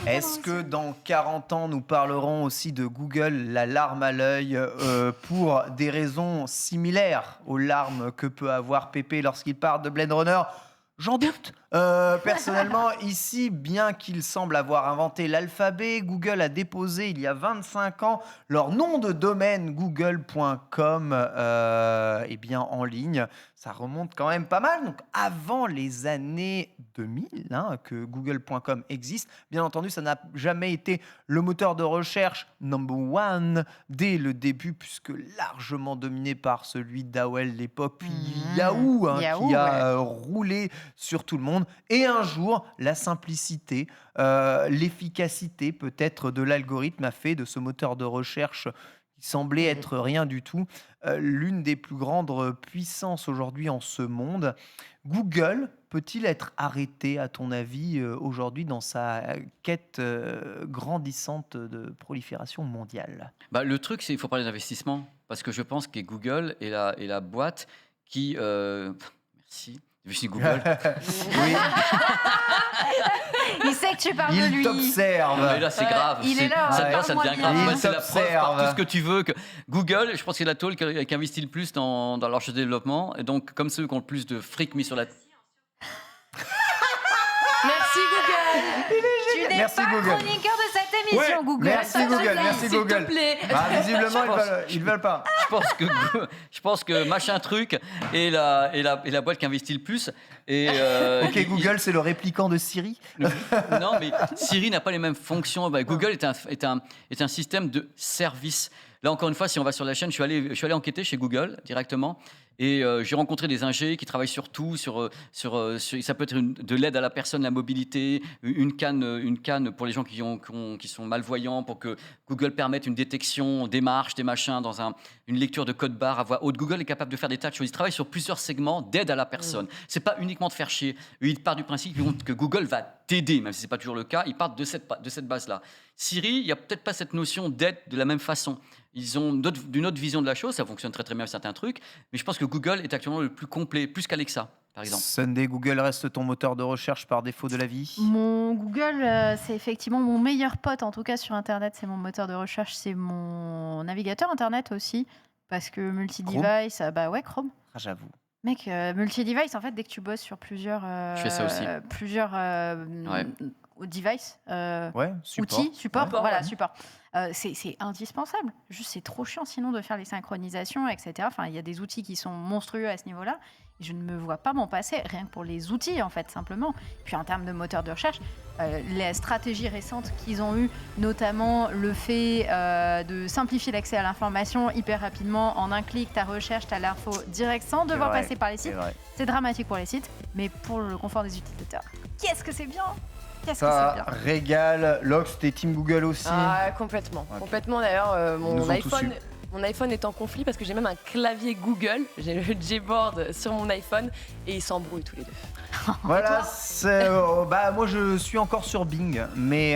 Est-ce que dans 40 ans, nous parlerons aussi de Google, la larme à l'œil, pour des raisons similaires aux larmes que peut avoir Pépé lorsqu'il parle de Blade Runner? J'en doute. Personnellement, ici, bien qu'il semble avoir inventé l'alphabet, Google a déposé il y a 25 ans leur nom de domaine google.com en ligne. Ça remonte quand même pas mal. Donc, avant les années 2000 que google.com existe, bien entendu, ça n'a jamais été le moteur de recherche number one dès le début, puisque largement dominé par celui d'AOL l'époque, puis Yahoo, qui a roulé sur tout le monde. Et un jour, la simplicité, l'efficacité peut-être de l'algorithme a fait de ce moteur de recherche qui semblait être rien du tout, l'une des plus grandes puissances aujourd'hui en ce monde. Google peut-il être arrêté, à ton avis, aujourd'hui dans sa quête grandissante de prolifération mondiale? Le truc, c'est qu'il faut parler d'investissement, parce que je pense que Google est la boîte qui... Merci. Je suis Google. Oui. Il sait que tu parles de lui. Il t'observe. Mais là, c'est grave. Il est là. Ça devient grave. Il C'est la preuve par tout t'observe. ce que tu veux. Google, je pense que c'est la tôle qui investit le plus dans leur recherche et développement. Et donc, comme ceux qui ont le plus de fric mis sur la... Merci Google. Tu n'es Merci, pas Google. chroniqueur de cette émission, Google. Merci Google, merci S'il Google. te plaît. Visiblement, ils veulent pas. Je pense que machin truc est la boîte qui investit le plus. Ok, Google, c'est le répliquant de Siri. Non, mais Siri n'a pas les mêmes fonctions. Google est un système de service. Là, encore une fois, si on va sur la chaîne, je suis allé enquêter chez Google directement. Et j'ai rencontré des ingés qui travaillent sur tout, sur ça peut être de l'aide à la personne, la mobilité, une canne pour les gens qui sont malvoyants, pour que Google permette une détection des marches, des machins, dans une lecture de code barre à voix haute. Google est capable de faire des tas de choses. Ils travaillent sur plusieurs segments d'aide à la personne. C'est pas uniquement de faire chier. Ils partent du principe que Google va t'aider, même si c'est pas toujours le cas. Ils partent de cette base-là. Siri, il n'y a peut-être pas cette notion d'aide de la même façon. Ils ont d'une autre vision de la chose, ça fonctionne très très bien avec certains trucs, mais je pense que Google est actuellement le plus complet, plus qu'Alexa, par exemple. Sunday, Google reste ton moteur de recherche par défaut de la vie? Mon Google, c'est effectivement mon meilleur pote, en tout cas sur Internet, c'est mon moteur de recherche, c'est mon navigateur Internet aussi, parce que multi-device, Chrome. J'avoue. Mec, multi-device, en fait, dès que tu bosses sur plusieurs, Je fais ça aussi. devices, support. outils, support, Ouais. voilà, support. C'est indispensable. Juste, c'est trop chiant sinon de faire les synchronisations, etc. Enfin, il y a des outils qui sont monstrueux à ce niveau-là. Et je ne me vois pas m'en passer, rien que pour les outils, en fait, simplement. Puis en termes de moteur de recherche, les stratégies récentes qu'ils ont eues, notamment le fait de simplifier l'accès à l'information hyper rapidement, en un clic, ta recherche, ta l'info direct, sans devoir passer par les sites. C'est dramatique pour les sites, mais pour le confort des utilisateurs, qu'est-ce que c'est bien! Ça régale. Lox, t'es team Google aussi? Complètement. Okay. Complètement d'ailleurs, mon iPhone est en conflit parce que j'ai même un clavier Google, j'ai le Gboard sur mon iPhone et ils s'embrouillent tous les deux. Voilà, moi je suis encore sur Bing, mais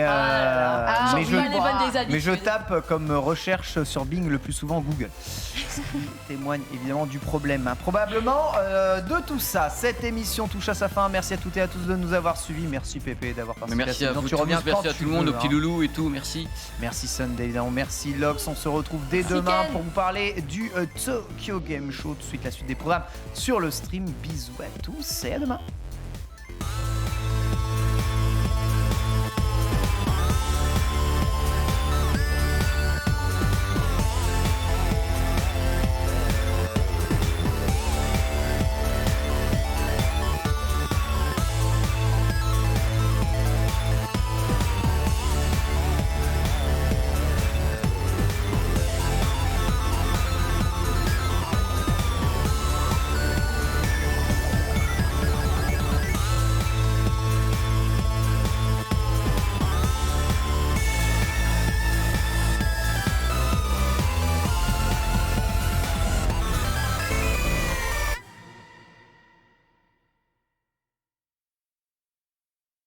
je tape comme recherche sur Bing le plus souvent Google. Ce qui témoigne évidemment du problème, probablement de tout ça. Cette émission touche à sa fin. Merci à toutes et à tous de nous avoir suivis. Merci Pépé d'avoir participé. Merci à vous tous, merci à tout le monde, aux petits loulous et tout, merci. Merci Sunday, évidemment. Merci Lox. On se retrouve dès demain pour vous parler du Tokyo Game Show. Tout de suite, la suite des programmes sur le stream. Bisous à tous et à demain.